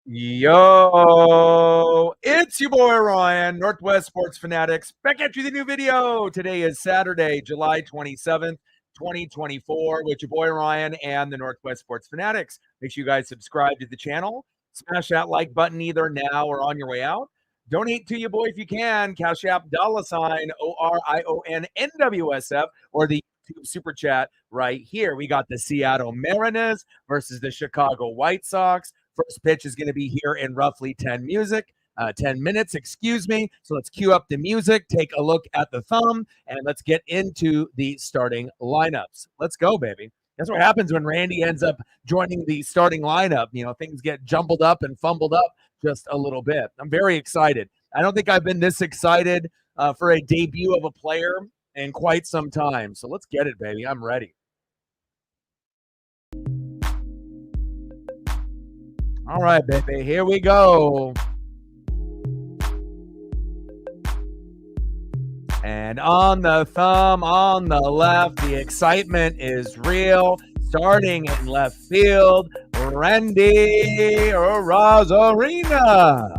Yo, it's your boy Ryan, Northwest Sports Fanatics, back at you with a new video. Today is Saturday, July 27th, 2024, with your boy Ryan and the Northwest Sports Fanatics. Make sure you guys subscribe to the channel, smash that like button either now or on your way out. Donate to your boy if you can, Cash App $ORIONNWSF or the YouTube Super Chat right here. We got the Seattle Mariners versus the Chicago White Sox. First pitch is going to be here in roughly 10 minutes, excuse me. So let's cue up the music, take a look at the thumb, and let's get into the starting lineups. Let's go, baby. That's what happens when Randy ends up joining the starting lineup. You know, things get jumbled up and fumbled up just a little bit. I'm very excited. I don't think I've been this excited for a debut of a player in quite some time. So let's get it, baby. I'm ready. All right, baby, here we go. And on the thumb, on the left, the excitement is real. Starting in left field, Randy Arozarena.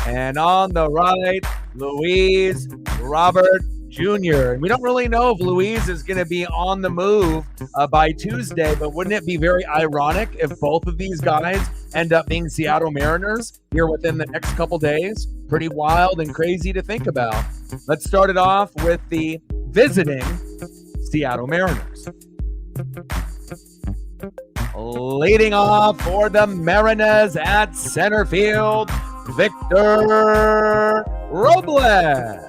And on the right, Luis Robert Jr. And we don't really know if Luis is going to be on the move by Tuesday, but wouldn't it be very ironic if both of these guys end up being Seattle Mariners here within the next couple days? Pretty wild and crazy to think about. Let's start it off with the visiting Seattle Mariners. Leading off for the Mariners at center field, Victor Robles.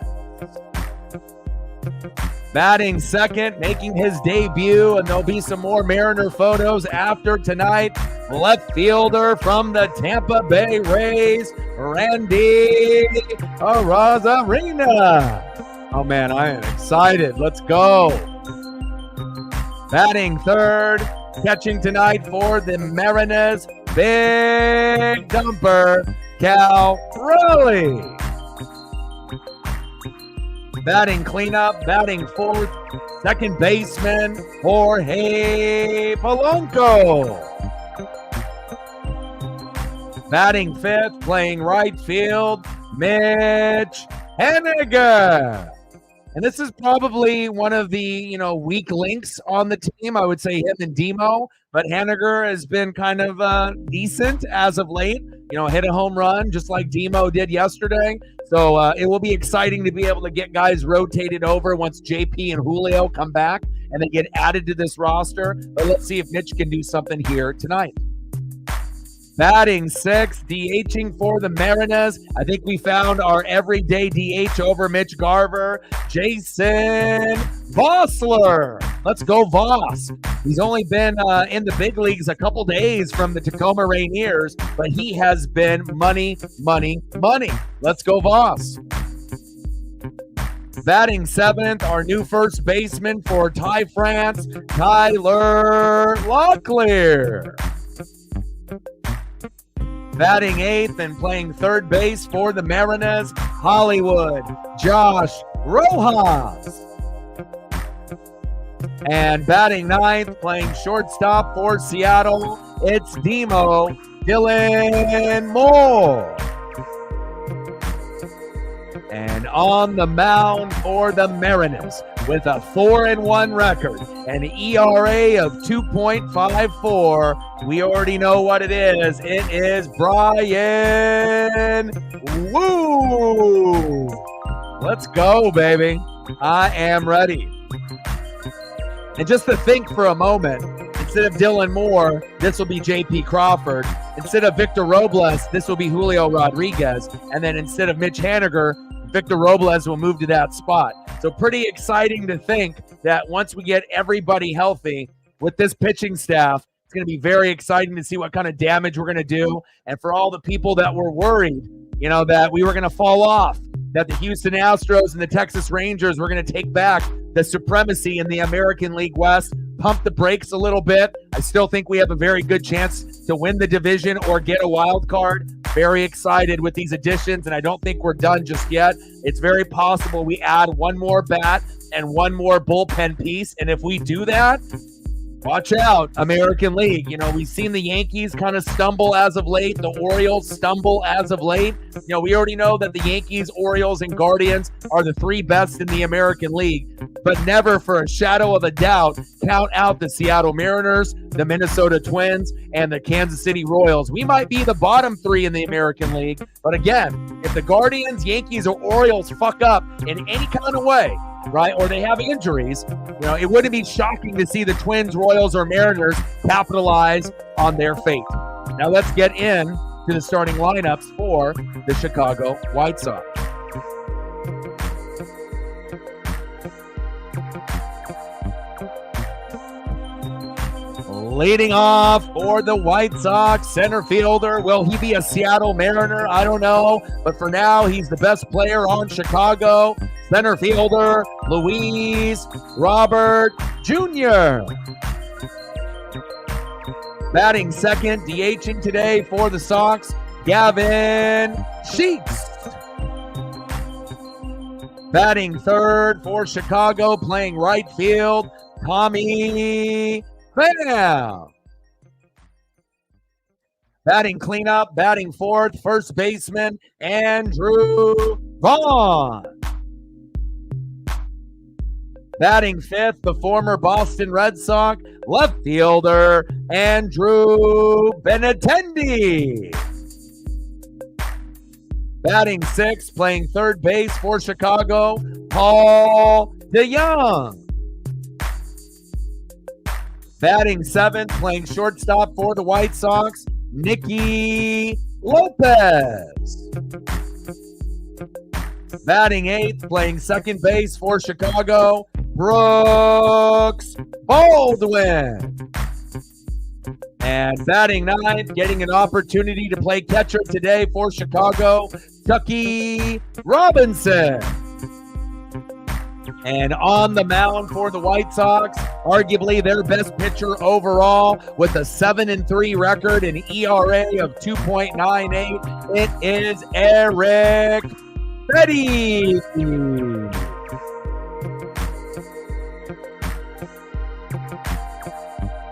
Batting second, making his debut, and there'll be some more Mariner photos after tonight. Left fielder from the Tampa Bay Rays, Randy Arozarena. Oh man, I am excited. Let's go. Batting third, catching tonight for the Mariners, big dumper, Cal Raleigh. Batting cleanup, batting fourth, second baseman, Jorge Polanco. Batting fifth, playing right field, Mitch Haniger. And this is probably one of the, weak links on the team. I would say him and Demo, but Haniger has been kind of decent as of late. Hit a home run just like Demo did yesterday. So it will be exciting to be able to get guys rotated over once JP and Julio come back and they get added to this roster. But let's see if Mitch can do something here tonight. Batting sixth, DHing for the Mariners. I think we found our everyday DH over Mitch Garver, Jason Vossler. Let's go, Voss. He's only been in the big leagues a couple days from the Tacoma Rainiers, but he has been money, money, money. Let's go, Voss. Batting seventh, our new first baseman for Ty France, Tyler Locklear. Batting eighth and playing third base for the Mariners, Hollywood, Josh Rojas. And batting ninth, playing shortstop for Seattle, it's Demo, Dylan Moore. And on the mound for the Mariners, with a 4-1 record, an ERA of 2.54. We already know what it is. It is Brian Woo. Let's go, baby. I am ready. And just to think for a moment, instead of Dylan Moore, this will be JP Crawford. Instead of Victor Robles, this will be Julio Rodriguez. And then instead of Mitch Haniger, Victor Robles will move to that spot. So pretty exciting to think that once we get everybody healthy with this pitching staff, it's going to be very exciting to see what kind of damage we're going to do. And for all the people that were worried, that we were going to fall off, that the Houston Astros and the Texas Rangers were going to take back the supremacy in the American League West, pump the brakes a little bit. I still think we have a very good chance to win the division or get a wild card. Very excited with these additions, and I don't think we're done just yet. It's very possible we add one more bat and one more bullpen piece, and if we do that, Watch out, American League. You know, we've seen the Yankees kind of stumble as of late. The Orioles stumble as of late. You know, we already know that the Yankees, Orioles, and Guardians are the three best in the American League. But never for a shadow of a doubt count out the Seattle Mariners, the Minnesota Twins, and the Kansas City Royals. We might be the bottom three in the American League. But again, if the Guardians, Yankees, or Orioles fuck up in any kind of way, right, or they have injuries, you know, it wouldn't be shocking to see the Twins, Royals, or Mariners capitalize on their fate. Now let's get in to the starting lineups for the Chicago White Sox. Leading off for the White Sox, center fielder. Will he be a Seattle Mariner? I don't know. But for now, he's the best player on Chicago. Center fielder, Luis Robert Jr. Batting second, DHing today for the Sox, Gavin Sheets. Batting third for Chicago, playing right field, Tommy Pham. Batting cleanup, batting fourth, first baseman, Andrew Vaughn. Batting fifth, the former Boston Red Sox left fielder, Andrew Benintendi. Batting sixth, playing third base for Chicago, Paul DeJong. Batting seventh, playing shortstop for the White Sox, Nicky Lopez. Batting eighth, playing second base for Chicago, Brooks Baldwin. And batting ninth, getting an opportunity to play catcher today for Chicago, Tucky Robinson. And on the mound for the White Sox, arguably their best pitcher overall with a 7-3 record and ERA of 2.98, it is Eric Betty.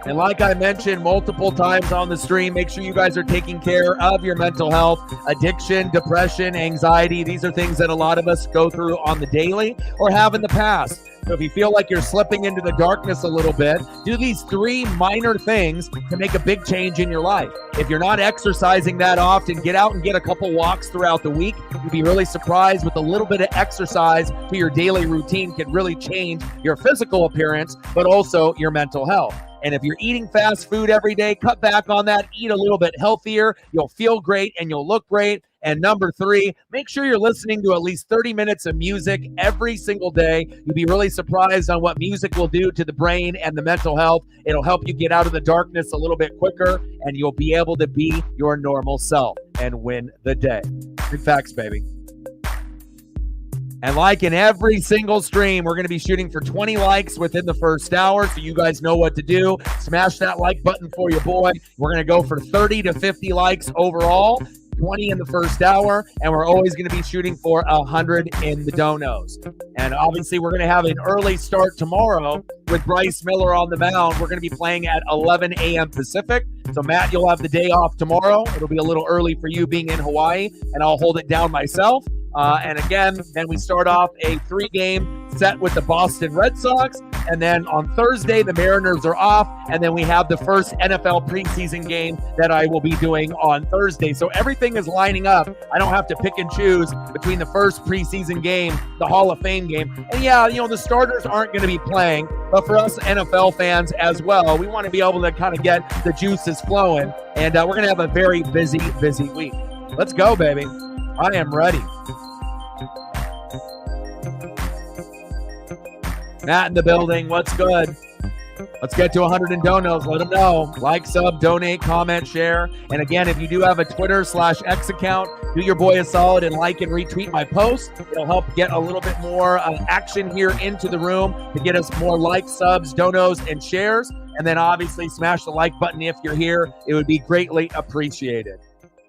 And like I mentioned multiple times on the stream, make sure you guys are taking care of your mental health. Addiction, depression, anxiety, these are things that a lot of us go through on the daily or have in the past. So if you feel like you're slipping into the darkness a little bit, do these three minor things to make a big change in your life. If you're not exercising that often, get out and get a couple walks throughout the week. You'd be really surprised with a little bit of exercise to your daily routine can really change your physical appearance, but also your mental health. And if you're eating fast food every day, cut back on that. Eat a little bit healthier. You'll feel great and you'll look great. And number three, make sure you're listening to at least 30 minutes of music every single day. You'll be really surprised on what music will do to the brain and the mental health. It'll help you get out of the darkness a little bit quicker, and you'll be able to be your normal self and win the day. Big facts, baby. And like in every single stream, we're going to be shooting for 20 likes within the first hour, so you guys know what to do. Smash that like button for your boy. We're going to go for 30 to 50 likes overall, 20 in the first hour, and we're always going to be shooting for 100 in the donos. And obviously, we're going to have an early start tomorrow with Bryce Miller on the mound. We're going to be playing at 11 a.m. Pacific. So, Matt, you'll have the day off tomorrow. It'll be a little early for you being in Hawaii, and I'll hold it down myself. And again, then we start off a 3-game set with the Boston Red Sox. And then on Thursday, the Mariners are off. And then we have the first NFL preseason game that I will be doing on Thursday. So everything is lining up. I don't have to pick and choose between the first preseason game, the Hall of Fame game. And yeah, you know, the starters aren't going to be playing. But for us NFL fans as well, we want to be able to kind of get the juices flowing. And we're going to have a very busy week. Let's go, baby. I am ready. Matt in the building. What's good? Let's get to 100 in donos. Let them know. Like, sub, donate, comment, share. And again, if you do have a Twitter/X account, do your boy a solid and like and retweet my post. It'll help get a little bit more action here into the room to get us more likes, subs, donos, and shares. And then obviously smash the like button if you're here. It would be greatly appreciated.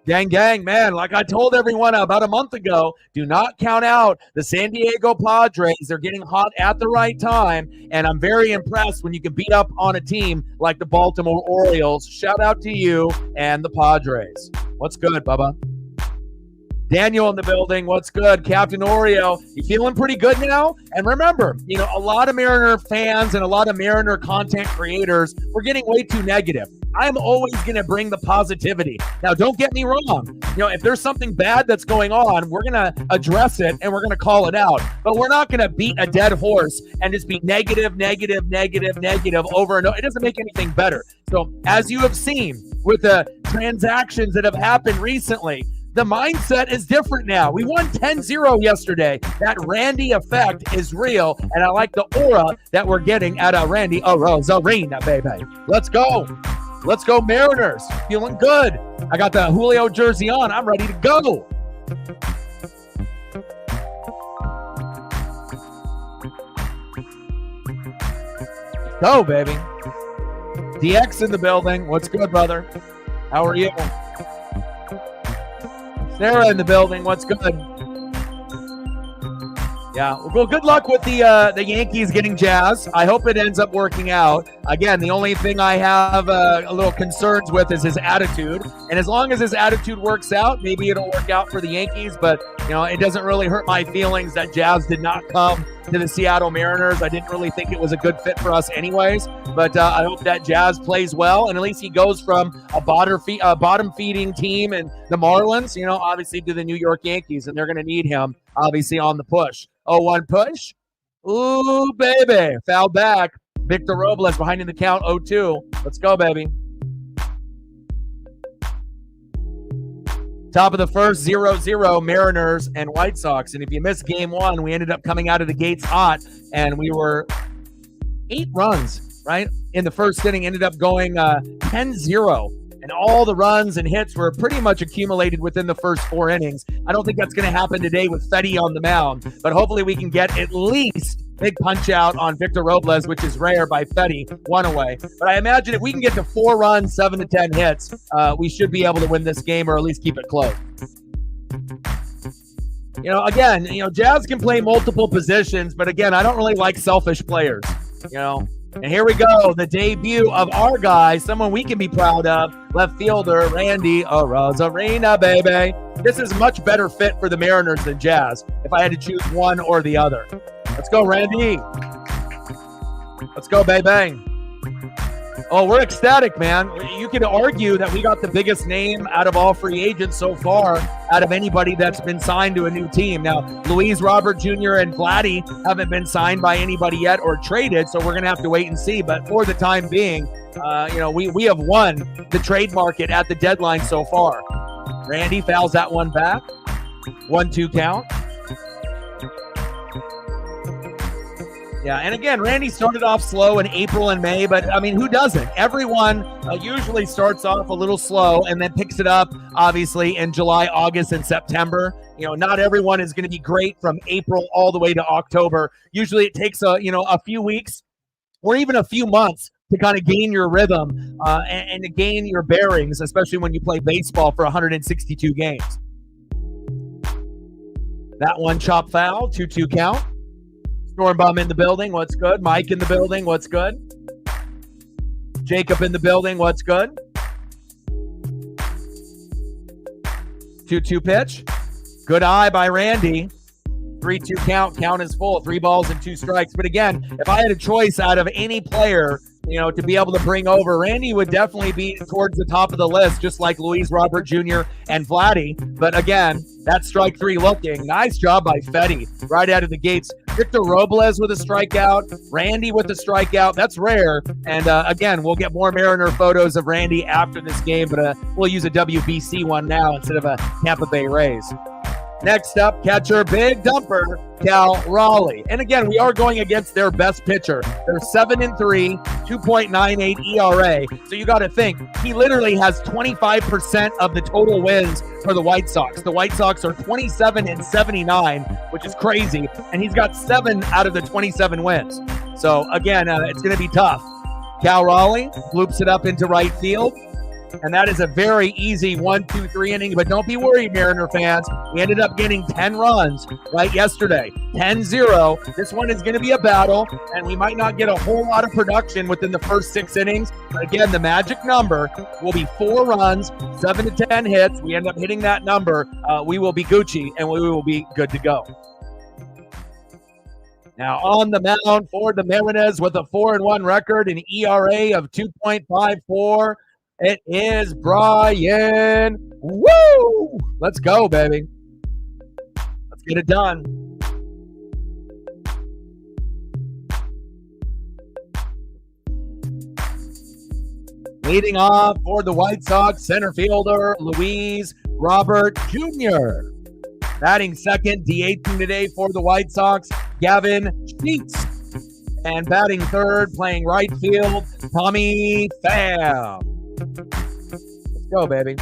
Gang, gang, man, like I told everyone about a month ago, do not count out the San Diego Padres. They're getting hot at the right time, and I'm very impressed when you can beat up on a team like the Baltimore Orioles. Shout out to you and the Padres. What's good, Bubba? Daniel in the building. What's good? Captain Oreo, you feeling pretty good now? And remember, a lot of Mariner fans and a lot of Mariner content creators, we're getting way too negative. I'm always going to bring the positivity. Now, don't get me wrong. If there's something bad that's going on, we're going to address it and we're going to call it out. But we're not going to beat a dead horse and just be negative over and over. It doesn't make anything better. So as you have seen with the transactions that have happened recently, the mindset is different now. We won 10-0 yesterday. That Randy effect is real, and I like the aura that we're getting out of Randy Arozarena, baby. Let's go. Let's go, Mariners. Feeling good. I got the Julio jersey on. I'm ready to go. Go, baby. DX in the building. What's good, brother? How are you? Sarah in the building. What's good? Yeah. Well, good luck with the Yankees getting Jazz. I hope it ends up working out. Again, the only thing I have a little concerns with is his attitude. And as long as his attitude works out, maybe it'll work out for the Yankees. But, it doesn't really hurt my feelings that Jazz did not come to the Seattle Mariners. I didn't really think it was a good fit for us anyways. But I hope that Jazz plays well. And at least he goes from a bottom-feeding team and the Marlins, obviously to the New York Yankees. And they're going to need him, obviously, on the push. 0-1 push. Ooh, baby. Foul back. Victor Robles behind in the count. 0-2. Let's go, baby. Top of the first, 0-0, Mariners and White Sox. And if you missed game one, we ended up coming out of the gates hot, and we were 8 runs, right? In the first inning, ended up going 10-0. And all the runs and hits were pretty much accumulated within the first 4 innings. I don't think that's going to happen today with Fetty on the mound, but hopefully we can get at least big punch out on Victor Robles, which is rare by Fetty, 1 away. But I imagine if we can get to 4 runs, 7 to 10 hits, we should be able to win this game or at least keep it close. Again, Jazz can play multiple positions, but again, I don't really like selfish players, And here we go, the debut of our guy, someone we can be proud of, left fielder Randy Arozarena, baby. This is a much better fit for the Mariners than Jazz, if I had to choose one or the other. Let's go, Randy. Let's go, baby. Oh, we're ecstatic, man. You could argue that we got the biggest name out of all free agents so far, out of anybody that's been signed to a new team. Now, Luis Robert Jr. and Vladdy haven't been signed by anybody yet or traded, so we're going to have to wait and see. But for the time being, we have won the trade market at the deadline so far. Randy fouls that one back. 1-2 count. Yeah, and again, Randy started off slow in April and May, but, who doesn't? Everyone usually starts off a little slow and then picks it up, obviously, in July, August, and September. Not everyone is going to be great from April all the way to October. Usually it takes, a few weeks or even a few months to kind of gain your rhythm and to gain your bearings, especially when you play baseball for 162 games. That one chop foul, 2-2 count. Stormbum in the building, what's good? Mike in the building, what's good? Jacob in the building, what's good? 2-2 pitch. Good eye by Randy. 3-2 count is full. 3 balls and 2 strikes. But again, if I had a choice out of any player, to be able to bring over, Randy would definitely be towards the top of the list, just like Luis Robert Jr. and Vladdy. But again, that's strike 3 looking. Nice job by Fetty right out of the gates. Victor Robles with a strikeout, Randy with a strikeout. That's rare. And again, we'll get more Mariner photos of Randy after this game, but we'll use a WBC one now instead of a Tampa Bay Rays. Next up, catcher, big dumper, Cal Raleigh. And again, we are going against their best pitcher. They're 7-3, 2.98 ERA. So you got to think, he literally has 25% of the total wins for the White Sox. The White Sox are 27-79, which is crazy. And he's got 7 out of the 27 wins. So again, it's going to be tough. Cal Raleigh loops it up into right field. And that is a very easy 1, 2, 3 inning. But don't be worried, Mariner fans. We ended up getting 10 runs right yesterday. 10-0. This one is going to be a battle, and we might not get a whole lot of production within the first 6 innings. But again, the magic number will be 4 runs, 7 to 10 hits. We end up hitting that number. We will be Gucci, and we will be good to go. Now on the mound for the Mariners with a 4-1 record, an ERA of 2.54. It is Brian. Woo! Let's go, baby. Let's get it done. Leading off for the White Sox, center fielder Luis Robert Jr. Batting second, DHing today for the White Sox, Gavin Sheets. And batting third, playing right field, Tommy Pham. Let's go, baby.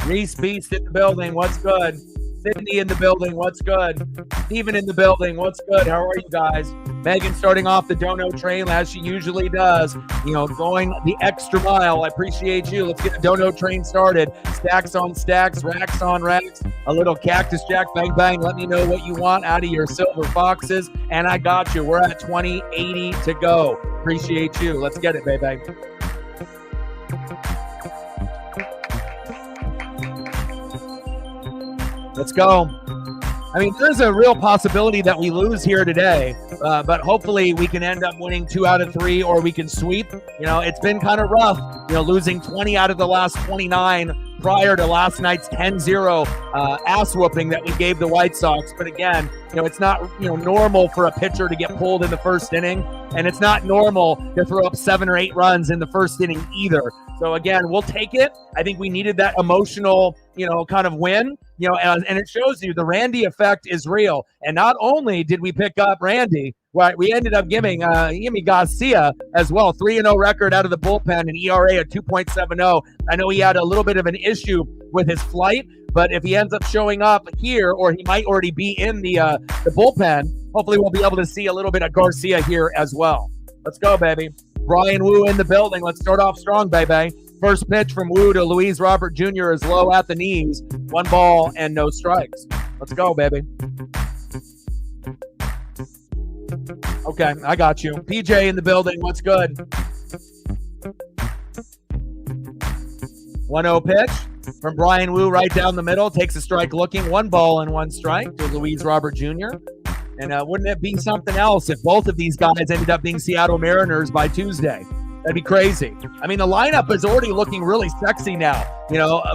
Reese Beast in the building. What's good? Sydney in the building. What's good? Steven in the building. What's good? How are you guys? Megan starting off the dono train as she usually does, going the extra mile. I appreciate you. Let's get the dono train started. Stacks on stacks, racks on racks, a little cactus jack, bang, bang. Let me know what you want out of your silver foxes, and I got you. We're at 2080 to go. Appreciate you. Let's get it, baby. Let's go. I mean, there's a real possibility that we lose here today, but hopefully we can end up winning 2 out of 3, or we can sweep. It's been kind of rough, losing 20 out of the last 29 prior to last night's 10-0 ass whooping that we gave the White Sox. But again, it's not normal for a pitcher to get pulled in the first inning, and it's not normal to throw up 7 or 8 runs in the first inning either. So again, we'll take it. I think we needed that emotional, kind of win, and it shows you the Randy effect is real. And not only did we pick up Randy, right, we ended up giving Yimi Garcia as well, 3-0 record out of the bullpen, an ERA of 2.70. I know he had a little bit of an issue with his flight, but if he ends up showing up here, or he might already be in the bullpen, hopefully we'll be able to see a little bit of Garcia here as well. Let's go, baby. Brian Wu in the building. Let's start off strong, baby. First pitch from Wu to Luis Robert Jr. is low at the knees. 1 ball and no strikes. Let's go, baby. Okay, I got you. PJ in the building. What's good? 1-0 pitch from Brian Wu right down the middle. Takes a strike looking. 1 ball and 1 strike to Luis Robert Jr. And wouldn't it be something else if both of these guys ended up being Seattle Mariners by Tuesday? That'd be crazy. I mean, the lineup is already looking really sexy now.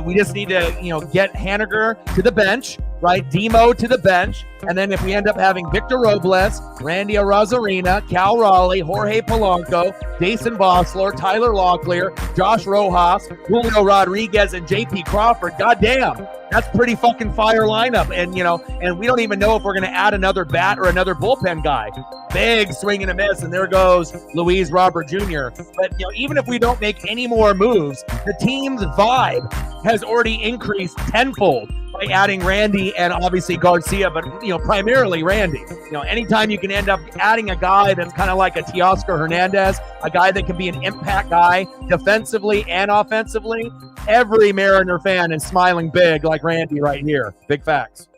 We just need to, get Haniger to the bench, right? Demo to the bench. And then if we end up having Victor Robles, Randy Arozarena, Cal Raleigh, Jorge Polanco, Jason Bossler, Tyler Locklear, Josh Rojas, Julio Rodriguez, and JP Crawford. Goddamn. That's pretty fucking fire lineup. And, and we don't even know if we're going to add another bat or another bullpen guy. Big swing and a miss, and there goes Luis Robert Jr. But, even if we don't make any more moves, the team's vibe has already increased tenfold by adding Randy and obviously Garcia, but, primarily Randy. Anytime you can end up adding a guy that's kind of like a Teoscar Hernandez, a guy that can be an impact guy defensively and offensively, every Mariner fan is smiling big like Randy right here. Big facts.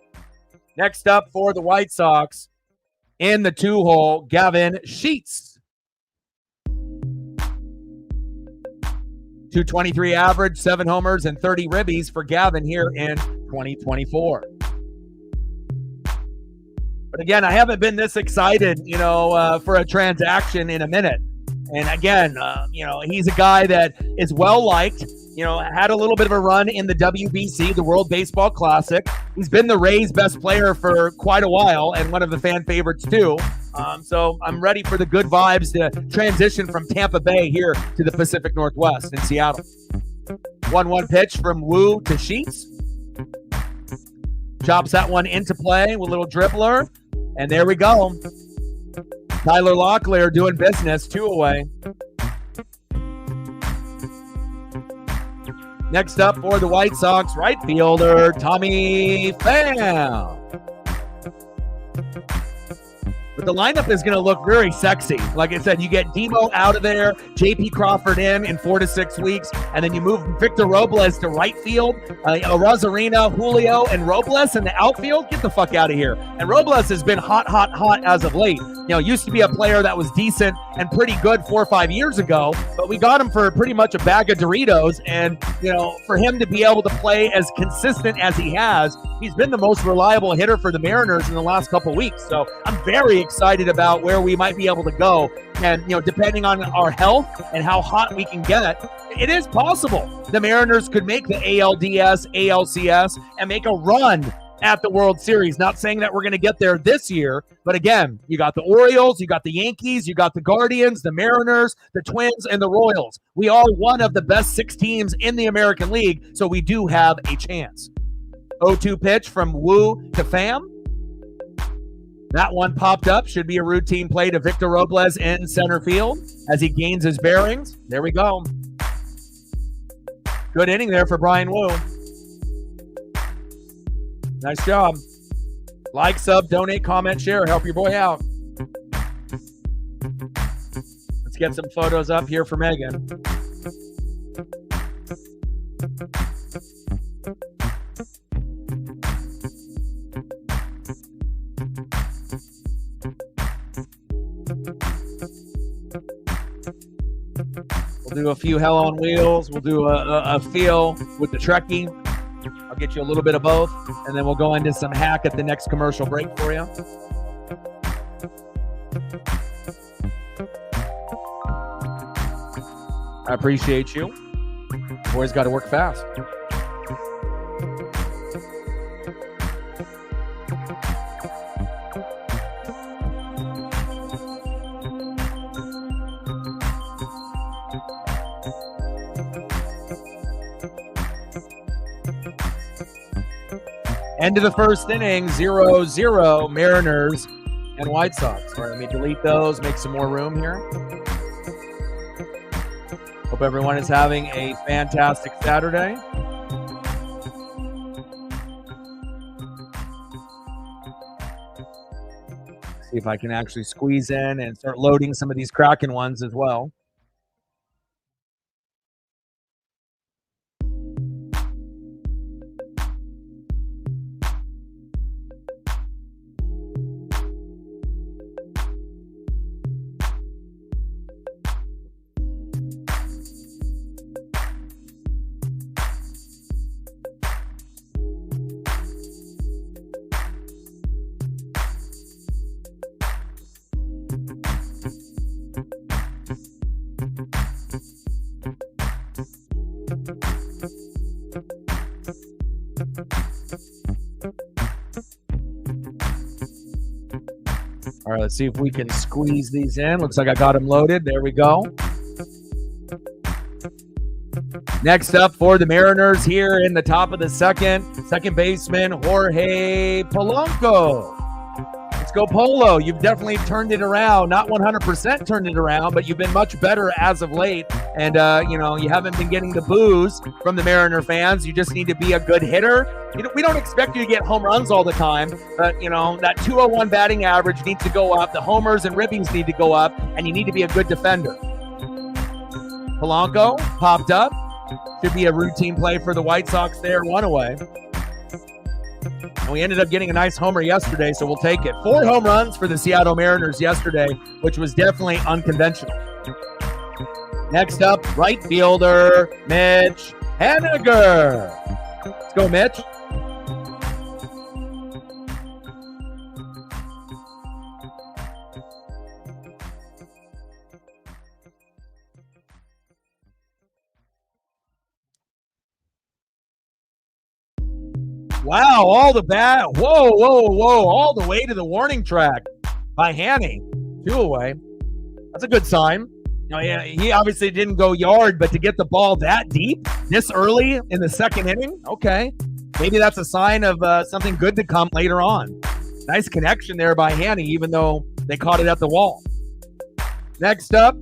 Next up for the White Sox, in the 2-hole, Gavin Sheets. 223 average, 7 homers, and 30 ribbies for Gavin here in 2024. But again, I haven't been this excited, for a transaction in a minute. And again, he's a guy that is well-liked, had a little bit of a run in the WBC, the World Baseball Classic. He's been the Rays' best player for quite a while and one of the fan favorites too. So I'm ready for the good vibes to transition from Tampa Bay here to the Pacific Northwest in Seattle. 1-1 pitch from Wu to Sheets. Chops that one into play with a little dribbler. And there we go. Tyler Locklear doing business, 2 away. Next up for the White Sox, right fielder Tommy Pham. But the lineup is going to look very sexy. Like I said, you get Demo out of there, JP Crawford in 4 to 6 weeks, and then you move Victor Robles to right field, Arozarena, Julio, and Robles in the outfield. Get the fuck out of here. And Robles has been hot as of late. Used to be a player that was decent and pretty good 4 or 5 years ago, but we got him for pretty much a bag of Doritos. And, for him to be able to play as consistent as he has, he's been the most reliable hitter for the Mariners in the last couple weeks. So I'm very excited about where we might be able to go. And, depending on our health and how hot we can get, it is possible the Mariners could make the ALDS, ALCS, and make a run at the World Series. Not saying that we're going to get there this year, but again, you got the Orioles, you got the Yankees, you got the Guardians, the Mariners, the Twins, and the Royals. We are one of the best 6 teams in the American League, so we do have a chance. 0-2 pitch from Wu to Pham. That one popped up. Should be a routine play to Victor Robles in center field as he gains his bearings. There we go. Good inning there for Brian Wu. Nice job. Like, sub, donate, comment, share. Help your boy out. Let's get some photos up here for Megan. We'll do a few Hell on Wheels. We'll do a feel with the Trekkie. I'll get you a little bit of both, and then we'll go into some hack at the next commercial break for you. I appreciate you. Boys got to work fast. End of the first inning, 0-0, Mariners and White Sox. All right, let me delete those, make some more room here. Hope everyone is having a fantastic Saturday. See if I can actually squeeze in and start loading some of these Kraken ones as well. All right, let's see if we can squeeze these in. Looks like I got them loaded. There we go. Next up for the Mariners here in the top of the second baseman, Jorge Polanco. Let's go, Polo. You've definitely turned it around. Not 100% turned it around, but you've been much better as of late. And, you haven't been getting the boos from the Mariner fans. You just need to be a good hitter. We don't expect you to get home runs all the time, but, that 201 batting average needs to go up. The homers and ribbies need to go up, and you need to be a good defender. Polanco popped up. Should be a routine play for the White Sox there, 1 away. And we ended up getting a nice homer yesterday, so we'll take it. 4 home runs for the Seattle Mariners yesterday, which was definitely unconventional. Next up, right fielder, Mitch Haniger. Let's go, Mitch. Wow, all the bat. Whoa, all the way to the warning track by Hanny. 2 away. That's a good sign. He obviously didn't go yard, but to get the ball that deep this early in the second inning, okay. Maybe that's a sign of something good to come later on. Nice connection there by Hanny, even though they caught it at the wall. Next up,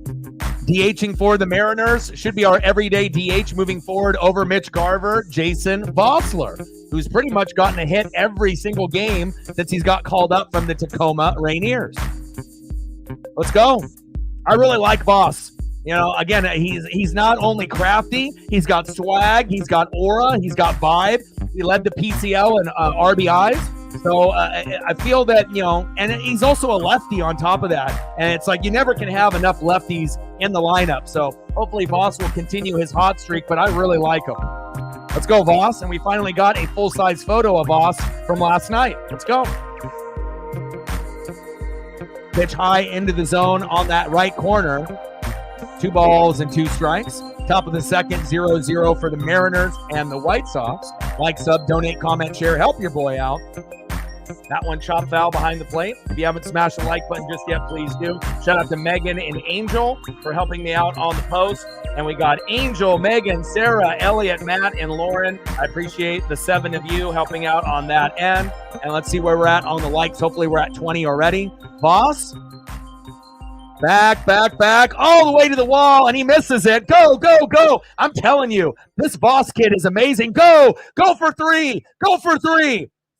DHing for the Mariners should be our everyday DH moving forward over Mitch Garver, Jason Vossler, who's pretty much gotten a hit every single game since he's got called up from the Tacoma Rainiers. Let's go. I really like Voss. You know, again, he's not only crafty, he's got swag, he's got aura, he's got vibe. He led the PCL in RBIs. So I feel that, you know, and he's also a lefty on top of that. And it's like you never can have enough lefties in the lineup. So hopefully Voss will continue his hot streak, but I really like him. Let's go, Voss. And we finally got a full-size photo of Voss from last night. Let's go. Pitch high into the zone on that right corner. 2 balls and 2 strikes. Top of the second, 0-0 for the Mariners and the White Sox. Like, sub, donate, comment, share, help your boy out. That one chopped foul behind the plate. If you haven't smashed the like button just yet, please do. Shout out to Megan and Angel for helping me out on the post. And we got Angel, Megan, Sarah, Elliot, Matt, and Lauren. I appreciate the 7 of you helping out on that end. And let's see where we're at on the likes. Hopefully we're at 20 already. Voss. Back, all the way to the wall, and he misses it. Go. I'm telling you, this Voss kid is amazing. Go for 3.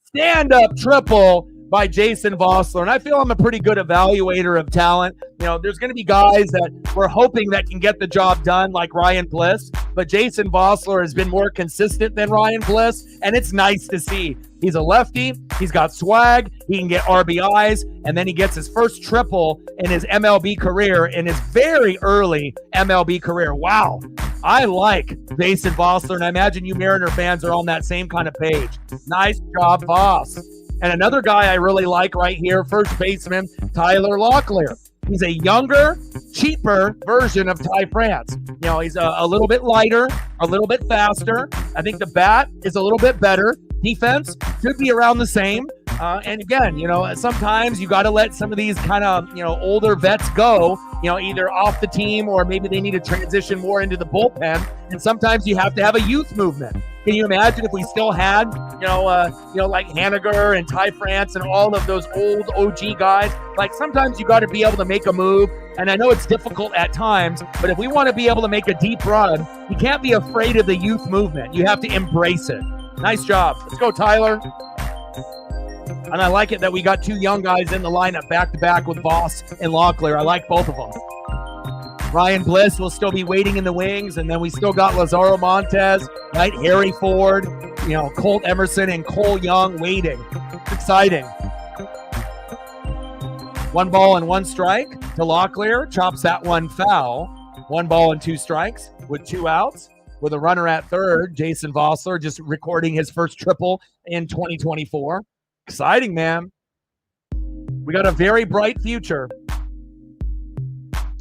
Stand-up triple by Jason Vossler. And I feel I'm a pretty good evaluator of talent. You know, there's going to be guys that we're hoping that can get the job done, like Ryan Bliss. But Jason Vossler has been more consistent than Ryan Bliss, and it's nice to see. He's a lefty. He's got swag. He can get RBIs, and then he gets his first triple in his MLB career, in his very early MLB career. Wow. I like Jason Vossler, and I imagine you Mariner fans are on that same kind of page. Nice job, Voss. And another guy I really like right here, first baseman Tyler Locklear. He's a younger, cheaper version of Ty France. You know, he's a little bit lighter, a little bit faster. I think the bat is a little bit better. Defense should be around the same. And again, you know, sometimes you got to let some of these kind of, you know, older vets go, you know, either off the team or maybe they need to transition more into the bullpen. And sometimes you have to have a youth movement. Can you imagine if we still had, like Haniger and Ty France and all of those old OG guys? Like sometimes you got to be able to make a move. And I know it's difficult at times, but if we want to be able to make a deep run, you can't be afraid of the youth movement. You have to embrace it. Nice job. Let's go, Tyler. And I like it that we got 2 young guys in the lineup back-to-back with Voss and Locklear. I like both of them. Ryan Bliss will still be waiting in the wings, and then we still got Lazaro Montes, right? Harry Ford, you know, Colt Emerson and Cole Young waiting. It's exciting. 1 ball and 1 strike to Locklear. Chops that one foul. 1 ball and 2 strikes with 2 outs. With a runner at third, Jason Vossler just recording his first triple in 2024. Exciting, man. We got a very bright future.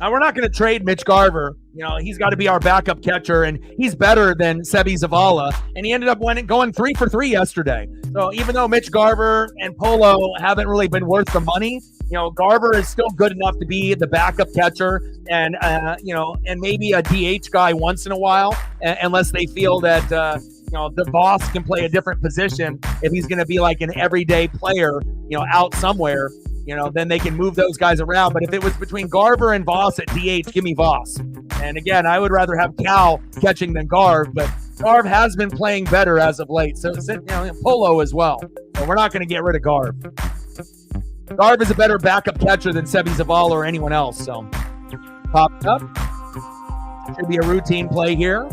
Now, we're not going to trade Mitch Garver. You know, he's got to be our backup catcher, and he's better than Sebi Zavala. And he ended up going 3 for 3 yesterday. So even though Mitch Garver and Polo haven't really been worth the money, you know, Garver is still good enough to be the backup catcher and, and maybe a DH guy once in a while, unless they feel that, the boss can play a different position. If he's going to be like an everyday player, you know, out somewhere, you know, then they can move those guys around. But if it was between Garver and Voss at DH, give me Voss. And again, I would rather have Cal catching than Garv, but Garv has been playing better as of late. So, Polo as well. So we're not going to get rid of Garv. Garv is a better backup catcher than Sebi Zavala or anyone else. So popped up. Should be a routine play here.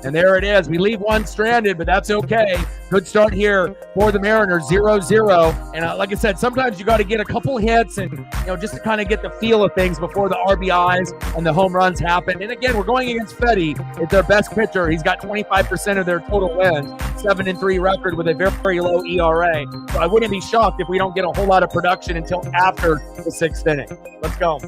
And there it is. We leave one stranded, but that's okay. Good start here for the Mariners, 0-0. And like I said, sometimes you got to get a couple hits and, just to kind of get the feel of things before the RBIs and the home runs happen. And again, we're going against Fetty. It's their best pitcher. He's got 25% of their total wins, 7-3 record with a very, very low ERA. So I wouldn't be shocked if we don't get a whole lot of production until after the 6th inning. Let's go.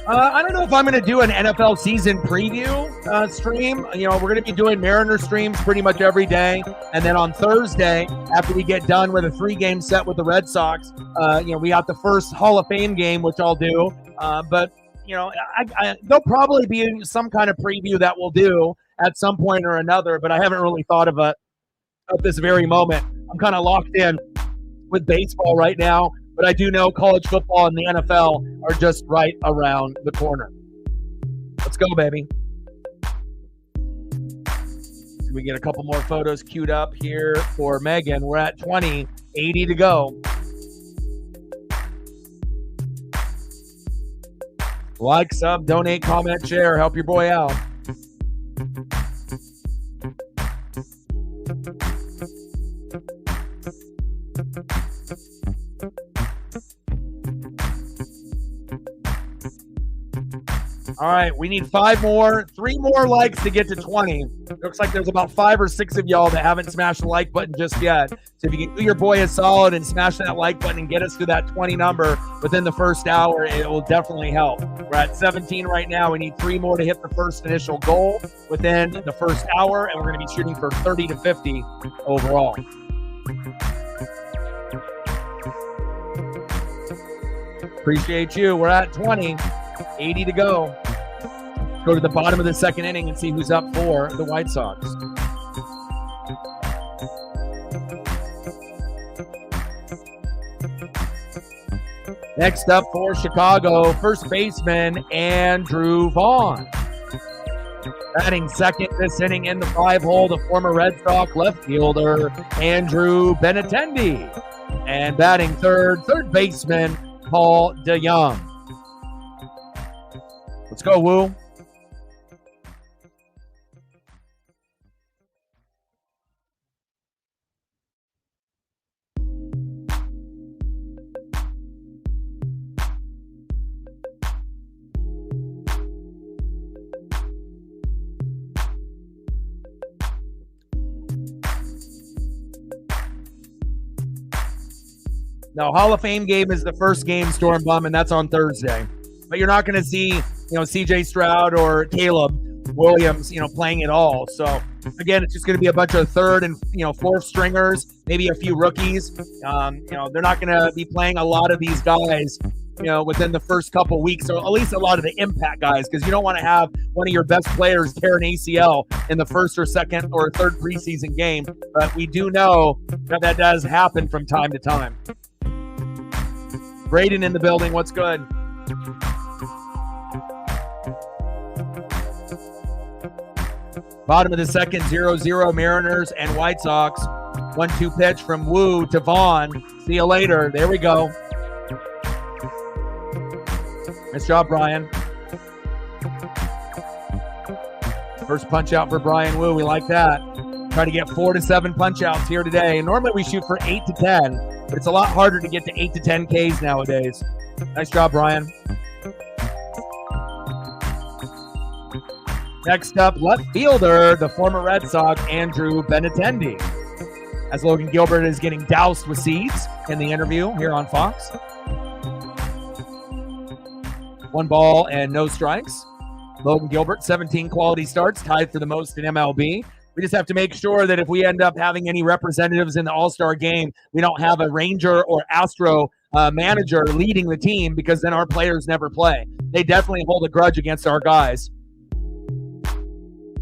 I don't know if I'm going to do an NFL season preview stream. We're going to be doing Mariner streams pretty much every day. And then on Thursday, after we get done with a 3-game set with the Red Sox, we got the first Hall of Fame game, which I'll do. But there'll probably be some kind of preview that we'll do at some point or another, but I haven't really thought of it at this very moment. I'm kind of locked in with baseball right now. But I do know college football and the NFL are just right around the corner. Let's go, baby. So we get a couple more photos queued up here for Megan. We're at 20, 80 to go. Like, sub, donate, comment, share. Help your boy out. All right, we need 3 more likes to get to 20. Looks like there's about 5 or 6 of y'all that haven't smashed the like button just yet. So if you can do your boy a solid and smash that like button and get us to that 20 number within the first hour, it will definitely help. We're at 17 right now. We need 3 more to hit the first initial goal within the first hour, and we're going to be shooting for 30 to 50 overall. Appreciate you. We're at 20, 80 to go. Go to the bottom of the second inning and see who's up for the White Sox. Next up for Chicago, first baseman Andrew Vaughn. Batting second this inning in the 5-hole, the former Red Sox left fielder Andrew Benintendi. And batting third baseman Paul DeYoung. Let's go, Woo. No, Hall of Fame game is the first game, Storm Bum, and that's on Thursday. But you're not going to see, C.J. Stroud or Caleb Williams, playing at all. So, again, it's just going to be a bunch of third and, fourth stringers, maybe a few rookies. They're not going to be playing a lot of these guys, within the first couple weeks, or at least a lot of the impact guys, because you don't want to have one of your best players tear an ACL in the first or second or third preseason game. But we do know that does happen from time to time. Braden in the building. What's good? Bottom of the second, 0-0 Mariners and White Sox. 1-2 pitch from Woo to Vaughn. See you later. There we go. Nice job, Brian. First punch out for Brian Woo. We like that. Try to get 4 to 7 punch outs here today. Normally we shoot for 8 to 10, but it's a lot harder to get to 8 to 10 Ks nowadays. Nice job, Brian. Next up, left fielder, the former Red Sox, Andrew Benintendi. As Logan Gilbert is getting doused with seeds in the interview here on Fox. 1 ball and no strikes. Logan Gilbert, 17 quality starts, tied for the most in MLB. We just have to make sure that if we end up having any representatives in the All-Star game, we don't have a Ranger or Astro manager leading the team, because then our players never play. They definitely hold a grudge against our guys.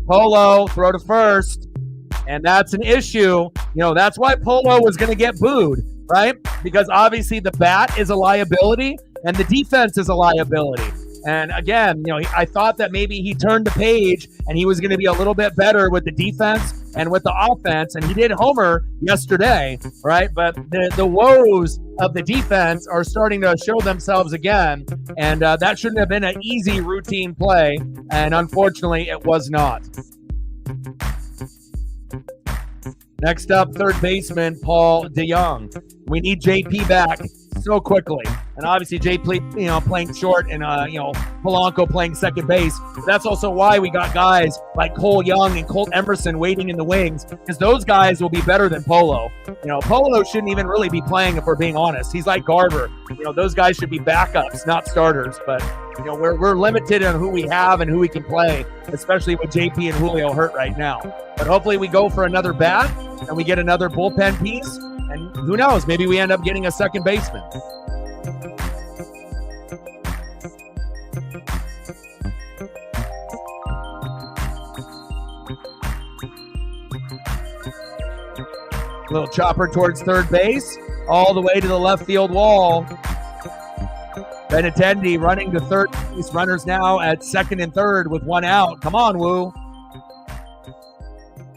Polo, throw to first, and that's an issue. That's why Polo was going to get booed, right? Because obviously the bat is a liability and the defense is a liability. And again, I thought that maybe he turned the page and he was going to be a little bit better with the defense and with the offense. And he did homer yesterday, right? But the woes of the defense are starting to show themselves again. And that shouldn't have been an easy routine play. And unfortunately, it was not. Next up, third baseman, Paul DeYoung. We need JP back so quickly. And obviously JP, playing short and, Polanco playing second base. But that's also why we got guys like Cole Young and Colt Emerson waiting in the wings, because those guys will be better than Polo. Polo shouldn't even really be playing, if we're being honest. He's like Garver. Those guys should be backups, not starters. But, we're limited on who we have and who we can play, especially with JP and Julio hurt right now. But hopefully we go for another bat and we get another bullpen piece. And who knows, maybe we end up getting a second baseman. Little chopper towards third base, all the way to the left field wall. Benintendi running to third base. Runners now at second and third with 1 out. Come on, Woo.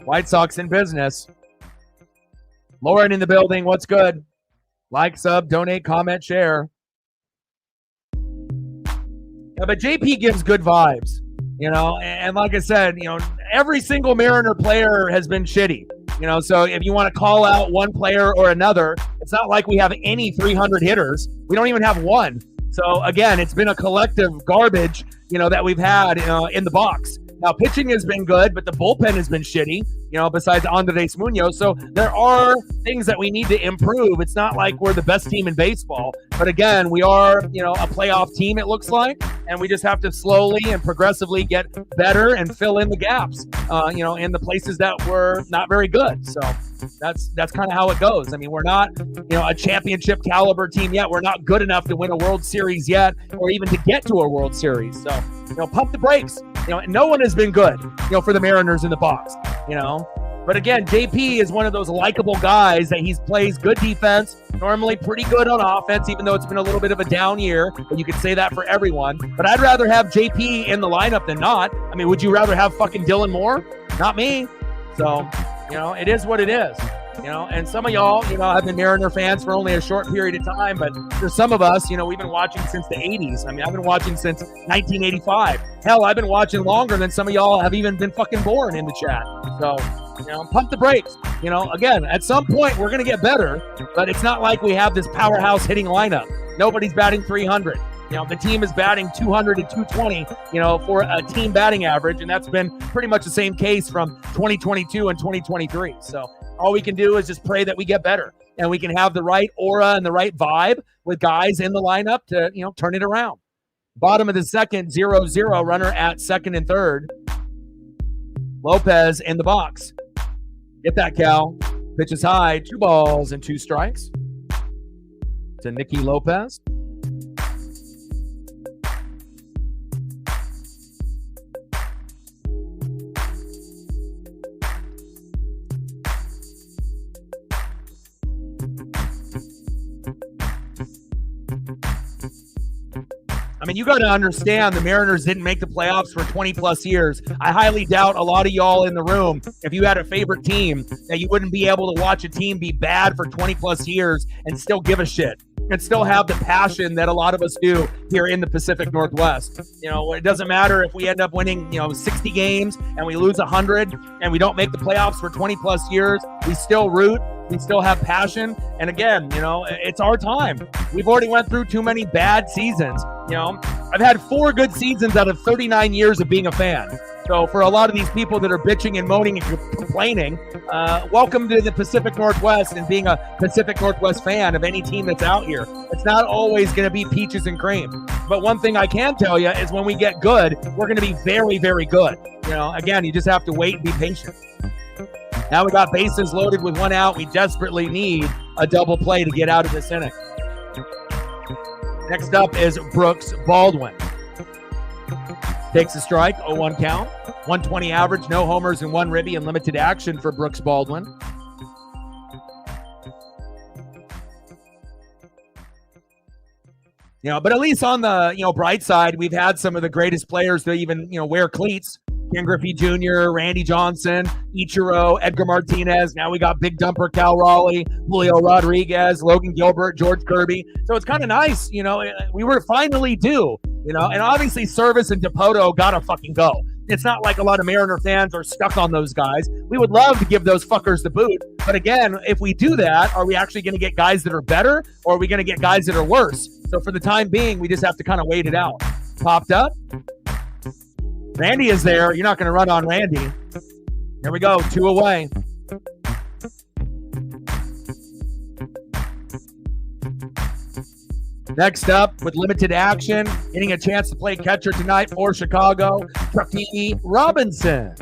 White Sox in business. Lauren in the building. What's good? Like, sub, donate, comment, share. Yeah, but JP gives good vibes, and like I said, every single Mariner player has been shitty, so if you want to call out one player or another, it's not like we have any 300 hitters. We don't even have one. So again, it's been a collective garbage, that we've had in the box. Now, pitching has been good, but the bullpen has been shitty, besides Andres Munoz. So there are things that we need to improve. It's not like we're the best team in baseball. But again, we are, a playoff team, it looks like. And we just have to slowly and progressively get better and fill in the gaps, in the places that were not very good. So that's kind of how it goes. I mean, we're not, a championship caliber team yet. We're not good enough to win a World Series yet, or even to get to a World Series. So, pump the brakes. No one has been good, for the Mariners in the box, But again, JP is one of those likable guys that he plays good defense, normally pretty good on offense, even though it's been a little bit of a down year. But you could say that for everyone. But I'd rather have JP in the lineup than not. I mean, would you rather have fucking Dylan Moore? Not me. So, it is what it is. And some of y'all, have been Mariner fans for only a short period of time, but for some of us, we've been watching since the 80s. I mean, I've been watching since 1985. Hell, I've been watching longer than some of y'all have even been fucking born in the chat. So, pump the brakes. Again, at some point, we're going to get better, but it's not like we have this powerhouse hitting lineup. Nobody's batting 300. The team is batting 200 and 220, for a team batting average, and that's been pretty much the same case from 2022 and 2023. So all we can do is just pray that we get better and we can have the right aura and the right vibe with guys in the lineup to, turn it around. Bottom of the second, 0-0, runner at second and third. Lopez in the box. Get that, Cal. Pitch is high. 2 balls and 2 strikes to Nicky Lopez. I mean, you got to understand the Mariners didn't make the playoffs for 20 plus years. I highly doubt a lot of y'all in the room, if you had a favorite team, that you wouldn't be able to watch a team be bad for 20 plus years and still give a shit and still have the passion that a lot of us do here in the Pacific Northwest. It doesn't matter if we end up winning, 60 games and we lose 100 and we don't make the playoffs for 20 plus years. We still root. We still have passion. And again, it's our time. We've already went through too many bad seasons. I've had 4 good seasons out of 39 years of being a fan. So for a lot of these people that are bitching and moaning and complaining, welcome to the Pacific Northwest and being a Pacific Northwest fan of any team that's out here. It's not always going to be peaches and cream. But one thing I can tell you is when we get good, we're going to be very, very good. Again, you just have to wait and be patient. Now we got bases loaded with 1 out. We desperately need a double play to get out of this inning. Next up is Brooks Baldwin. Takes a strike, 0-1 count. 120 average, no homers and 1 ribby in limited action for Brooks Baldwin. But at least on the, bright side, we've had some of the greatest players to even, wear cleats. Ken Griffey Jr., Randy Johnson, Ichiro, Edgar Martinez. Now we got Big Dumper Cal Raleigh, Julio Rodriguez, Logan Gilbert, George Kirby. So it's kind of nice, we were finally due, and obviously Service and Dipoto got to fucking go. It's not like a lot of Mariner fans are stuck on those guys. We would love to give those fuckers the boot. But again, if we do that, are we actually going to get guys that are better, or are we going to get guys that are worse? So for the time being, we just have to kind of wait it out. Popped up. Randy is there. You're not going to run on Randy. Here we go. 2 away. Next up, with limited action, getting a chance to play catcher tonight for Chicago, Truckee Robinson.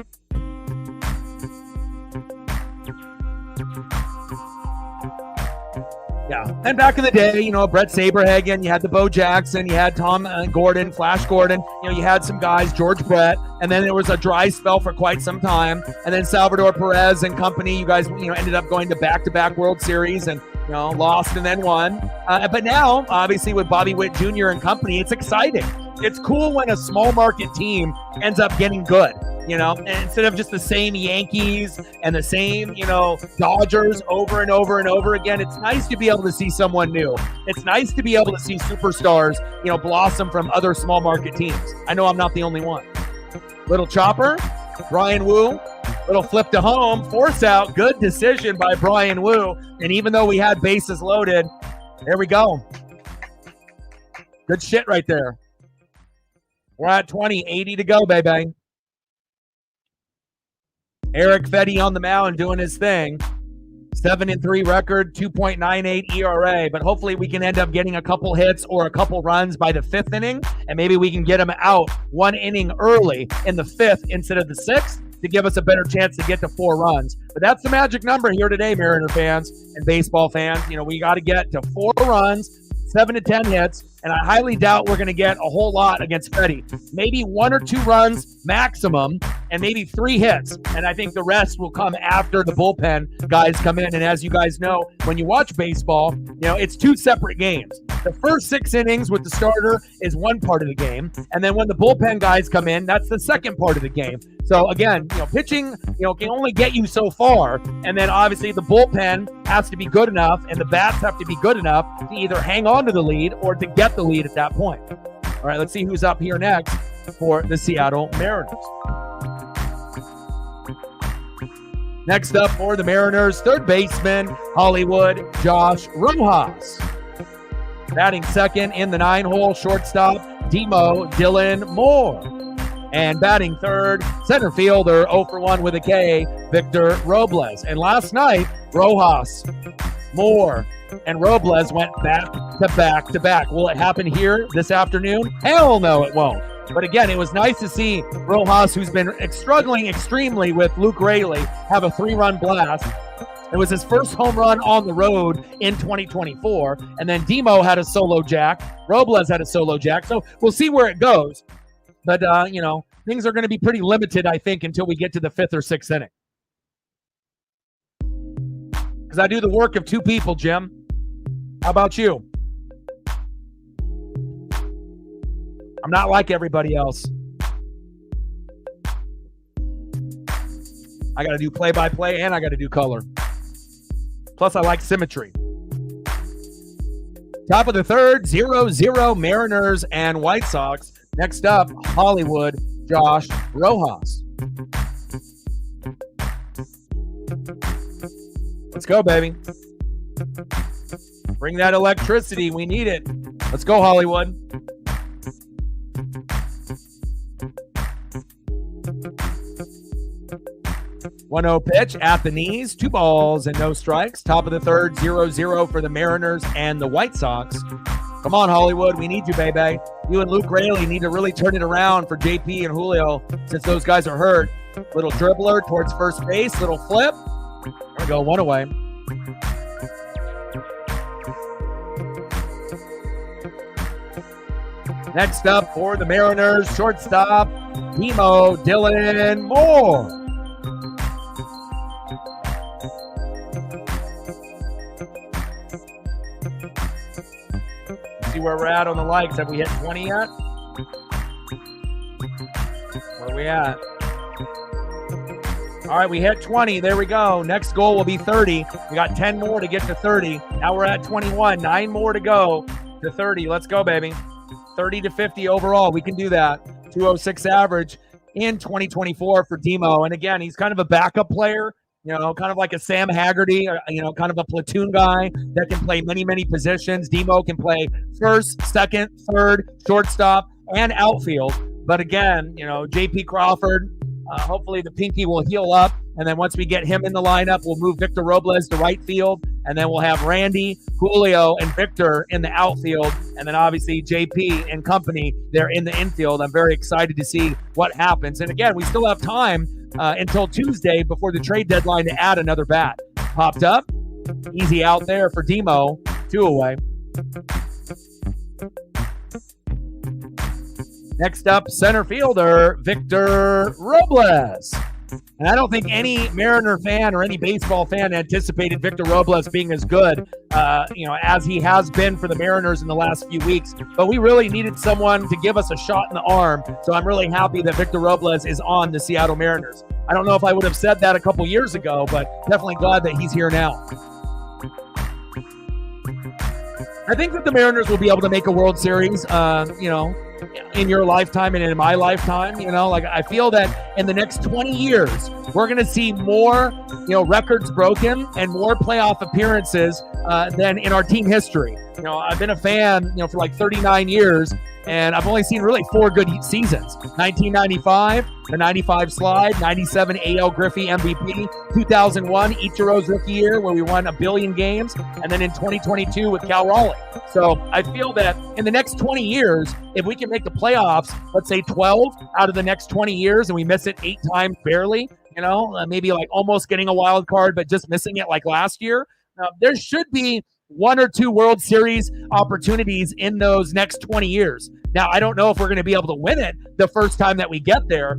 Yeah, and back in the day, Brett Saberhagen, you had the Bo Jackson, you had Tom Gordon, Flash Gordon, you had some guys, George Brett, and then there was a dry spell for quite some time, and then Salvador Perez and company, you guys, ended up going to back-to-back World Series and, lost and then won. But now, obviously, with Bobby Witt Jr. and company, it's exciting. It's cool when a small market team ends up getting good. And instead of just the same Yankees and the same, Dodgers over and over and over again, it's nice to be able to see someone new. It's nice to be able to see superstars, blossom from other small market teams. I know I'm not the only one. Little chopper, Brian Wu, little flip to home, force out, good decision by Brian Wu. And even though we had bases loaded, there we go. Good shit right there. We're at 20, 80 to go, baby. Eric Fetty on the mound doing his thing. 7-3 record, 2.98 ERA, but hopefully we can end up getting a couple hits or a couple runs by the 5th inning, and maybe we can get him out 1 inning early in the 5th instead of the 6th to give us a better chance to get to 4 runs. But that's the magic number here today, Mariner fans and baseball fans. We got to get to 4 runs, 7 to 10 hits, and I highly doubt we're going to get a whole lot against Fetty. Maybe 1 or 2 runs maximum, and maybe 3 hits. And I think the rest will come after the bullpen guys come in. And as you guys know, when you watch baseball, it's 2 separate games. The first 6 innings with the starter is one part of the game. And then when the bullpen guys come in, that's the second part of the game. So again, pitching, can only get you so far. And then obviously the bullpen has to be good enough and the bats have to be good enough to either hang on to the lead or to get the lead at that point. All right, let's see who's up here next for the Seattle Mariners. Next up for the Mariners, third baseman, Hollywood Josh Rojas. Batting second in the 9-hole, shortstop, Demo Dylan Moore. And batting third, center fielder, 0 for 1 with a K, Victor Robles. And last night, Rojas, Moore, and Robles went back to back to back. Will it happen here this afternoon? Hell no, it won't. But again, it was nice to see Rojas, who's been struggling extremely with Luke Raley, have a 3-run blast. It was his first home run on the road in 2024. And then Demo had a solo jack. Robles had a solo jack. So we'll see where it goes. But, things are going to be pretty limited, I think, until we get to the 5th or 6th inning. Because I do the work of 2 people, Jim. How about you? I'm not like everybody else. I got to do play-by-play and I got to do color. Plus, I like symmetry. Top of the third, 0-0 Mariners and White Sox. Next up, Hollywood Josh Rojas. Let's go, baby. Bring that electricity. We need it. Let's go, Hollywood. One-0 pitch at the knees. 2 balls and no strikes. Top of the third, 0-0 for the Mariners and the White Sox. Come on, Hollywood. We need you, baby. You and Luke Raley need to really turn it around for JP and Julio since those guys are hurt. Little dribbler towards first base. Little flip. There we go. 1 away. Next up for the Mariners, shortstop, Demo Dylan Moore. See where we're at on the likes. Have we hit 20 yet? Where are we at? All right, we hit 20. There we go. Next goal will be 30. We got 10 more to get to 30. Now we're at 21. 9 more to go to 30. Let's go, baby. 30 to 50 overall. We can do that. 206 average in 2024 for Demo. And again, he's kind of a backup player, kind of like a Sam Haggerty, kind of a platoon guy that can play many, many positions. Demo can play first, second, third, shortstop, and outfield. But again, JP Crawford, hopefully the pinky will heal up. And then once we get him in the lineup, we'll move Victor Robles to right field. And then we'll have Randy, Julio, and Victor in the outfield. And then obviously JP and company, they're in the infield. I'm very excited to see what happens. And again, we still have time until Tuesday before the trade deadline to add another bat. Popped up. Easy out there for Demo. 2 away. Next up, center fielder, Victor Robles. And I don't think any Mariner fan or any baseball fan anticipated Victor Robles being as good, as he has been for the Mariners in the last few weeks. But we really needed someone to give us a shot in the arm. So I'm really happy that Victor Robles is on the Seattle Mariners. I don't know if I would have said that a couple years ago, but definitely glad that he's here now. I think that the Mariners will be able to make a World Series, in your lifetime and in my lifetime. I feel that in the next 20 years, we're going to see more, records broken and more playoff appearances than in our team history. I've been a fan, for like 39 years, and I've only seen really 4 good seasons. 1995, the 95 slide, 97 AL Griffey MVP, 2001 Ichiro's rookie year where we won 1 billion games, and then in 2022 with Cal Raleigh. So I feel that in the next 20 years, if we can make the playoffs, let's say 12 out of the next 20 years, and we miss it 8 times barely, maybe like almost getting a wild card, but just missing it like last year, there should be 1 or 2 World Series opportunities in those next 20 years. Now, I don't know if we're going to be able to win it the first time that we get there.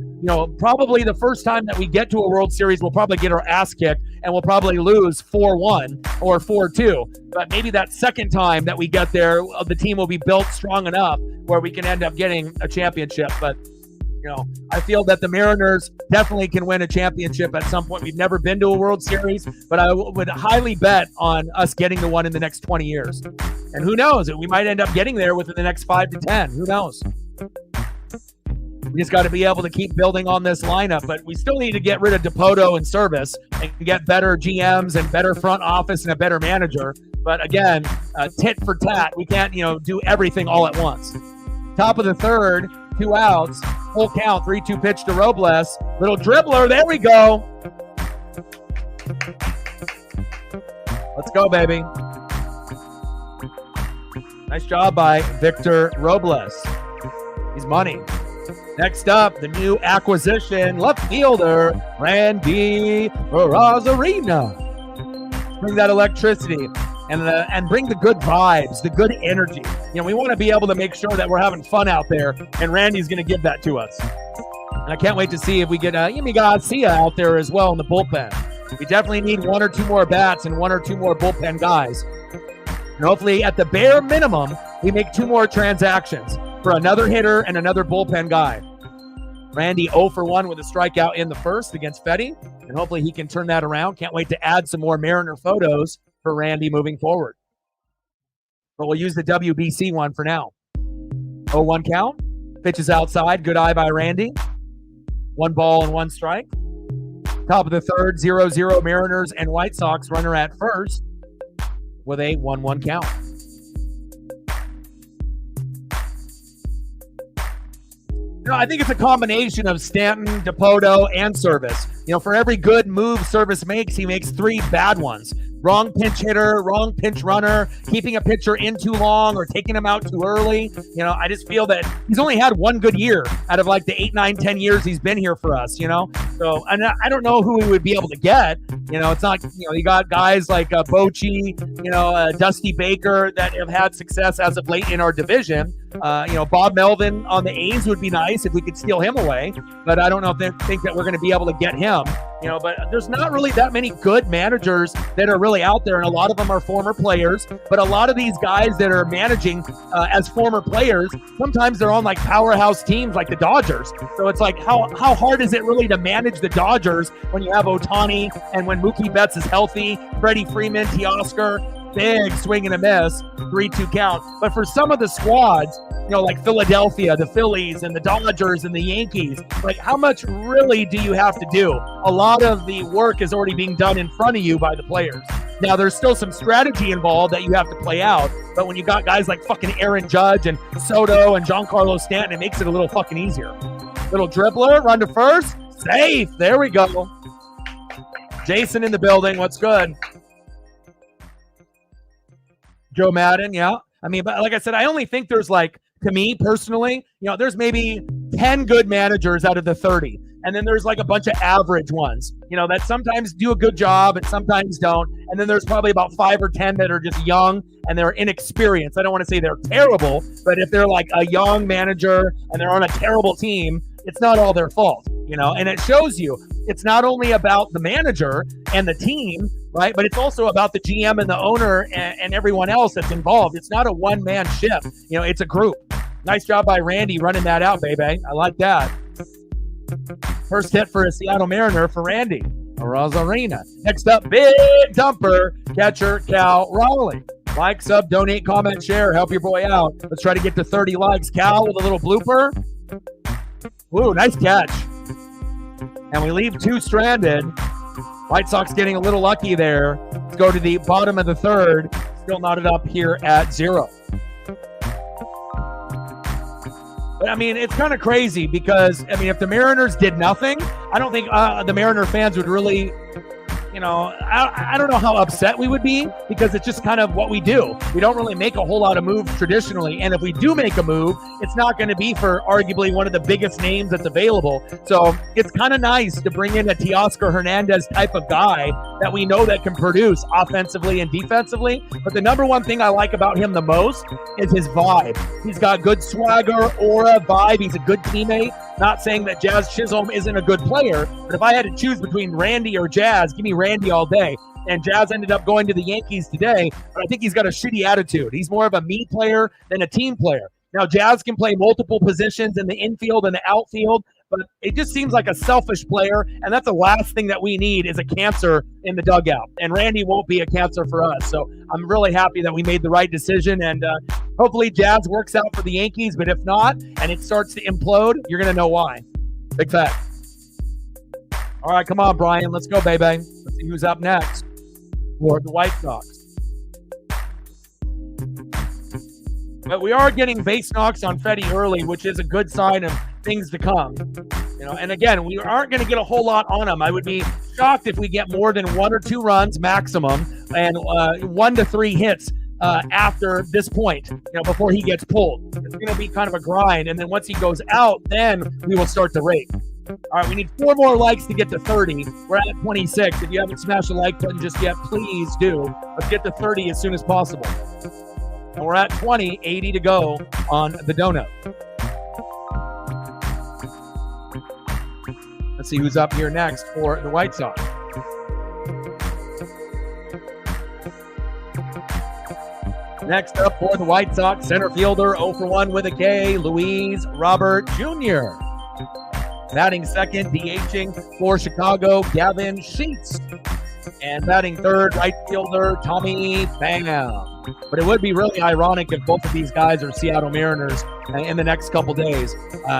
Probably the first time that we get to a World Series, we'll probably get our ass kicked and we'll probably lose 4-1 or 4-2. But maybe that second time that we get there, the team will be built strong enough where we can end up getting a championship. But I feel that the Mariners definitely can win a championship at some point. We've never been to a World Series, but I would highly bet on us getting to one in the next 20 years. And who knows? We might end up getting there within the next 5 to 10. Who knows? We just got to be able to keep building on this lineup, but we still need to get rid of Dipoto and Service and get better GMs and better front office and a better manager. But again, tit for tat, we can't, do everything all at once. Top of the third, 2 outs, full count, 3-2 pitch to Robles. Little dribbler, there we go. Let's go, baby. Nice job by Victor Robles. He's money. Next up, the new acquisition, left fielder, Randy Arozarena. Bring that electricity and bring the good vibes, the good energy. We want to be able to make sure that we're having fun out there, and Randy's going to give that to us. And I can't wait to see if we get Yimi Garcia out there as well in the bullpen. We definitely need 1 or 2 more bats and 1 or 2 more bullpen guys. And hopefully, at the bare minimum, we make 2 more transactions for another hitter and another bullpen guy. Randy 0 for 1 with a strikeout in the first against Fetty, and hopefully he can turn that around. Can't wait to add some more Mariner photos for Randy moving forward. But we'll use the WBC one for now. 0-1 count. Pitches outside. Good eye by Randy. 1 ball and 1 strike. Top of the third, 0-0 Mariners and White Sox. Runner at first with a 1-1 count. I think it's a combination of Stanton, Dipoto, and Service. For every good move Service makes, he makes 3 bad ones. Wrong pinch hitter, wrong pinch runner, keeping a pitcher in too long or taking him out too early. I just feel that he's only had 1 good year out of like the 8, 9, 10 years he's been here for us, So, and I don't know who we would be able to get. It's not, you got guys like Bochy, Dusty Baker that have had success as of late in our division. Bob Melvin on the A's would be nice if we could steal him away, but I don't know if they think that we're going to be able to get him. But there's not really that many good managers that are really out there, and a lot of them are former players. But a lot of these guys that are managing as former players, sometimes they're on like powerhouse teams like the Dodgers. So it's like, how hard is it really to manage the Dodgers when you have Ohtani and when Mookie Betts is healthy, Freddie Freeman, Teoscar, big swing and a miss, 3-2 count. But for some of the squads, like Philadelphia, the Phillies, and the Dodgers, and the Yankees, like how much really do you have to do? A lot of the work is already being done in front of you by the players. Now, there's still some strategy involved that you have to play out, but when you got guys like fucking Aaron Judge and Soto and Giancarlo Stanton, it makes it a little fucking easier. Little dribbler, run to first, safe. There we go. Jason in the building. What's good? Joe Madden, yeah. But like I said, I only think there's like, to me personally, there's maybe 10 good managers out of the 30. And then there's like a bunch of average ones, that sometimes do a good job and sometimes don't. And then there's probably about 5 or 10 that are just young and they're inexperienced. I don't want to say they're terrible, but if they're like a young manager and they're on a terrible team, it's not all their fault, and it shows you. it's not only about the manager and the team, right? But it's also about the GM and the owner and everyone else that's involved. It's not a one-man ship. You know, it's a group. Nice job by Randy running that out, baby. I like that. First hit for a Seattle Mariner for Randy. Arozarena. Next up, big dumper, catcher Cal Raleigh. Like, sub, donate, comment, share, help your boy out. Let's try to get to 30 likes. Cal with a little blooper. Ooh, nice catch. And we leave 2 stranded. White Sox getting a little lucky there. Let's go to the bottom of the 3rd. Still knotted up here at 0. But, I mean, it's kind of crazy because, I mean, if the Mariners did nothing, I don't think the Mariner fans would really, you know, I don't know how upset we would be because it's just kind of what we do. We don't really make a whole lot of moves traditionally. And if we do make a move, it's not going to be for arguably one of the biggest names that's available. So it's kind of nice to bring in a Teoscar Hernandez type of guy that we know that can produce offensively and defensively. But the number one thing I like about him the most is his vibe. He's got good swagger, aura, vibe. He's a good teammate. Not saying that Jazz Chisholm isn't a good player, but if I had to choose between Randy or Jazz, give me Randy all day. And Jazz ended up going to the Yankees today, but I think he's got a shitty attitude. He's more of a me player than a team player. Now, Jazz can play multiple positions in the infield and the outfield, but it just seems like a selfish player, and that's the last thing that we need is a cancer in the dugout. And Randy won't be a cancer for us, so I'm really happy that we made the right decision, and hopefully Jazz works out for the Yankees, but if not, and it starts to implode, you're going to know why. Big fact. All right, come on, Brian. Let's go, baby. Let's see who's up next for the White Sox. But we are getting base knocks on Fetty early, which is a good sign of things to come. You know, and again, we aren't going to get a whole lot on him. I would be shocked if we get more than 1 or 2 runs maximum and 1 to 3 hits after this point, you know, before he gets pulled. It's going to be kind of a grind, and then once he goes out, then we will start the rate. All right, we need 4 more likes to get to 30. We're at 26. If you haven't smashed the like button just yet, please do. Let's get to 30 as soon as possible. And we're at 20, 80 to go on the donut. Let's see who's up here next for the White Sox. Next up for the White Sox, center fielder, 0 for 1 with a K, Luis Robert Jr. Batting second, DHing for Chicago, Gavin Sheets. And batting third, right fielder, Tommy Pham. But it would be really ironic if both of these guys are Seattle Mariners in the next couple days.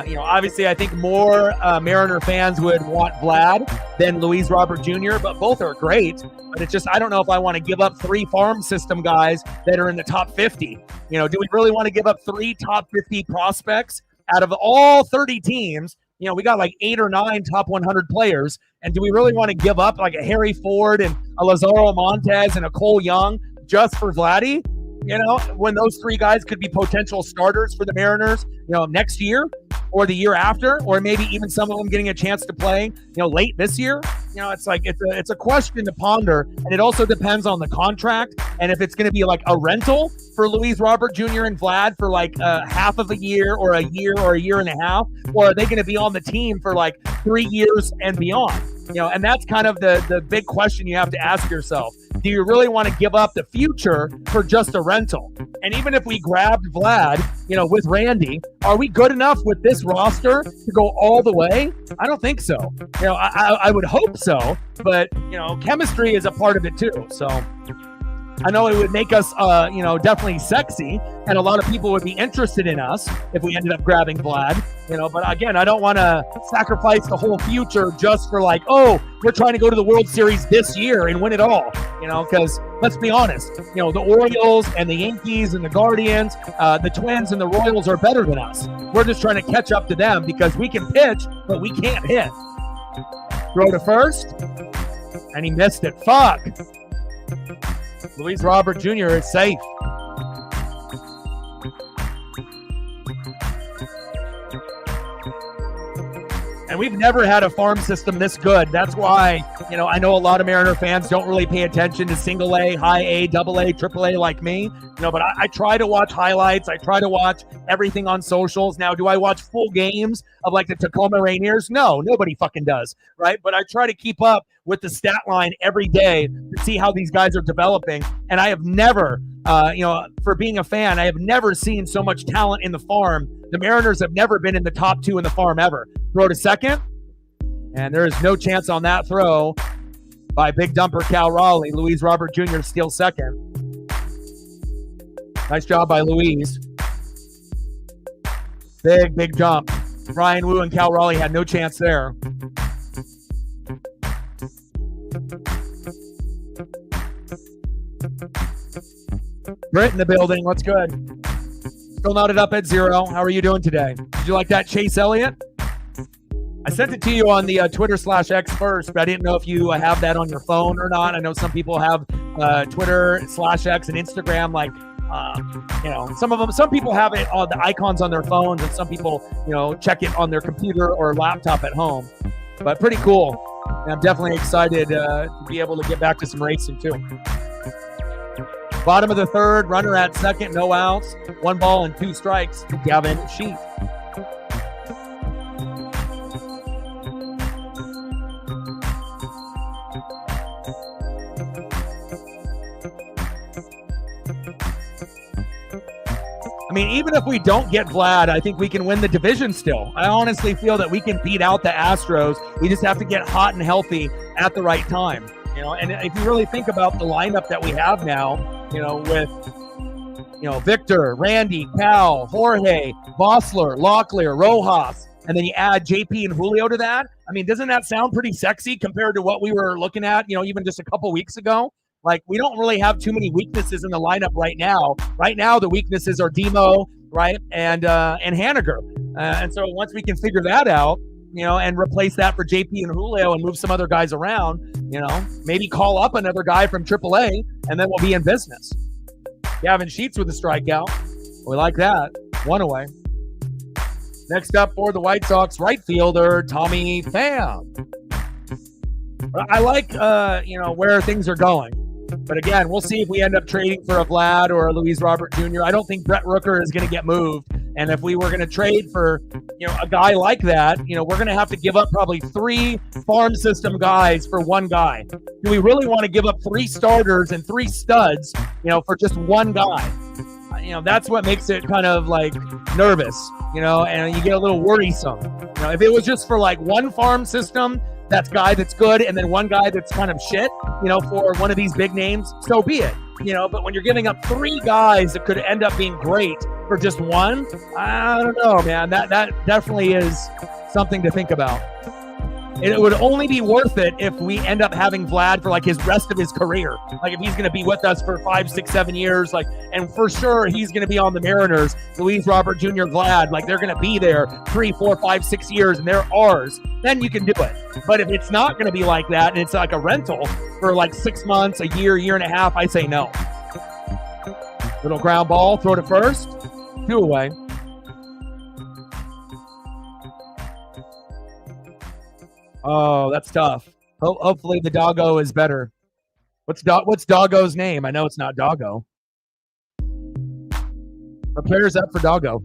You know, obviously, I think more Mariner fans would want Vlad than Luis Robert Jr., but both are great. But it's just, I don't know if I want to give up 3 farm system guys that are in the top 50. You know, do we really want to give up 3 top 50 prospects out of all 30 teams? You know, we got like 8 or 9 top 100 players. And do we really want to give up like a Harry Ford and a Lazaro Montes and a Cole Young just for Vladdy? You know, when those 3 guys could be potential starters for the Mariners, you know, next year or the year after, or maybe even some of them getting a chance to play, you know, late this year. You know, it's like it's a question to ponder, and it also depends on the contract and if it's going to be like a rental for Luis Robert Jr. and Vlad for like half of a year or a year and a half, or are they going to be on the team for like 3 years and beyond? You know, and that's kind of the big question you have to ask yourself. Do you really want to give up the future for just a rental? And even if we grabbed Vlad, you know, with Randy, are we good enough with this roster to go all the way? I don't think so. You know, I would hope so, but, you know, chemistry is a part of it too. So I know it would make us, you know, definitely sexy, and a lot of people would be interested in us if we ended up grabbing Vlad, you know, but again, I don't want to sacrifice the whole future just for like, oh, we're trying to go to the World Series this year and win it all, you know, because let's be honest, you know, the Orioles and the Yankees and the Guardians, the Twins and the Royals are better than us. We're just trying to catch up to them because we can pitch, but we can't hit. Throw to first, and he missed it. Fuck. Luis Robert Jr. is safe. And we've never had a farm system this good. That's why You know, I know a lot of Mariner fans don't really pay attention to single A, high A, double A, triple A like me, you know, but I try to watch highlights. I try to watch everything on socials. Now, do I watch full games of like the Tacoma Rainiers? No, nobody fucking does, right? But I try to keep up with the stat line every day to see how these guys are developing. And I have never, for being a fan, I have never seen so much talent in the farm. The Mariners have never been in the top 2 in the farm ever. Throw to second. And there is no chance on that throw by big dumper Cal Raleigh. Luis Robert Jr. steals second. Nice job by Luis. Big jump. Ryan Wu and Cal Raleigh had no chance there. Britt in the building. What's good? Still knotted up at 0. How are you doing today? Did you like that, Chase Elliott? I sent it to you on the Twitter/X first, but I didn't know if you have that on your phone or not. I know some people have Twitter/X and Instagram, like, some people have it on the icons on their phones, and some people, check it on their computer or laptop at home. But pretty cool. And I'm definitely excited to be able to get back to some racing too. Bottom of the third, runner at second, no outs, 1 ball and 2 strikes to Gavin Sheep. I mean, even if we don't get Vlad, I think we can win the division still. I honestly feel that we can beat out the Astros. We just have to get hot and healthy at the right time. And if you really think about the lineup that we have now, with, Victor, Randy, Cal, Jorge, Vossler, Locklear, Rojas, and then you add JP and Julio to that. I mean, doesn't that sound pretty sexy compared to what we were looking at, even just a couple weeks ago? Like, we don't really have too many weaknesses in the lineup right now. Right now, the weaknesses are Demo, right, and Haniger. And so once we can figure that out, and replace that for JP and Julio and move some other guys around, maybe call up another guy from AAA, and then we'll be in business. Gavin Sheets with a strikeout. We like that. 1 away. Next up for the White Sox, right fielder Tommy Pham. I like, where things are going. But again, we'll see if we end up trading for a Vlad or a Luis Robert Jr. I don't think Brett Rooker is going to get moved. And if we were going to trade for, a guy like that, we're going to have to give up probably 3 farm system guys for 1 guy. Do we really want to give up 3 starters and 3 studs, for just 1 guy? That's what makes it kind of like nervous, and you get a little worrisome. If it was just for like 1 farm system, that's good, and then 1 guy that's kind of shit, for one of these big names, so be it. But when you're giving up 3 guys that could end up being great for just 1, I don't know, man. That definitely is something to think about. It would only be worth it if we end up having Vlad for like his rest of his career. Like if he's going to be with us for 5, 6, 7 years, and for sure he's going to be on the Mariners. Luis Robert Jr., Vlad, they're going to be there 3, 4, 5, 6 years, and they're ours. Then you can do it. But if it's not going to be like that, and it's like a rental for 6 months, a year, year and a half, I say no. Little ground ball, throw to first, 2 away. Oh, that's tough. Hopefully the doggo is better. What's Doggo's name? I know it's not Doggo. But players up for Doggo.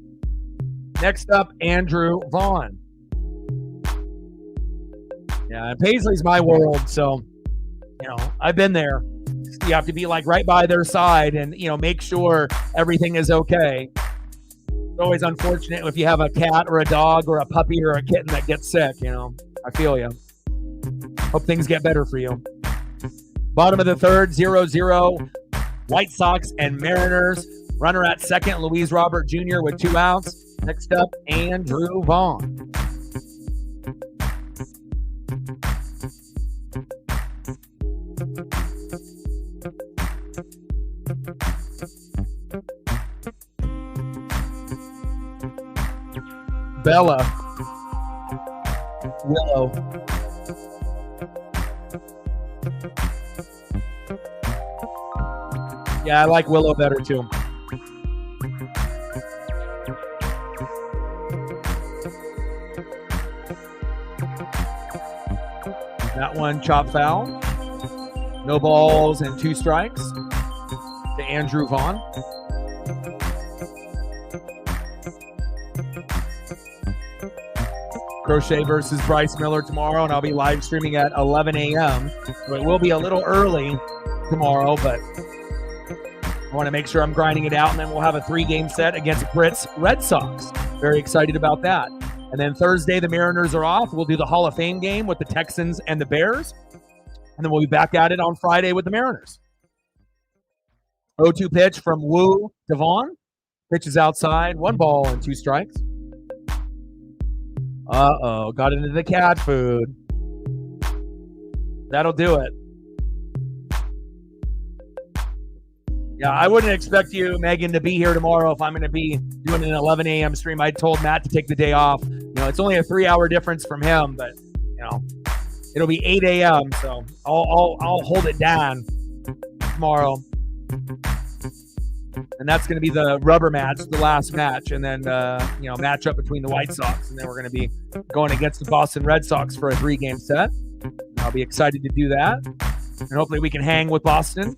Next up, Andrew Vaughn. Yeah, Paisley's my world, so I've been there. You have to be right by their side and make sure everything is okay. It's always unfortunate if you have a cat or a dog or a puppy or a kitten that gets sick. I feel you. Hope things get better for you. Bottom of the third, 0-0. White Sox and Mariners. Runner at second, Luis Robert Jr. with 2 outs. Next up, Andrew Vaughn. Bella. Willow. Yeah, I like Willow better too. That one chop foul. No balls and 2 strikes to Andrew Vaughn. Crochet versus Bryce Miller tomorrow, and I'll be live streaming at 11 a.m. So it will be a little early tomorrow, but I want to make sure I'm grinding it out, and then we'll have a 3-game set against Britt's Red Sox. Very excited about that. And then Thursday, the Mariners are off. We'll do the Hall of Fame game with the Texans and the Bears. And then we'll be back at it on Friday with the Mariners. 0-2 pitch from Wu to Vaughn. Pitch is outside. 1 ball and 2 strikes. Uh-oh. Got into the cat food. That'll do it. Yeah, I wouldn't expect you, Megan, to be here tomorrow if I'm going to be doing an 11 a.m. stream. I told Matt to take the day off. You know, it's only a 3-hour difference from him, but, you know, it'll be 8 a.m., so I'll hold it down tomorrow. And that's going to be the rubber match, the last match, and then, you know, match up between the White Sox. And then we're going to be going against the Boston Red Sox for a 3-game set. I'll be excited to do that. And hopefully we can hang with Boston.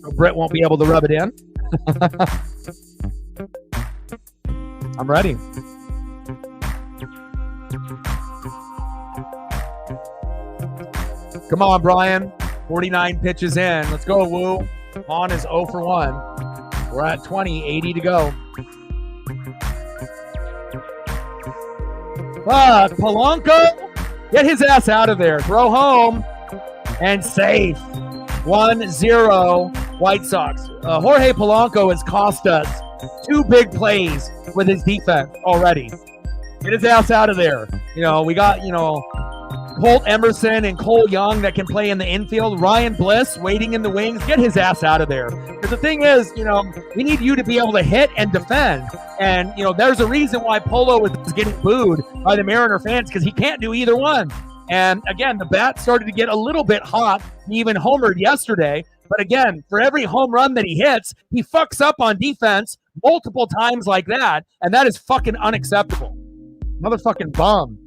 So Britt won't be able to rub it in. I'm ready. Come on, Brian. 49 pitches in. Let's go, Woo. Vaughn is 0 for 1. We're at 20, 80 to go. Polanco, get his ass out of there. Throw home and safe. 1-0 White Sox. Jorge Polanco has cost us 2 big plays with his defense already. Get his ass out of there. You know, we got, you know, Colt Emerson and Cole Young that can play in the infield. Ryan Bliss waiting in the wings. Get his ass out of there. Because the thing is, you know, we need you to be able to hit and defend. And, you know, there's a reason why Polo is getting booed by the Mariner fans, because he can't do either one. And again, the bat started to get a little bit hot. He even homered yesterday. But again, for every home run that he hits, he fucks up on defense multiple times like that. And that is fucking unacceptable. Motherfucking bum.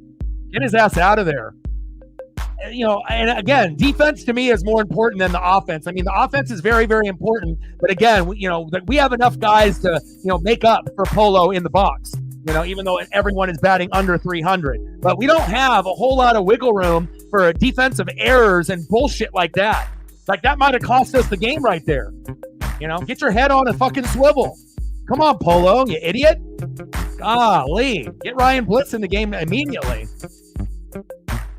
Get his ass out of there. You know, and again, defense to me is more important than the offense. I mean, the offense is very, very important. But again, you know, we have enough guys to, you know, make up for Polo in the box. You know, even though everyone is batting under 300. But we don't have a whole lot of wiggle room for defensive errors and bullshit like that. Like, that might have cost us the game right there. You know, get your head on a fucking swivel. Come on, Polo, you idiot. Golly. Get Ryan Bliss in the game immediately.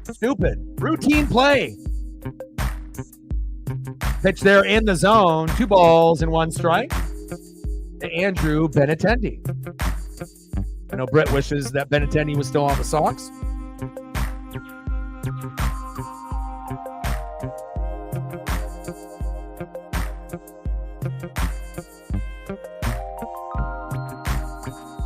Stupid. Routine play. Pitch there in the zone. 2 balls and 1 strike to Andrew Benintendi. I know Britt wishes that Benintendi was still on the Sox.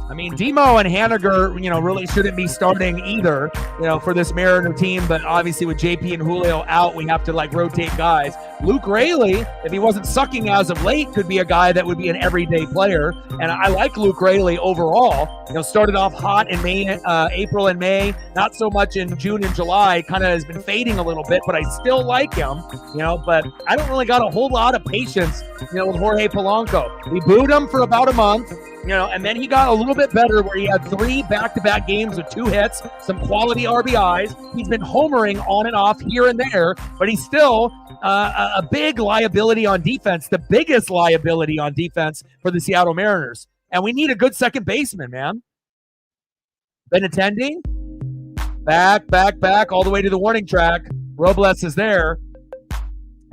I mean, Demo and Haniger, you know, really shouldn't be starting either, you know, for this Mariner team. But obviously with JP and Julio out, we have to, like, rotate guys. Luke Raley, if he wasn't sucking as of late, could be a guy that would be an everyday player. And I like Luke Raley overall. You know, started off hot in May, April and May, not so much in June and July. Kind of has been fading a little bit, but I still like him, you know. But I don't really got a whole lot of patience, you know, with Jorge Polanco. We booed him for about a month. You know, and then he got a little bit better where he had 3 back-to-back games with 2 hits, some quality RBIs. He's been homering on and off here and there, but he's still a big liability on defense, the biggest liability on defense for the Seattle Mariners. And we need a good second baseman, man. Benintendi, back, all the way to the warning track. Robles is there.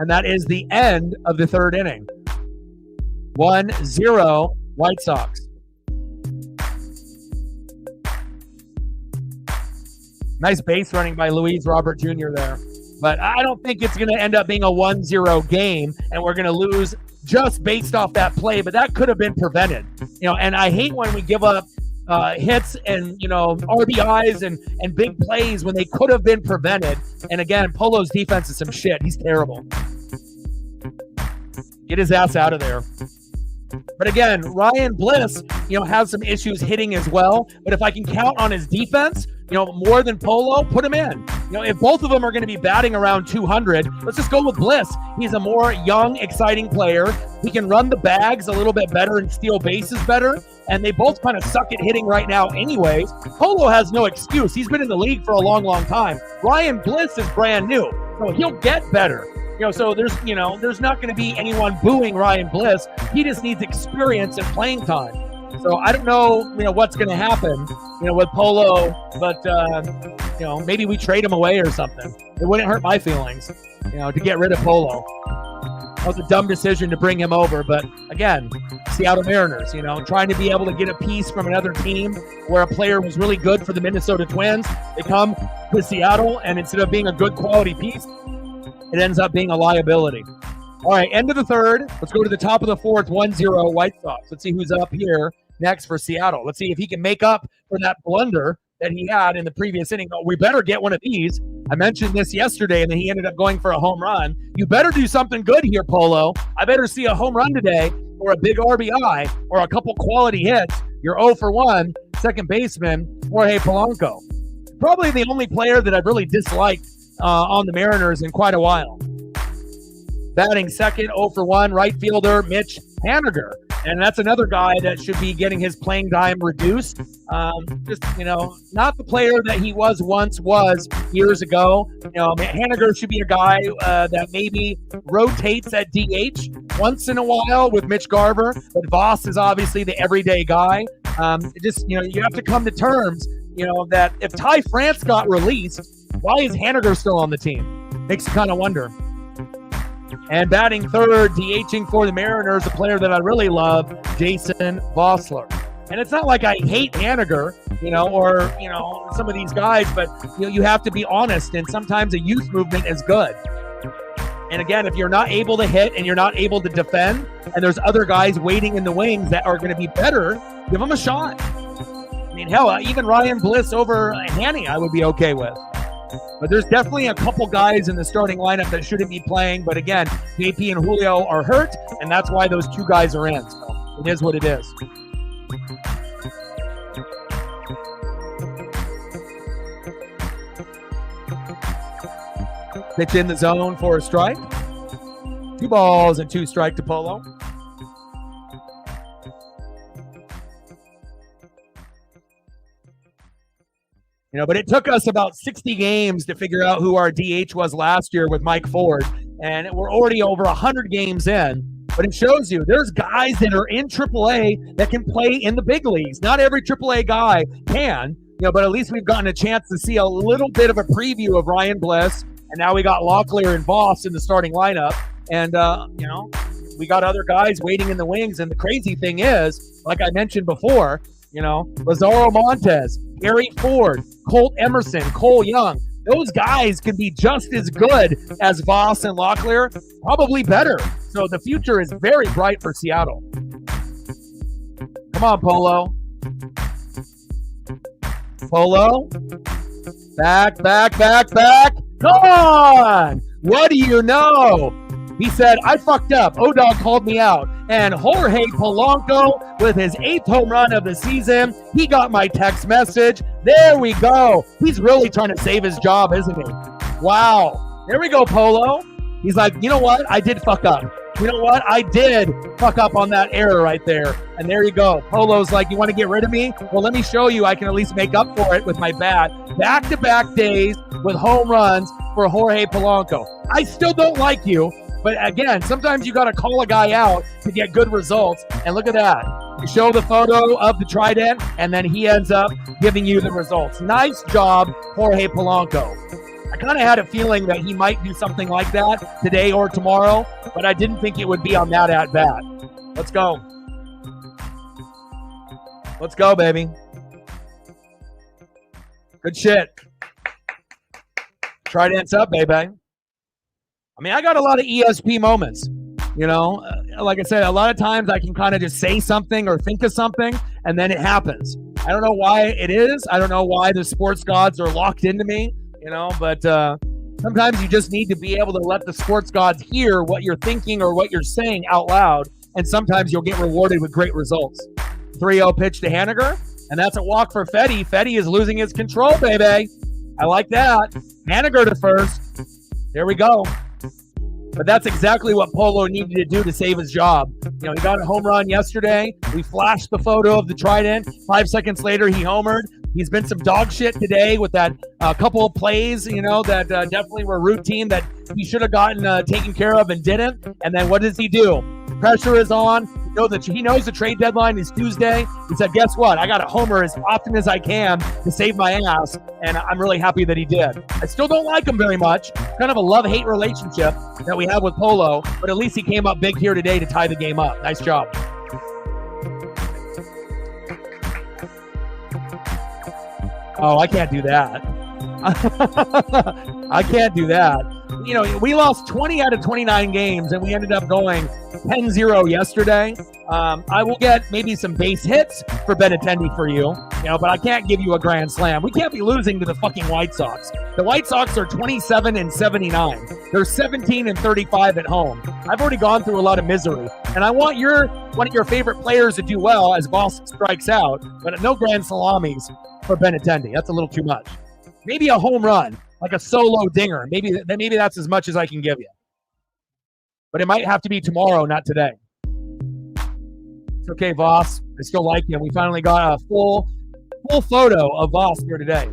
And that is the end of the 3rd inning. 1-0 White Sox. Nice base running by Luis Robert Jr. there. But I don't think it's going to end up being a 1-0 game, and we're going to lose just based off that play. But that could have been prevented. You know, and I hate when we give up hits and, you know, RBIs and big plays when they could have been prevented. And again, Polo's defense is some shit. He's terrible. Get his ass out of there. But again, Ryan Bliss, you know, has some issues hitting as well. But if I can count on his defense, more than Polo, put him in. If both of them are going to be batting around 200, let's just go with Bliss. He's a more young, exciting player. He can run the bags a little bit better and steal bases better, and they both kind of suck at hitting right now anyways. Polo has no excuse. He's been in the league for a long, long time. Ryan Bliss is brand new, so he'll get better. So there's not going to be anyone booing Ryan Bliss. He just needs experience and playing time. So I don't know, what's going to happen, with Polo, but maybe we trade him away or something. It wouldn't hurt my feelings, to get rid of Polo. That was a dumb decision to bring him over, but again, Seattle Mariners, trying to be able to get a piece from another team where a player was really good for the Minnesota Twins. They come to Seattle, and instead of being a good quality piece, it ends up being a liability. All right, end of the third. Let's go to the top of the fourth, 1-0 White Sox. Let's see who's up here next for Seattle. Let's see if he can make up for that blunder that he had in the previous inning. Oh, we better get one of these. I mentioned this yesterday, and then he ended up going for a home run. You better do something good here, Polo. I better see a home run today or a big RBI or a couple quality hits. You're 0 for 1, second baseman, Jorge Polanco. Probably the only player that I've really disliked on the Mariners in quite a while. Batting second, 0 for 1, right fielder Mitch Haniger. And that's another guy that should be getting his playing time reduced. Not the player that he was years ago. Haniger should be a guy that maybe rotates at DH once in a while with Mitch Garver. But Voss is obviously the everyday guy. You have to come to terms, that if Ty France got released, why is Haniger still on the team? Makes you kind of wonder. And batting third, DHing for the Mariners, a player that I really love, Jason Vossler. And it's not like I hate Haniger, or some of these guys, but you have to be honest, and sometimes a youth movement is good. And again, if you're not able to hit and you're not able to defend, and there's other guys waiting in the wings that are going to be better, give them a shot. Hell, even Ryan Bliss over Hanny I would be okay with. But there's definitely a couple guys in the starting lineup that shouldn't be playing. But again, JP and Julio are hurt, and that's why those two guys are in. So it is what it is. Pitch in the zone for a strike. 2 balls and 2 strike to Polo. But it took us about 60 games to figure out who our DH was last year with Mike Ford. And we're already over 100 games in. But it shows you there's guys that are in AAA that can play in the big leagues. Not every AAA guy can, but at least we've gotten a chance to see a little bit of a preview of Ryan Bliss. And now we got Locklear and Voss in the starting lineup. And, we got other guys waiting in the wings. And the crazy thing is, like I mentioned before, Lazaro Montes, Gary Ford, Colt Emerson, Cole Young. Those guys can be just as good as Voss and Locklear, probably better. So the future is very bright for Seattle. Come on, Polo. Polo. Back. Come on. What do you know? He said, I fucked up. O-Dog called me out. And Jorge Polanco, with his 8th home run of the season, he got my text message. There we go. He's really trying to save his job, isn't he? Wow. There we go, Polo. He's like, you know what? I did fuck up. You know what? I did fuck up on that error right there. And there you go. Polo's like, you want to get rid of me? Well, let me show you I can at least make up for it with my bat. Back-to-back days with home runs for Jorge Polanco. I still don't like you. But again, sometimes you got to call a guy out to get good results. And look at that. You show the photo of the trident, and then he ends up giving you the results. Nice job, Jorge Polanco. I kind of had a feeling that he might do something like that today or tomorrow, but I didn't think it would be on that at-bat. Let's go. Let's go, baby. Good shit. Trident's up, baby. I got a lot of ESP moments, like I said, a lot of times I can kind of just say something or think of something and then it happens. I don't know why it is. I don't know why the sports gods are locked into me, but sometimes you just need to be able to let the sports gods hear what you're thinking or what you're saying out loud. And sometimes you'll get rewarded with great results. 3-0 pitch to Haniger. And that's a walk for Fetty. Fetty is losing his control, baby. I like that. Haniger to first. There we go. But that's exactly what Polo needed to do to save his job. You know, he got a home run yesterday. We flashed the photo of the trident. 5 seconds later, he homered. He's been some dog shit today with that couple of plays, you know, that definitely were routine that he should have gotten taken care of and didn't. And then what does he do? Pressure is on. He knows the trade deadline is Tuesday. He said, guess what? I got to homer as often as I can to save my ass, and I'm really happy that he did. I still don't like him very much. Kind of a love-hate relationship that we have with Polo, but at least he came up big here today to tie the game up. Nice job. Oh, I can't do that. I can't do that. You know, we lost 20 out of 29 games, and we ended up going 10-0 yesterday. I will get maybe some base hits for Benintendi for you, but I can't give you a grand slam. We can't be losing to the fucking White Sox. The White Sox are 27-79. They're 17-35 at home. I've already gone through a lot of misery, and I want one of your favorite players to do well as Boston strikes out, but no grand salamis for Benintendi. That's a little too much. Maybe a home run, like a solo dinger. Maybe that's as much as I can give you. But it might have to be tomorrow, not today. It's okay, Voss. I still like him. We finally got a full photo of Voss here today.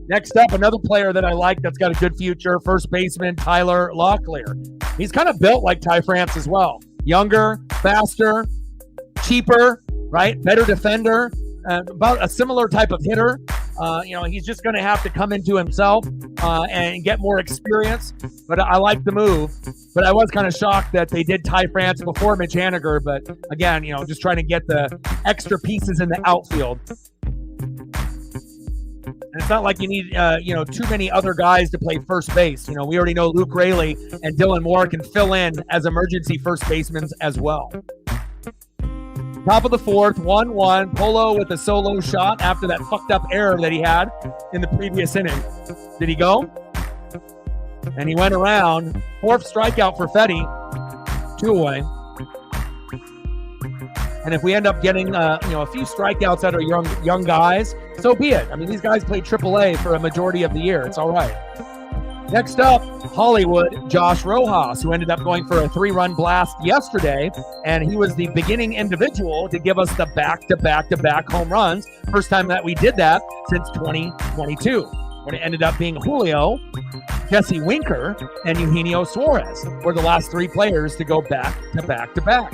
Next up, another player that I like that's got a good future, first baseman Tyler Locklear. He's kind of built like Ty France as well. Younger, faster, cheaper, right? Better defender, about a similar type of hitter. He's just going to have to come into himself and get more experience. But I like the move. But I was kind of shocked that they did Ty France before Mitch Haniger. But again, just trying to get the extra pieces in the outfield. And it's not like you need, too many other guys to play first base. We already know Luke Raley and Dylan Moore can fill in as emergency first basemen as well. Top of the fourth, 1-1. Polo with a solo shot after that fucked up error that he had in the previous inning. Did he go? And he went around. Fourth strikeout for Fetty. 2 away. And if we end up getting, a few strikeouts out of young guys, so be it. I mean, these guys played AAA for a majority of the year. It's all right. Next up, Hollywood, Josh Rojas, who ended up going for a 3-run blast yesterday, and he was the beginning individual to give us the back-to-back-to-back home runs. First time that we did that since 2022, when it ended up being Julio, Jesse Winker, and Eugenio Suarez were the last 3 players to go back-to-back-to-back.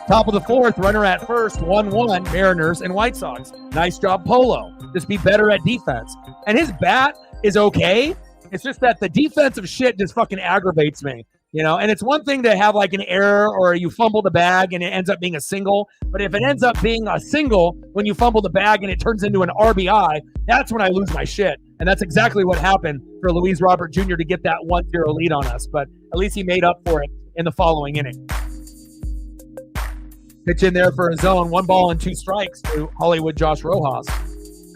Top of the fourth, runner at first, 1-1, Mariners and White Sox. Nice job, Polo. Just be better at defense. And his bat is okay. It's just that the defensive shit just fucking aggravates me, and it's one thing to have like an error or you fumble the bag and it ends up being a single. But if it ends up being a single when you fumble the bag and it turns into an RBI, that's when I lose my shit. And that's exactly what happened for Luis Robert Jr. to get that 1-0 lead on us. But at least he made up for it in the following inning. Pitch in there for a zone, 1 ball and 2 strikes to Hollywood Josh Rojas.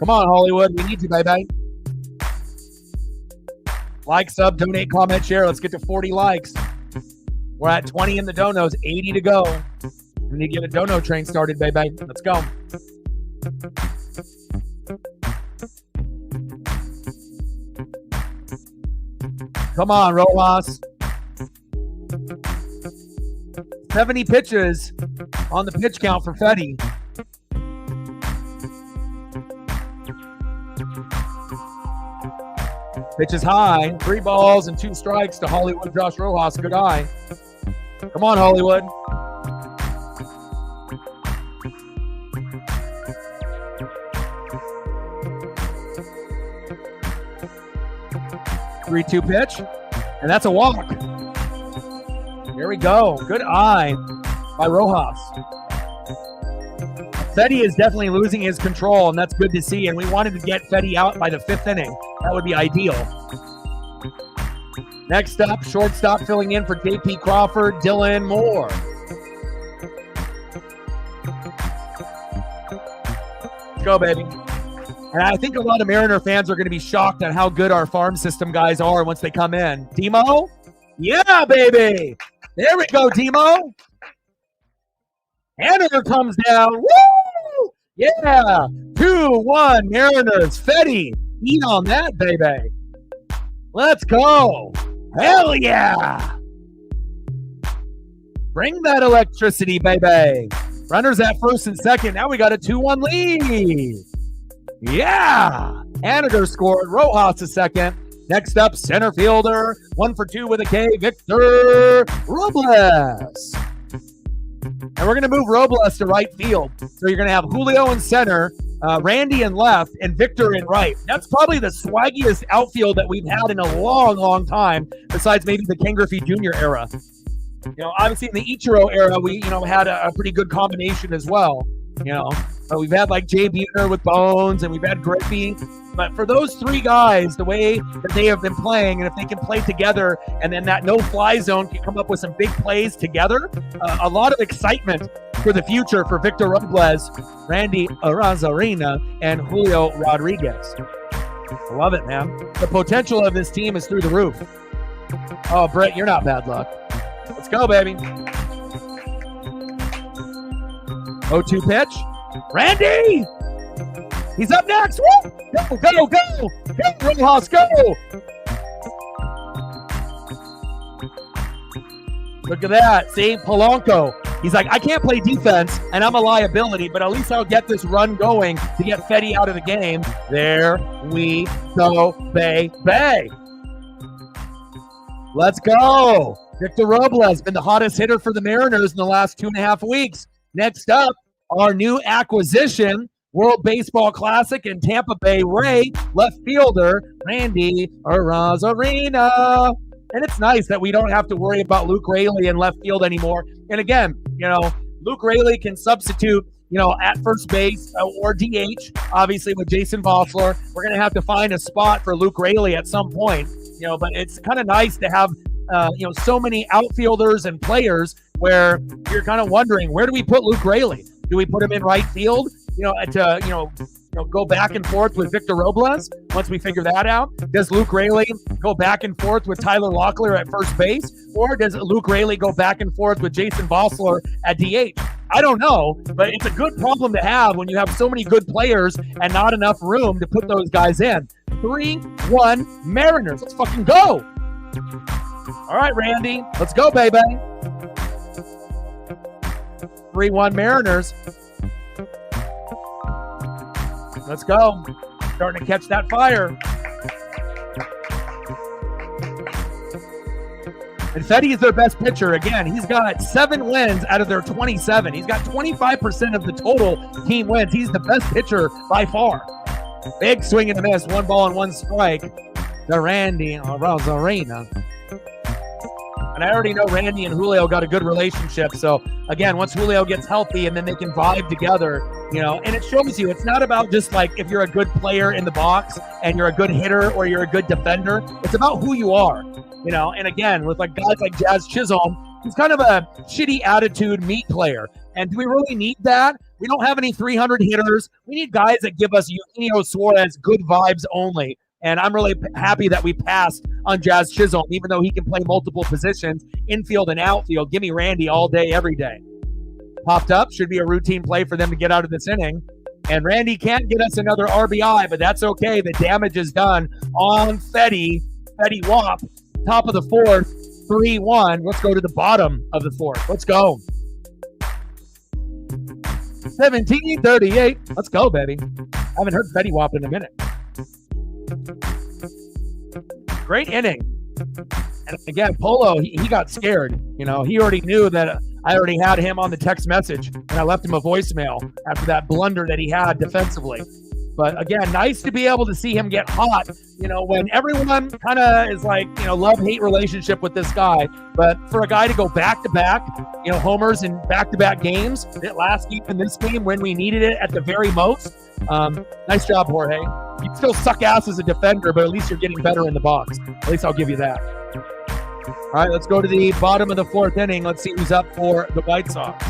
Come on, Hollywood. We need you, baby. Like, sub, donate, comment, share. Let's get to 40 likes. We're at 20 in the donos, 80 to go. We need to get a dono train started, baby. Let's go. Come on, Rojas. 70 pitches on the pitch count for Fetty. Pitch is high. 3 balls and 2 strikes to Hollywood Josh Rojas. Good eye. Come on, Hollywood. Three-two pitch. And that's a walk. There we go. Good eye by Rojas. Fetty is definitely losing his control, and that's good to see. And we wanted to get Fetty out by the 5th inning. That would be ideal. Next up, shortstop filling in for J.P. Crawford, Dylan Moore. Let's go, baby. And I think a lot of Mariner fans are going to be shocked at how good our farm system guys are once they come in. Timo? Yeah, baby. There we go, Timo. Haniger comes down. Woo! Yeah. 2-1 Mariners. Fetty. Eat on that, baby. Let's go. Hell yeah. Bring that electricity, baby. Runners at first and second. Now we got a 2-1 lead. Yeah. Haniger scored. Rojas a second. Next up, center fielder. 1 for 2 with a K. Victor Robles. And we're going to move Robles to right field. So you're going to have Julio in center, Randy in left, and Victor in right. That's probably the swaggiest outfield that we've had in a long, long time, besides maybe the Ken Griffey Jr. era. Obviously in the Ichiro era, we, had a pretty good combination as well. But we've had like Jay Buhner with Bones, and we've had Griffey. But for those three guys, the way that they have been playing, and if they can play together, and then that no-fly zone can come up with some big plays together, a lot of excitement for the future for Victor Robles, Randy Arozarena, and Julio Rodriguez. I love it, man. The potential of this team is through the roof. Oh, Brett, you're not bad luck. Let's go, baby. 0-2 pitch. Randy! He's up next. Woo! Go, go, go! Go, Rojas, go! Look at that. See, Polanco. He's like, I can't play defense, and I'm a liability, but at least I'll get this run going to get Fetty out of the game. There we go, bay. Let's go. Victor Robles, been the hottest hitter for the Mariners in the last 2.5 weeks. Next up, our new acquisition, World Baseball Classic in Tampa Bay Ray, left fielder, Randy Arozarena. And it's nice that we don't have to worry about Luke Raley in left field anymore. And again, Luke Raley can substitute, at first base or DH, obviously with Jason Vossler. We're going to have to find a spot for Luke Raley at some point, but it's kind of nice to have, so many outfielders and players where you're kind of wondering, where do we put Luke Raley? Do we put him in right field, go back and forth with Victor Robles once we figure that out? Does Luke Raley go back and forth with Tyler Locklear at first base? Or does Luke Raley go back and forth with Jason Vossler at DH? I don't know, but it's a good problem to have when you have so many good players and not enough room to put those guys in. 3-1 Mariners. Let's fucking go. All right, Randy. Let's go, baby. 3-1 Mariners. Let's go. Starting to catch that fire. And Fetty is their best pitcher. Again, he's got 7 wins out of their 27. He's got 25% of the total team wins. He's the best pitcher by far. Big swing and a miss. 1 ball and 1 strike to Randy Arozarena. And I already know Randy and Julio got a good relationship. So, again, once Julio gets healthy and then they can vibe together, and it shows you it's not about just like if you're a good player in the box and you're a good hitter or you're a good defender. It's about who you are, And again, with like guys like Jazz Chisholm, he's kind of a shitty attitude meat player. And do we really need that? We don't have any 300 hitters. We need guys that give us Eugenio Suarez good vibes only. And I'm really happy that we passed on Jazz Chisholm, even though he can play multiple positions, infield and outfield. Give me Randy all day, every day. Popped up. Should be a routine play for them to get out of this inning. And Randy can't get us another RBI, but that's okay. The damage is done on Fetty. Fetty Wap. Top of the 4th. 3-1. Let's go to the bottom of the 4th. Let's go. 17:38. Let's go, baby. I haven't heard Fetty Wap in a minute. Great inning. And again, Polo, he got scared. He already knew that I already had him on the text message, and I left him a voicemail after that blunder that he had defensively. But again, nice to be able to see him get hot, when everyone kind of is like, love-hate relationship with this guy. But for a guy to go back-to-back, homers in back-to-back games, last game and this game when we needed it at the very most, nice job, Jorge. You still suck ass as a defender, but at least you're getting better in the box. At least I'll give you that. All right, let's go to the bottom of the 4th inning. Let's see who's up for the White Sox.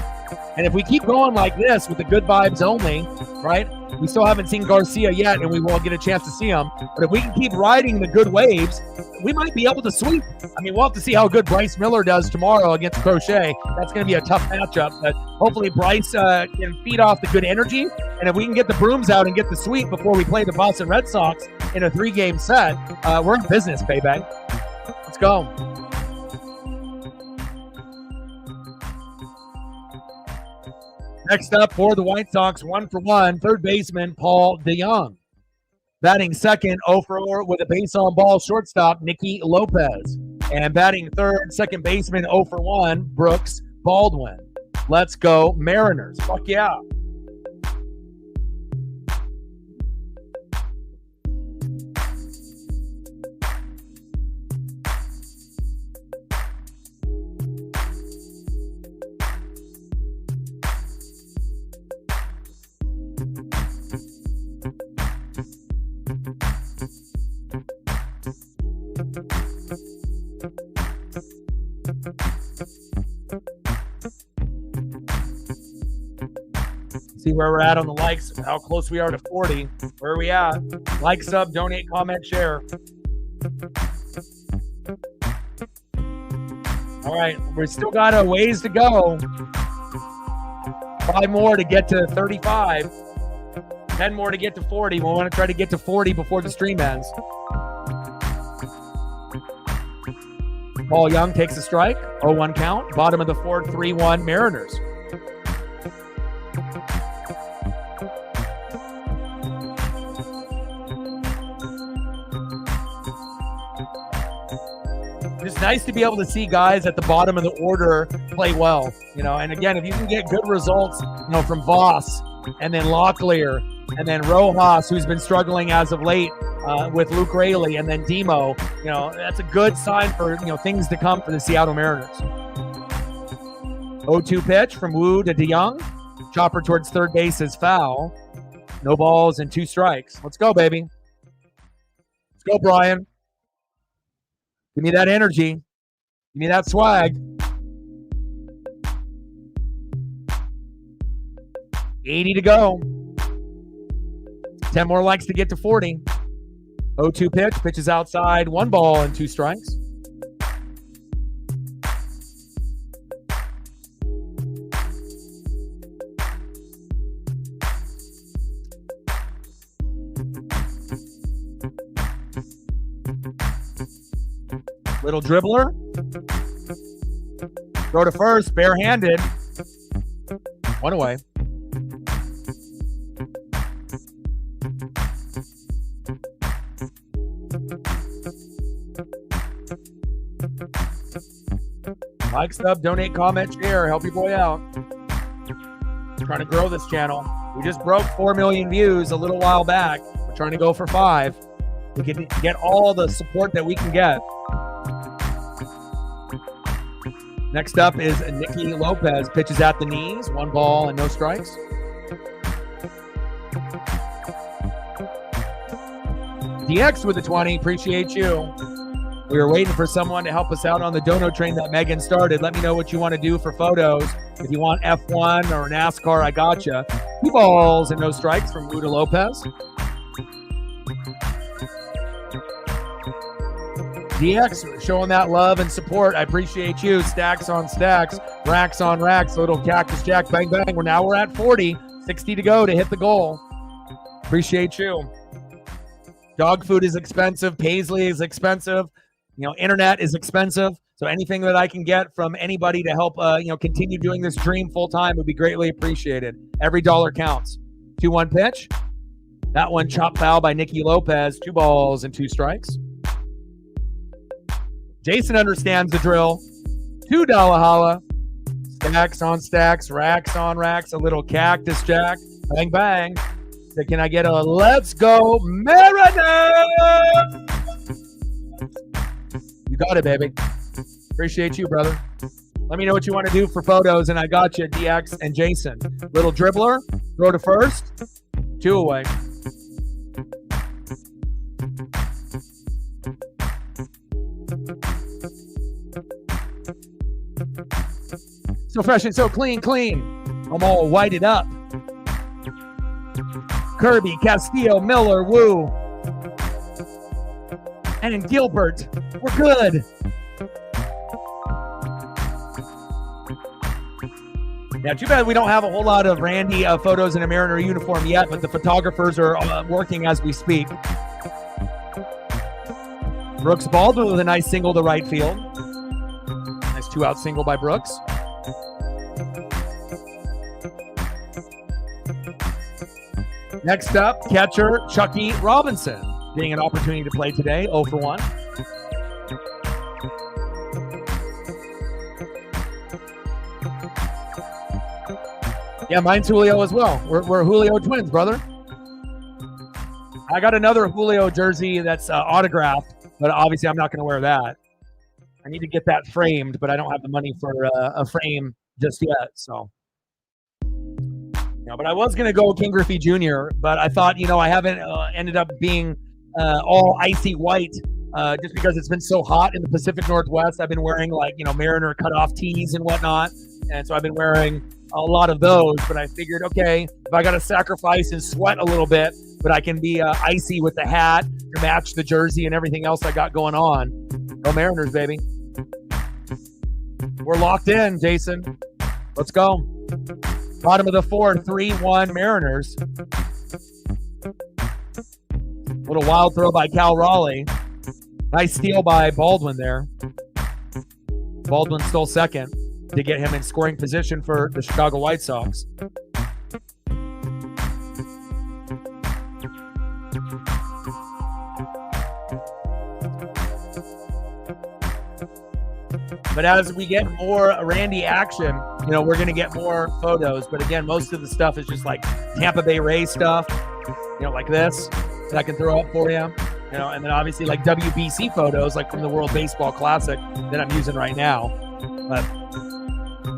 And if we keep going like this with the good vibes only, right, we still haven't seen Garcia yet, and we won't get a chance to see him. But if we can keep riding the good waves, we might be able to sweep. I mean, we'll have to see how good Bryce Miller does tomorrow against Crochet. That's going to be a tough matchup. But hopefully Bryce can feed off the good energy And if we can get the brooms out and get the sweep before we play the Boston Red Sox in a 3-game set, we're in business, baby. Let's go. Next up for the White Sox, 1-for-1, third baseman Paul DeJong. Batting second, 0-for-4 with a base on ball shortstop, Nicky Lopez. And batting third, second baseman, 0-for-1, Brooks Baldwin. Let's go, Mariners. Fuck yeah. See where we're at on the likes, how close we are to 40. Where are we at? Like, sub, donate, comment, share. All right, we still got a ways to go. 5 more to get to 35. 10 more to get to 40. We want to try to get to 40 before the stream ends. Paul Young takes a strike. 0-1 count. Bottom of the 4th, 3-1 Mariners. It's nice to be able to see guys at the bottom of the order play well, and again, if you can get good results, from Voss and then Locklear and then Rojas, who's been struggling as of late with Luke Raley, and then Demo, that's a good sign for, things to come for the Seattle Mariners. 0-2 pitch from Wu to DeJong. Chopper towards third base is foul. No balls and 2 strikes. Let's go, baby. Let's go, Brian. Give me that energy. Give me that swag. 80 to go. 10 more likes to get to 40. 0-2 pitch. Pitch is outside. 1 ball and 2 strikes. Little dribbler. Throw to first, barehanded. 1 away. Like, sub, donate, comment, share. Help your boy out. Trying to grow this channel. We just broke 4 million views a little while back. We're trying to go for 5. We can get all the support that we can get. Next up is Nicky Lopez. Pitches at the knees. 1 ball and no strikes. DX with the 20. Appreciate you. We were waiting for someone to help us out on the dono train that Megan started. Let me know what you want to do for photos. If you want F1 or NASCAR, I gotcha. 2 balls and no strikes from Luda Lopez. DX showing that love and support. I appreciate you. Stacks on stacks, racks on racks. Little Cactus Jack, bang, bang. We're at 40. 60 to go to hit the goal. Appreciate you. Dog food is expensive. Paisley is expensive. Internet is expensive. So anything that I can get from anybody to help, continue doing this dream full time would be greatly appreciated. Every dollar counts. 2-1 pitch. That one chopped foul by Nicky Lopez. 2 balls and 2 strikes. Jason understands the drill. $2 holla. Stacks on stacks, racks on racks. A little Cactus Jack. Bang, bang. So can I get a let's go Mariners? You got it, baby. Appreciate you, brother. Let me know what you want to do for photos, and I got you, DX and Jason. Little dribbler. Throw to first. 2 away. So fresh and so clean. I'm all whited up. Kirby, Castillo, Miller, Wu. And in Gilbert. We're good. Yeah, too bad we don't have a whole lot of Randy photos in a Mariner uniform yet, but the photographers are working as we speak. Brooks Baldwin with a nice single to right field. Nice 2-out single by Brooks. Next up, catcher Chucky Robinson, getting an opportunity to play today, 0 for 1. Yeah, mine's Julio as well. We're Julio twins, brother. I got another Julio jersey that's autographed, but obviously I'm not going to wear that. I need to get that framed, but I don't have the money for a frame just yet. So, but I was going to go King Griffey Jr., but I thought, I haven't ended up being all icy white just because it's been so hot in the Pacific Northwest. I've been wearing Mariner cutoff tees and whatnot, and so I've been wearing a lot of those. But I figured, okay, if I got to sacrifice and sweat a little bit, but I can be icy with the hat to match the jersey and everything else I got going on. Go Mariners, baby. We're locked in, Jason. Let's go. Bottom of the 4th, 3-1 Mariners. Little wild throw by Cal Raleigh. Nice steal by Baldwin there. Baldwin stole second to get him in scoring position for the Chicago White Sox. But as we get more Randy action, we're going to get more photos. But again, most of the stuff is just like Tampa Bay Rays stuff, like this that I can throw up for you. And then obviously like WBC photos, like from the World Baseball Classic that I'm using right now. But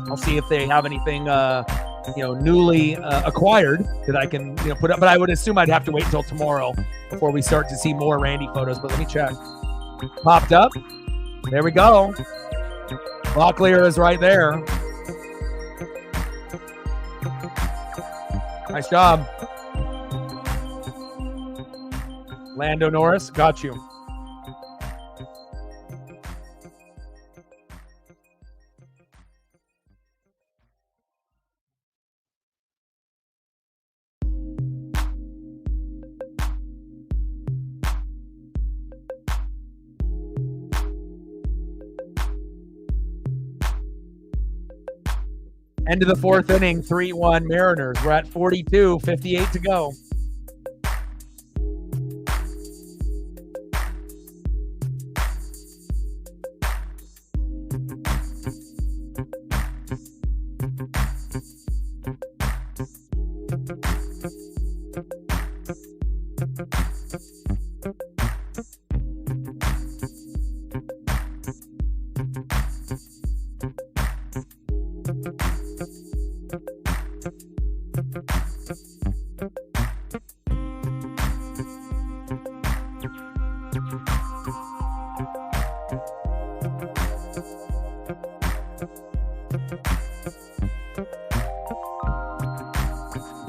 I'll see if they have anything, newly acquired that I can, put up. But I would assume I'd have to wait until tomorrow before we start to see more Randy photos. But let me check. Popped up. There we go. Locklear is right there. Nice job. Lando Norris, got you. End of the 4th inning, 3-1 Mariners. We're at 42, 58 to go.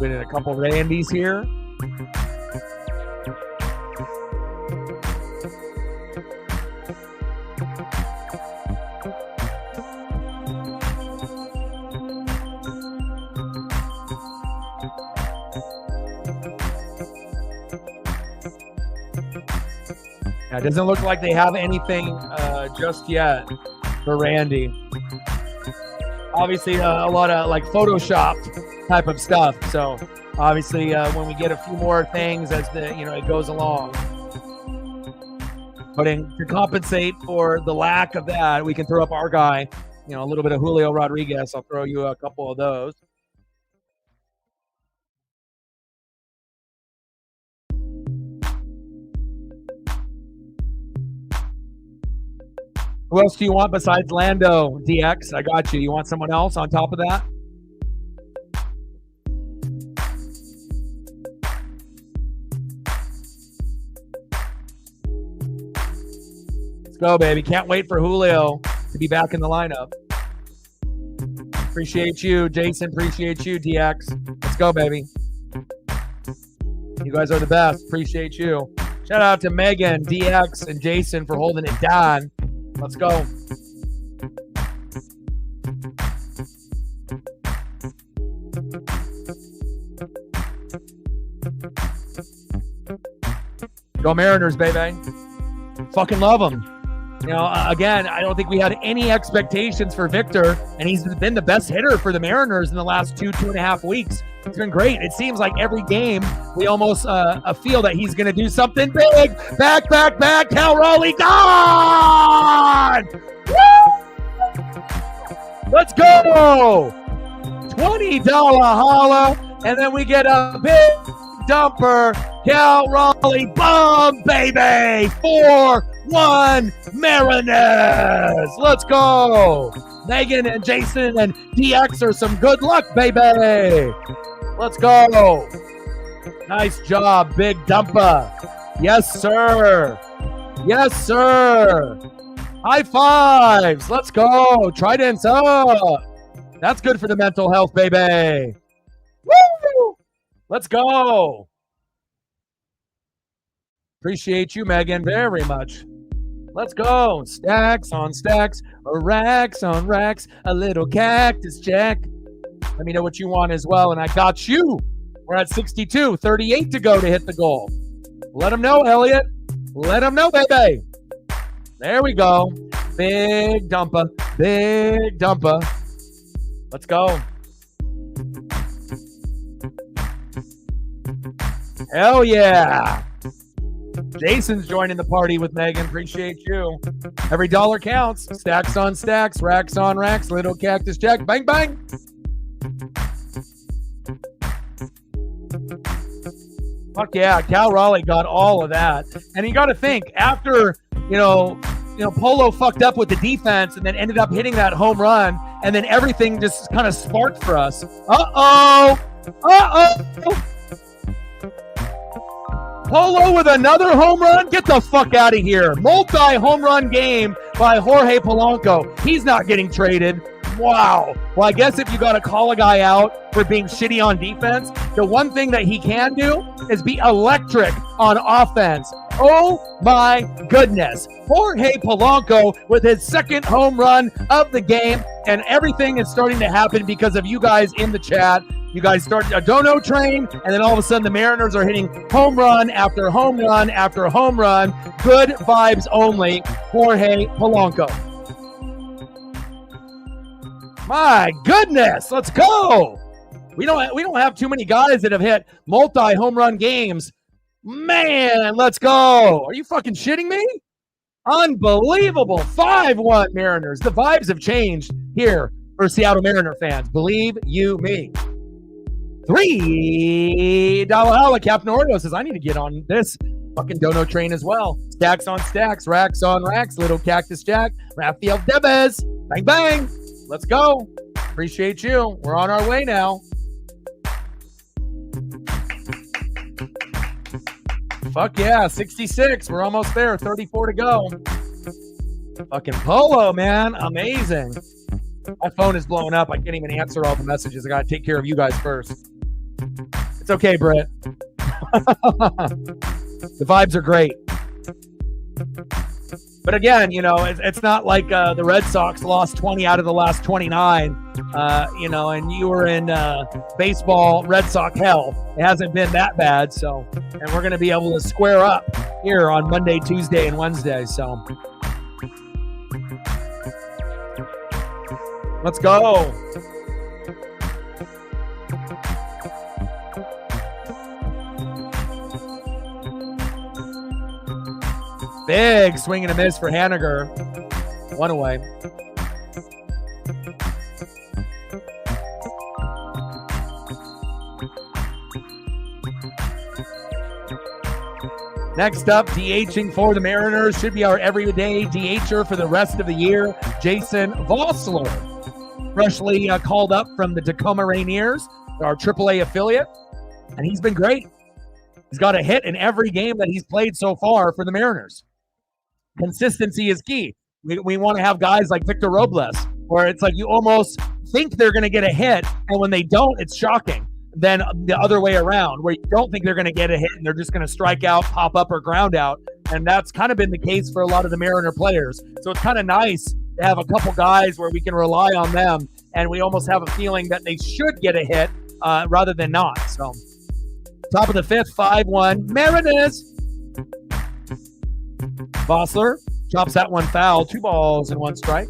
Been in a couple Randys here. Now, it doesn't look like they have anything just yet for Randy. Obviously, a lot of like Photoshopped type of stuff. So obviously, when we get a few more things as it goes along, but to compensate for the lack of that, we can throw up our guy. A little bit of Julio Rodriguez. I'll throw you a couple of those. Who else do you want besides Lando, DX? I got you. You want someone else on top of that? Let's go, baby. Can't wait for Julio to be back in the lineup. Appreciate you, Jason. Appreciate you, DX. Let's go, baby. You guys are the best. Appreciate you. Shout out to Megan, DX, and Jason for holding it down. Let's go. Go Mariners, baby. Fucking love them. You know, again, I don't think we had any expectations for Victor, and he's been the best hitter for the Mariners in the last 2.5 weeks. It's been great. It seems like every game we almost feel that he's going to do something big. Back. Cal Raleigh gone! Woo! Let's go! $20 holla, and then we get a big dumper. Cal Raleigh bomb, baby! 4-1 Mariners! Let's go! Megan and Jason and DX are some good luck, baby! Let's go! Nice job, big dumper. Yes, sir. Yes, sir. High fives. Let's go. Tridents up. That's good for the mental health, baby. Woo! Let's go. Appreciate you, Megan, very much. Let's go. Stacks on stacks, racks on racks, a little cactus jack. Let me know what you want as well, and I got you. We're at 62, 38 to go to hit the goal. Let them know, Elliot. Let them know, baby. There we go. Big dumper, big dumper. Let's go. Hell yeah. Jason's joining the party with Megan. Appreciate you. Every dollar counts. Stacks on stacks, racks on racks, little cactus jack. Bang, bang. Fuck yeah, Cal Raleigh got all of that. And you got to think, after, you know, Polo fucked up with the defense and then ended up hitting that home run, and then everything just kind of sparked for us. Uh-oh. Polo with another home run? Get the fuck out of here. Multi-home run game by Jorge Polanco. He's not getting traded. Wow. Well, I guess if you got to call a guy out for being shitty on defense, the one thing that he can do is be electric on offense. Oh my goodness. Jorge Polanco with his second home run of the game, and everything is starting to happen because of you guys in the chat. You guys started a dono train, and then all of a sudden the Mariners are hitting home run after home run after home run. Good vibes only. Jorge Polanco. My goodness, let's go. We don't have too many guys that have hit multi-home run games. Man, let's go. Are you fucking shitting me? Unbelievable. 5-1 Mariners. The vibes have changed here for Seattle Mariner fans. Believe you me. $3 holla. Captain Oreo says, I need to get on this fucking dono train as well. Stacks on stacks, racks on racks, little cactus jack, Rafael Debes. Bang, bang. Let's go. Appreciate you. We're on our way now. Fuck yeah, 66. We're almost there. 34 to go. Fucking Polo, man. Amazing. My phone is blowing up. I can't even answer all the messages. I got to take care of you guys first. It's okay, Britt. The vibes are great. But again, it's not like the Red Sox lost 20 out of the last 29, and you were in baseball Red Sox hell. It hasn't been that bad, so, and we're going to be able to square up here on Monday, Tuesday, and Wednesday, so. Let's go. Big swing and a miss for Haniger. One away. Next up, DHing for the Mariners should be our everyday DHer for the rest of the year, Jason Vossler. Freshly called up from the Tacoma Rainiers, our AAA affiliate, and he's been great. He's got a hit in every game that he's played so far for the Mariners. Consistency is key. We want to have guys like Victor Robles, where it's like you almost think they're going to get a hit, and when they don't, it's shocking. Then the other way around, where you don't think they're going to get a hit, and they're just going to strike out, pop up, or ground out. And that's kind of been the case for a lot of the Mariner players. So it's kind of nice to have a couple guys where we can rely on them, and we almost have a feeling that they should get a hit rather than not. So top of the fifth, 5-1 Mariners. Vossler chops that one foul. 2 balls and 1 strike.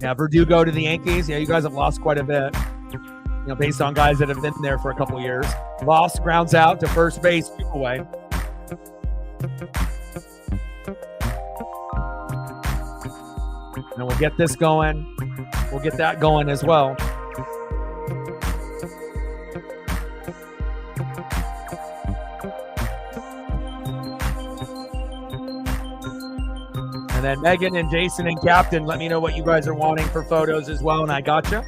Yeah, Verdugo to the Yankees. Yeah, you guys have lost quite a bit, based on guys that have been there for a couple years. Voss grounds out to first base, 2 away. And we'll get this going. We'll get that going as well. And then Megan and Jason and Captain, let me know what you guys are wanting for photos as well, and I gotcha.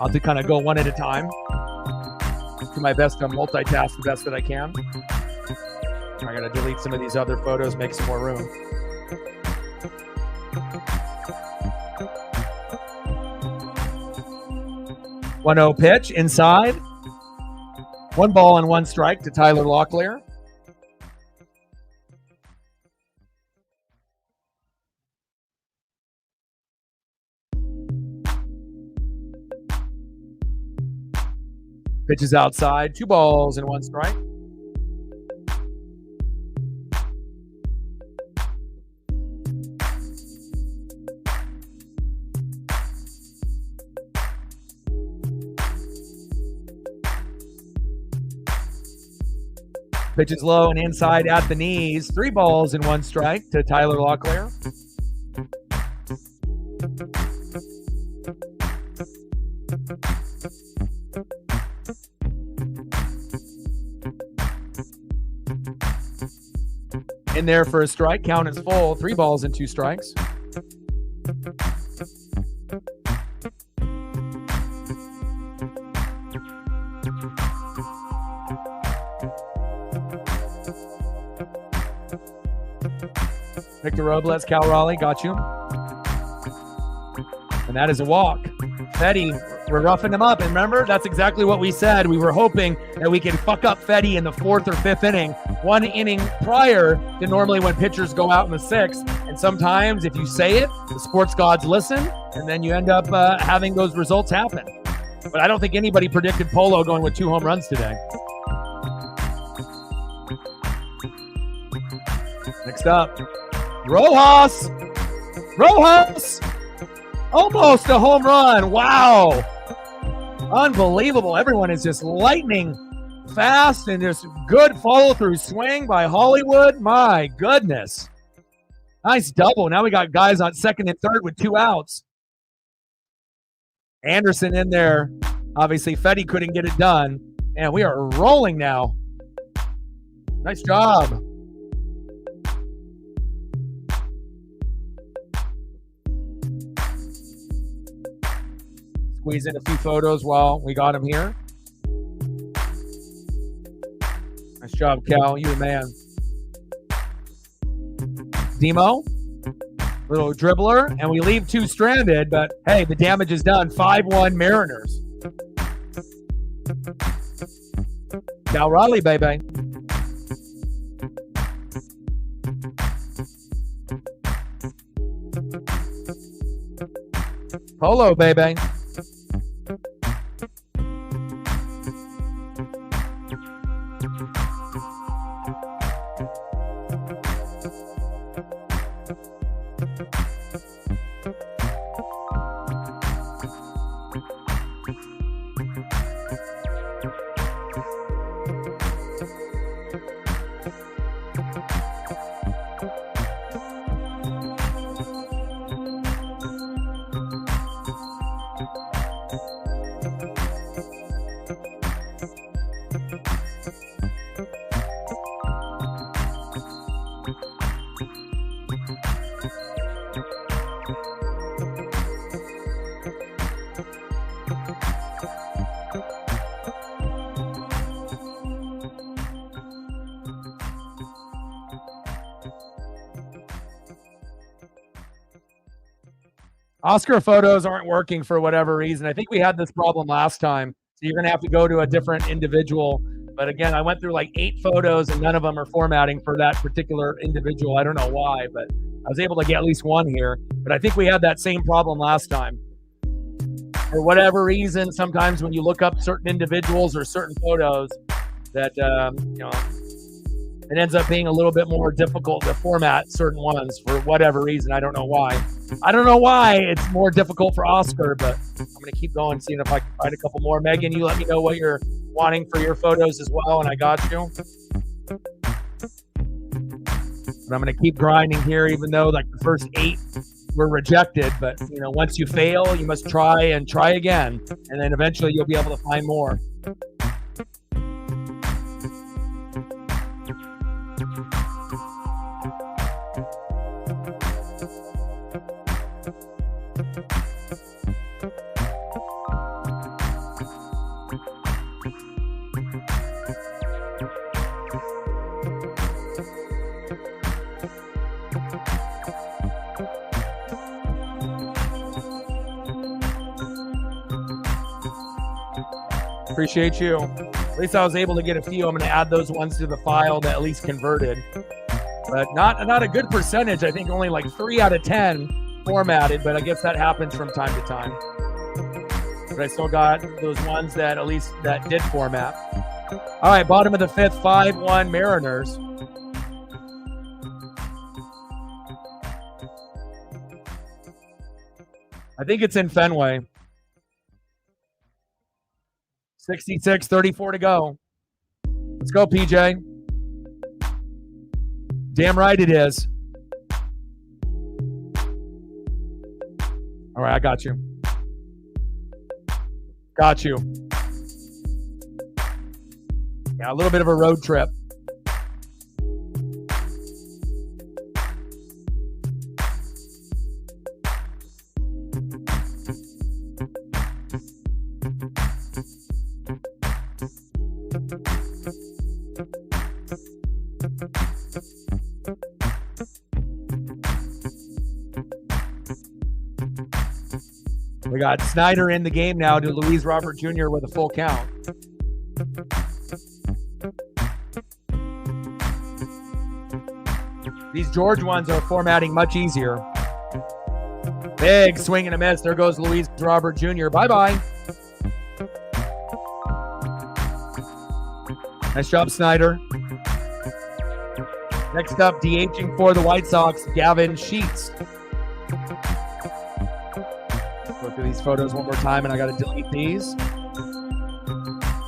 I'll have to kind of go one at a time. Do my best to multitask the best that I can. I gotta delete some of these other photos, make some more room. One-oh pitch inside. 1 ball and 1 strike to Tyler Locklear. Pitches outside, 2 balls and 1 strike. Pitches low and inside at the knees, 3 balls and 1 strike to Tyler Locklear. In there for a strike. Count is full. 3 balls and 2 strikes. Victor Robles, Cal Raleigh, got you. And that is a walk. Fetty, we're roughing him up. And remember, that's exactly what we said. We were hoping that we could fuck up Fetty in the 4th or 5th inning, 1 inning prior to normally when pitchers go out in the 6th. And sometimes if you say it, the sports gods listen, and then you end up having those results happen. But I don't think anybody predicted Polo going with 2 home runs today. Next up, Rojas! Almost a home run. Wow. Unbelievable. Everyone is just lightning fast and just good follow-through swing by Hollywood. My goodness. Nice double. Now we got guys on 2nd and 3rd with 2 outs. Anderson in there. Obviously, Fetty couldn't get it done. And we are rolling now. Nice job. Squeeze in a few photos while we got him here. Nice job, Cal. You the man. Demo, little dribbler, and we leave 2 stranded, but hey, the damage is done. 5-1 Mariners. Cal Raleigh, baby. Polo, baby. Oscar photos aren't working for whatever reason. I think we had this problem last time. So you're going to have to go to a different individual But again, I went through like 8 photos and none of them are formatting for that particular individual. I don't know why, but I was able to get at least one here. But I think we had that same problem last time. For whatever reason, sometimes when you look up certain individuals or certain photos, that it ends up being a little bit more difficult to format certain ones for whatever reason. I don't know why. I don't know why it's more difficult for Oscar, but I'm going to keep going, seeing if I can find a couple more. Megan, you let me know what you're wanting for your photos as well, and I got you. And I'm going to keep grinding here, even though like the first 8 were rejected. But, once you fail, you must try and try again, and then eventually you'll be able to find more. Appreciate you. At least I was able to get a few. I'm going to add those ones to the file that at least converted. But not a good percentage. I think only like 3 out of 10 formatted, but I guess that happens from time to time. But I still got those ones that at least that did format. All right, bottom of the 5th, 5-1 Mariners. I think it's in Fenway. 66, 34 to go. Let's go, PJ. Damn right it is. All right, I got you. Got you. Yeah, a little bit of a road trip. We got Snyder in the game now to Luis Robert Jr. with a full count. These George ones are formatting much easier. Big swing and a miss. There goes Luis Robert Jr. Bye-bye. Nice job, Snyder. Next up, DHing for the White Sox, Gavin Sheets. Go through these photos one more time, and I got to delete these.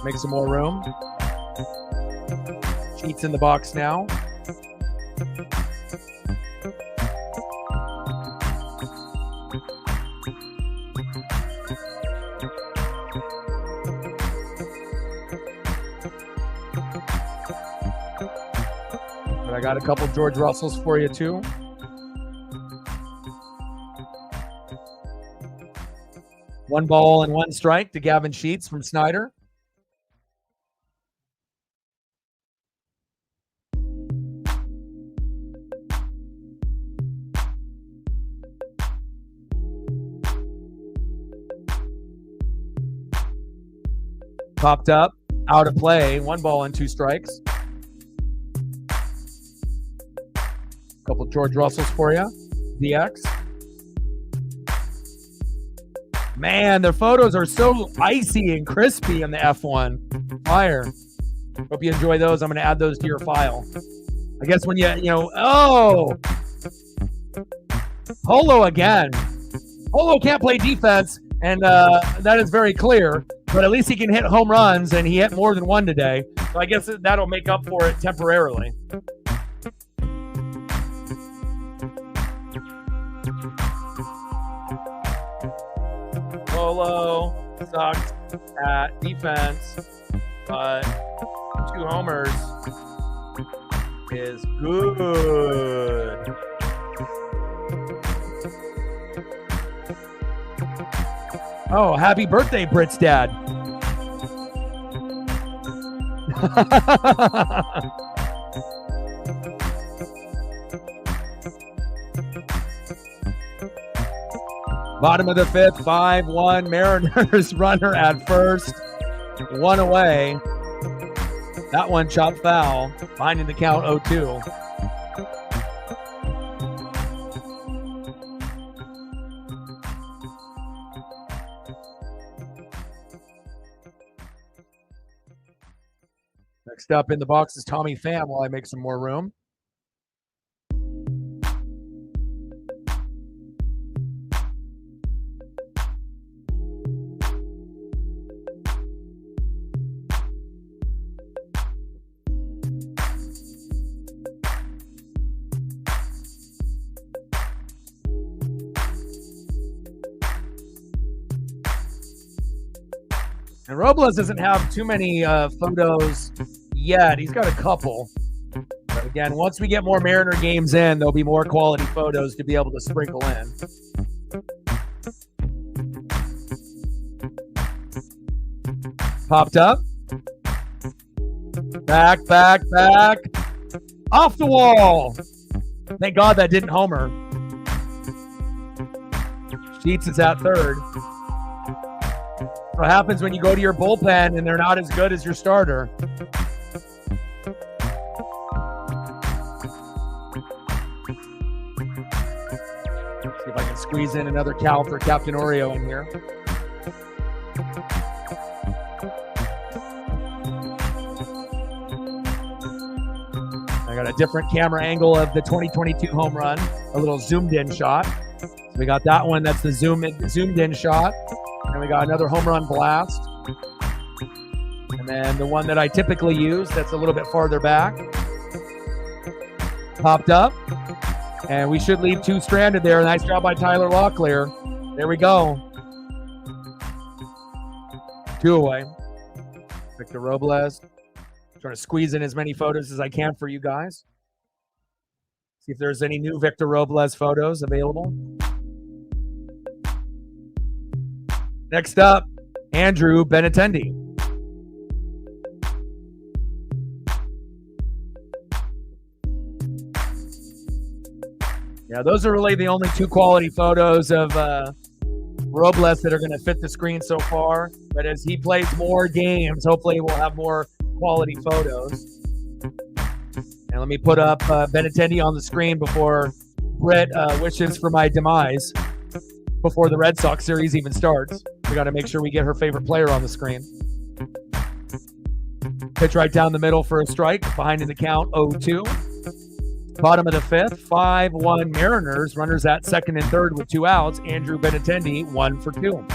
Make some more room. Sheets in the box now. But I got a couple George Russells for you too. One ball and one strike to Gavin Sheets from Snyder. Popped up, out of play, 1 ball and 2 strikes. Couple George Russells for you, DX. Man, the photos are so icy and crispy on the F1. Fire. Hope you enjoy those. I'm going to add those to your file. I guess when Polo again. Polo can't play defense, and that is very clear. But at least he can hit home runs, and he hit more than one today. So I guess that'll make up for it temporarily. Polo sucks at defense, but 2 homers is good. Oh, happy birthday, Brit's dad. Bottom of the 5th, 5-1 Mariners. Runner at first, 1 away. That one chopped foul, finding the count 0-2. Next up in the box is Tommy Pham while I make some more room. And Robles doesn't have too many photos yet. He's got a couple. But again, once we get more Mariner games in, there'll be more quality photos to be able to sprinkle in. Popped up. Back. Off the wall. Thank God that didn't homer. Sheets is at third. What happens when you go to your bullpen and they're not as good as your starter? See if I can squeeze in another cow for Captain Oreo in here. I got a different camera angle of the 2022 home run, a little zoomed in shot. So we got that one, that's the zoomed in shot. And we got another home run blast. And then the one that I typically use that's a little bit farther back. Popped up. And we should leave two stranded there. Nice job by Tyler Locklear. There we go. 2 away. Victor Robles. Trying to squeeze in as many photos as I can for you guys. See if there's any new Victor Robles photos available. Next up, Andrew Benintendi. Yeah, those are really the only two quality photos of Robles that are going to fit the screen so far. But as he plays more games, hopefully we'll have more quality photos. And let me put up Benintendi on the screen before Brett wishes for my demise. Before the Red Sox series even starts. We got to make sure we get her favorite player on the screen. Pitch right down the middle for a strike. Behind in the count, 0-2. Bottom of the fifth, 5-1 Mariners. Runners at second and third with 2 outs. Andrew Benintendi, 1 for 2.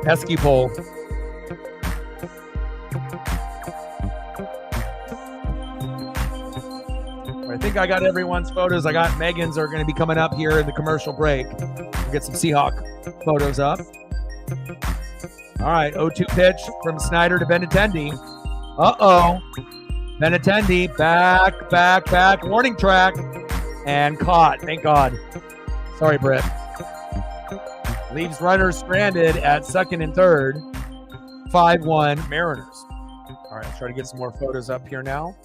Pesky pole. I think I got everyone's photos. I got Megan's are going to be coming up here in the commercial break. We'll get some Seahawk photos up. All right, 0-2 pitch from Snyder to Benintendi. Uh-oh. Benintendi back. Warning track. And caught. Thank God. Sorry, Britt. Leaves runners stranded at second and third. 5-1 Mariners. All right, let's try to get some more photos up here now.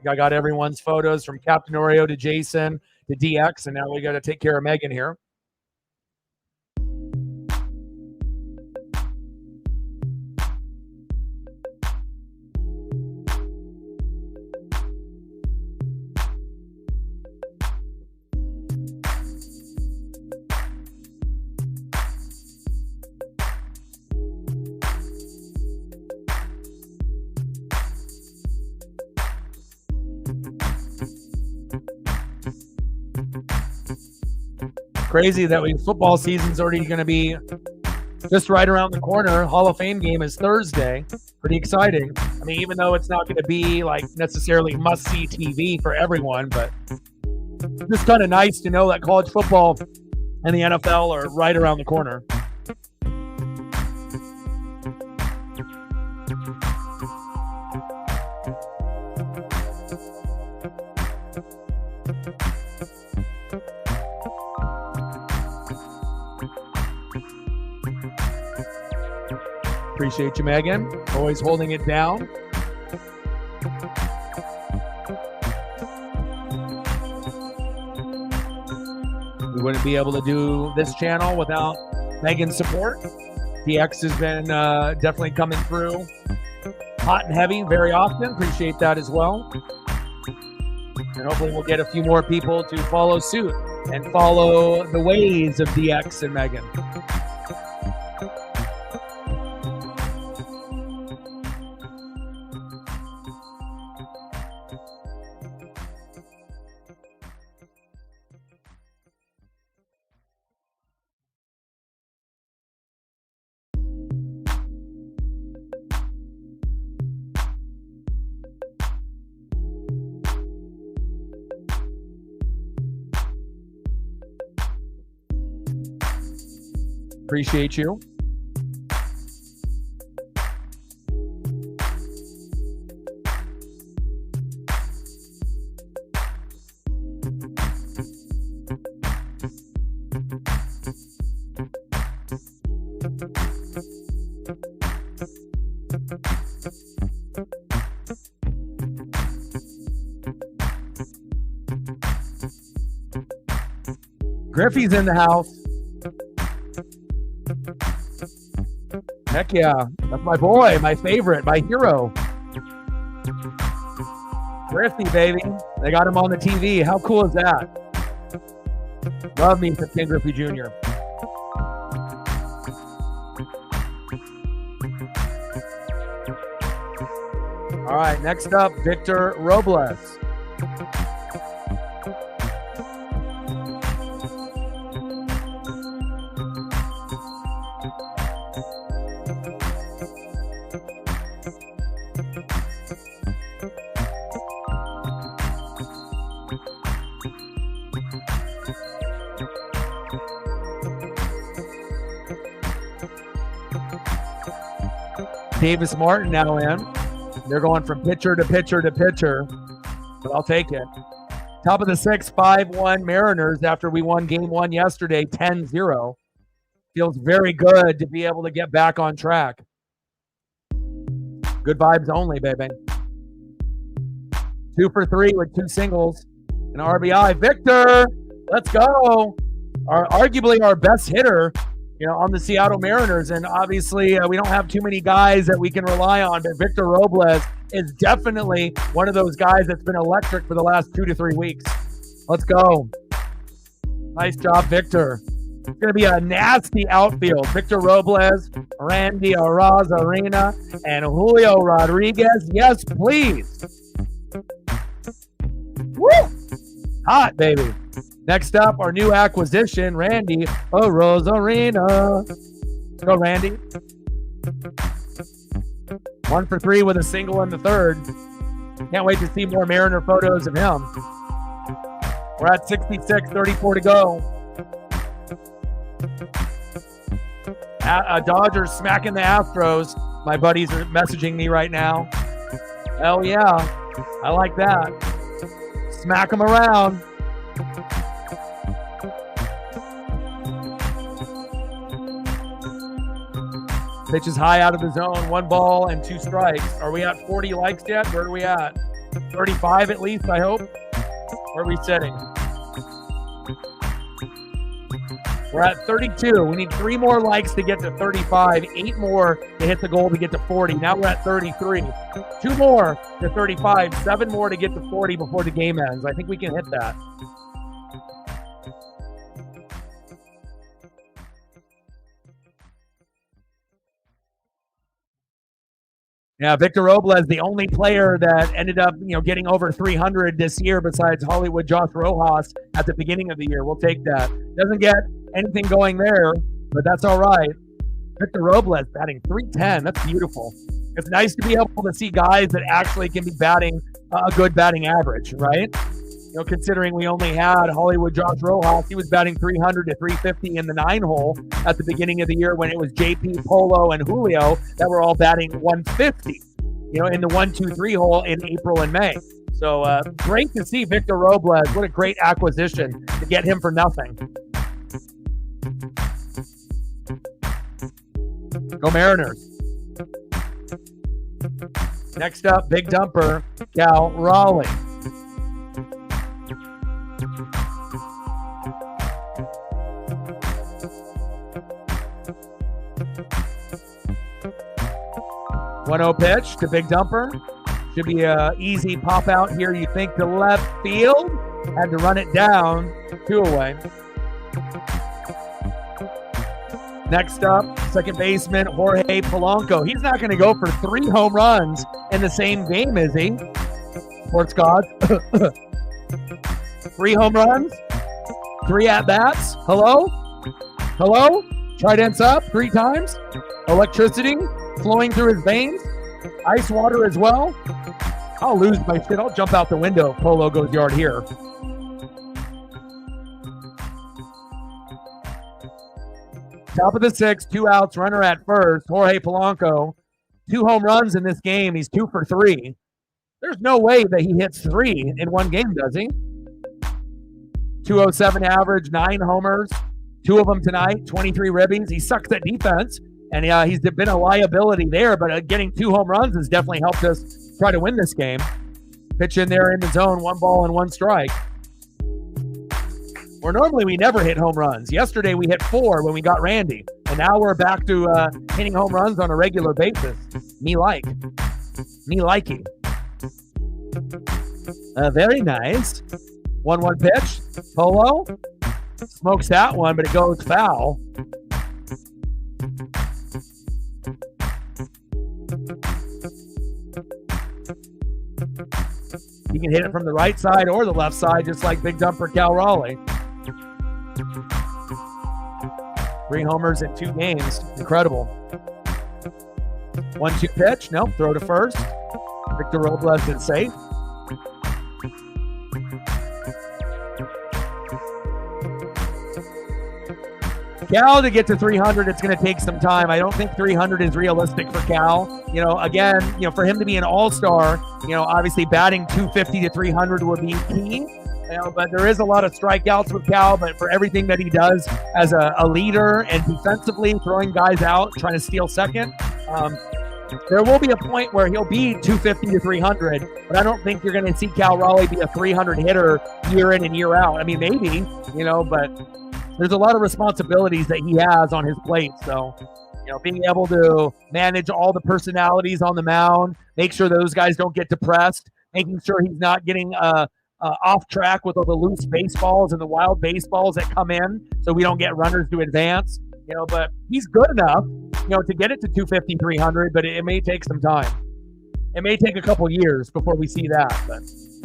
I got everyone's photos from Captain Oreo to Jason to DX, and now we got to take care of Megan here. Crazy that football season's already going to be just right around the corner. Hall of Fame game is Thursday. Pretty exciting. I mean, even though it's not going to be like necessarily must-see TV for everyone, but just kind of nice to know that college football and the NFL are right around the corner. Appreciate you, Megan. Always holding it down. We wouldn't be able to do this channel without Megan's support. DX has been definitely coming through hot and heavy very often. Appreciate that as well. And hopefully we'll get a few more people to follow suit and follow the ways of DX and Megan. Appreciate you. Griffey's in the house. Heck yeah. That's my boy, my favorite, my hero. Griffey, baby. They got him on the TV. How cool is that? Love me for Ken Griffey Jr. All right, next up, Victor Robles. Davis Martin now in. They're going from pitcher to pitcher to pitcher, but I'll take it. Top of the sixth, 5-1 Mariners after we won game one yesterday, 10-0. Feels very good to be able to get back on track. Good vibes only, baby. 2 for 3 with 2 singles and RBI. Victor, let's go. Arguably our best hitter, on the Seattle Mariners. And obviously we don't have too many guys that we can rely on, but Victor Robles is definitely one of those guys that's been electric for the last 2 to 3 weeks. Let's go. Nice job, Victor. It's going to be a nasty outfield. Victor Robles, Randy Arozarena, and Julio Rodriguez. Yes, please. Woo! Hot, baby. Next up, our new acquisition, Randy Arozarena. Let's go, Randy. 1 for 3 with a single in the third. Can't wait to see more Mariner photos of him. We're at 66, 34 to go. Dodgers smacking the Astros. My buddies are messaging me right now. Hell yeah. I like that. Smack them around. Pitch is high out of the zone. 1 ball and 2 strikes. Are we at 40 likes yet? Where are we at? 35 at least, I hope. Where are we sitting? We're at 32. We need 3 more likes to get to 35. 8 more to hit the goal to get to 40. Now we're at 33. 2 more to 35. 7 more to get to 40 before the game ends. I think we can hit that. Yeah, Victor Robles, the only player that ended up, getting over 300 this year besides Hollywood Josh Rojas at the beginning of the year. We'll take that. Doesn't get anything going there, but that's all right. Victor Robles batting .310. That's beautiful. It's nice to be able to see guys that actually can be batting a good batting average, right? Considering we only had Hollywood Josh Rojas, he was batting 300 to 350 in the 9-hole at the beginning of the year when it was JP, Polo, and Julio that were all batting 150, in the 1-2-3 hole in April and May. So great to see Victor Robles. What a great acquisition to get him for nothing. Go Mariners. Next up, big dumper, Cal Raleigh. One-0 pitch to big dumper. Should be a easy pop out here, you think, to left field. Had to run it down, 2 away. Next up, second baseman Jorge Polanco. He's not going to go for 3 home runs in the same game, is he? Sports gods. 3 home runs, 3 at-bats. Hello? Hello? Tridents up 3 times. Electricity flowing through his veins. Ice water as well. I'll lose my shit. I'll jump out the window if Polo goes yard here. Top of the 6th, 2 outs, runner at first. Jorge Polanco, 2 home runs in this game. He's 2 for 3. There's no way that he hits 3 in one game, does he? 207 average, 9 homers, 2 of them tonight, 23 ribbies. He sucks at defense, and he's been a liability there, but getting 2 home runs has definitely helped us try to win this game. Pitch in there in the zone, 1 ball and 1 strike. Where normally we never hit home runs. Yesterday we hit 4 when we got Randy, and now we're back to hitting home runs on a regular basis. Me likey. Very nice. 1-1 pitch. Polo smokes that one, but it goes foul. He can hit it from the right side or the left side, just like big dumper Cal Raleigh. 3 homers in 2 games. Incredible. 1-2 pitch. Nope. Throw to first. Victor Robles is safe. Cal to get to 300, it's going to take some time. I don't think 300 is realistic for Cal. Again, for him to be an all-star, obviously batting 250 to 300 would be key. But there is a lot of strikeouts with Cal, but for everything that he does as a leader and defensively throwing guys out, trying to steal second, there will be a point where he'll be 250 to 300, but I don't think you're going to see Cal Raleigh be a 300 hitter year in and year out. I mean, maybe, but there's a lot of responsibilities that he has on his plate. So, being able to manage all the personalities on the mound, make sure those guys don't get depressed, making sure he's not getting off track with all the loose baseballs and the wild baseballs that come in so we don't get runners to advance, but he's good enough, to get it to 250, 300, but it may take some time. It may take a couple years before we see that. But let's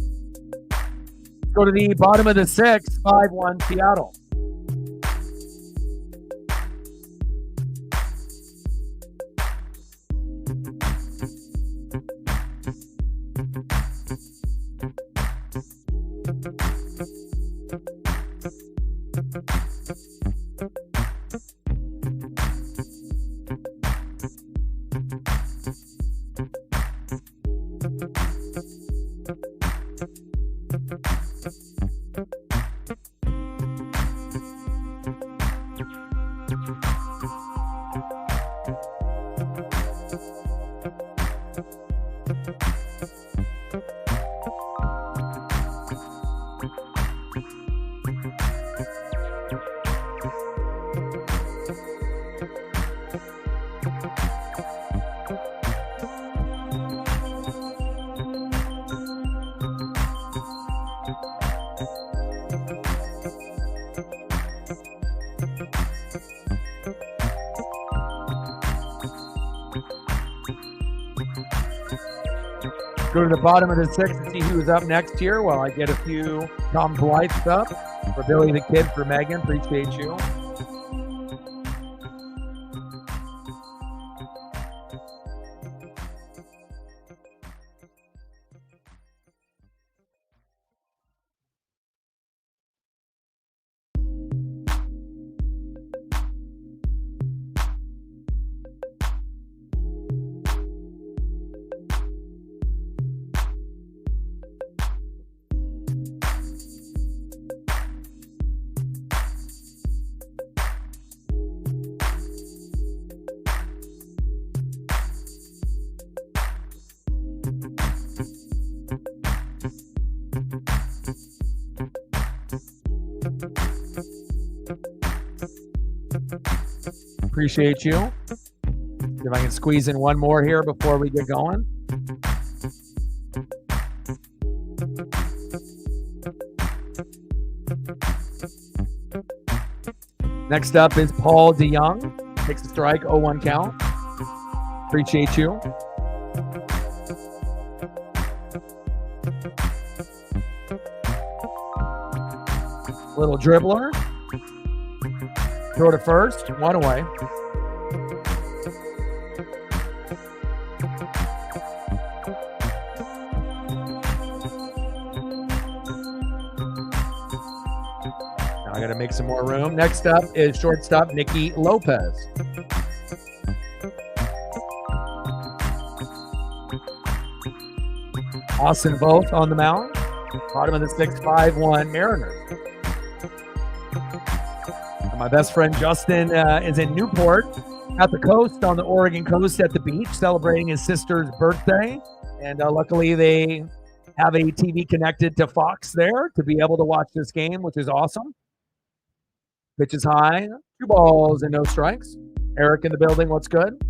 go to the bottom of the 6th, 5-1 Seattle. Go to the bottom of the 6th and see who's up next here while I get a few Tom Blythe stuff. For Billy the Kid, for Megan, appreciate you. Appreciate you. See if I can squeeze in one more here before we get going. Next up is Paul DeYoung. Takes a strike, 0-1 count. Appreciate you. Little dribbler. Throw to first, one away. Now I got to make some more room. Next up is shortstop Nicky Lopez. Austin Voth on the mound. Bottom of the 6-5-1 Mariners. And my best friend Justin is in Newport at the coast, on the Oregon coast at the beach, celebrating his sister's birthday. And luckily they have a TV connected to Fox there to be able to watch this game, which is awesome. Pitch is high, 2 balls and no strikes. Eric in the building, what's good?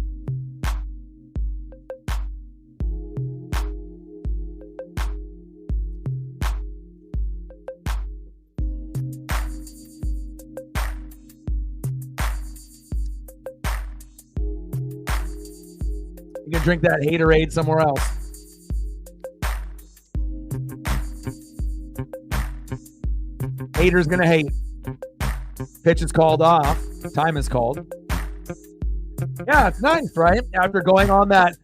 You can drink that Haterade somewhere else. Hater's gonna hate. Pitch is called off. Time is called. Yeah, it's nice, right? After going on that,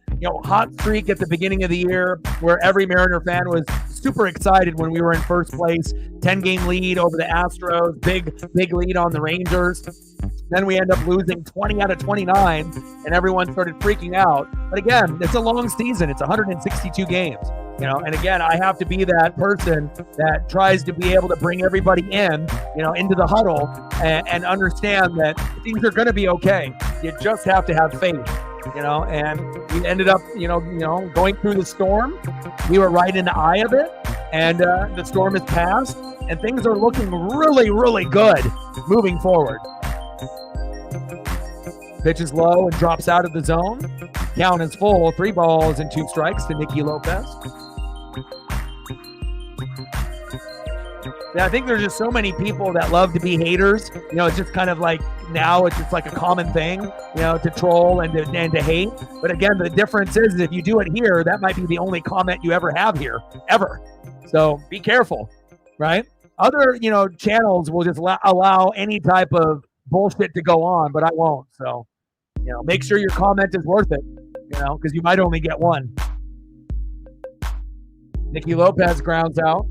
hot streak at the beginning of the year where every Mariner fan was super excited when we were in first place, 10-game lead over the Astros, big lead on the Rangers. Then we end up losing 20 out of 29, and everyone started freaking out. But again, it's a long season. It's 162 games. And again, I have to be that person that tries to be able to bring everybody in, into the huddle and understand that things are going to be okay. You just have to have faith, and we ended up, going through the storm. We were right in the eye of it, and the storm has passed, and things are looking really, really good moving forward. Pitch is low and drops out of the zone. Count is full, 3 balls and 2 strikes to Nicky Lopez. Yeah, I think there's just so many people that love to be haters. It's just kind of like now it's just like a common thing, to troll and to hate. But again, the difference is if you do it here, that might be the only comment you ever have here, ever. So be careful, right? Other, channels will just allow any type of bullshit to go on, but I won't. So, make sure your comment is worth it, because you might only get one. Nicky Lopez grounds out.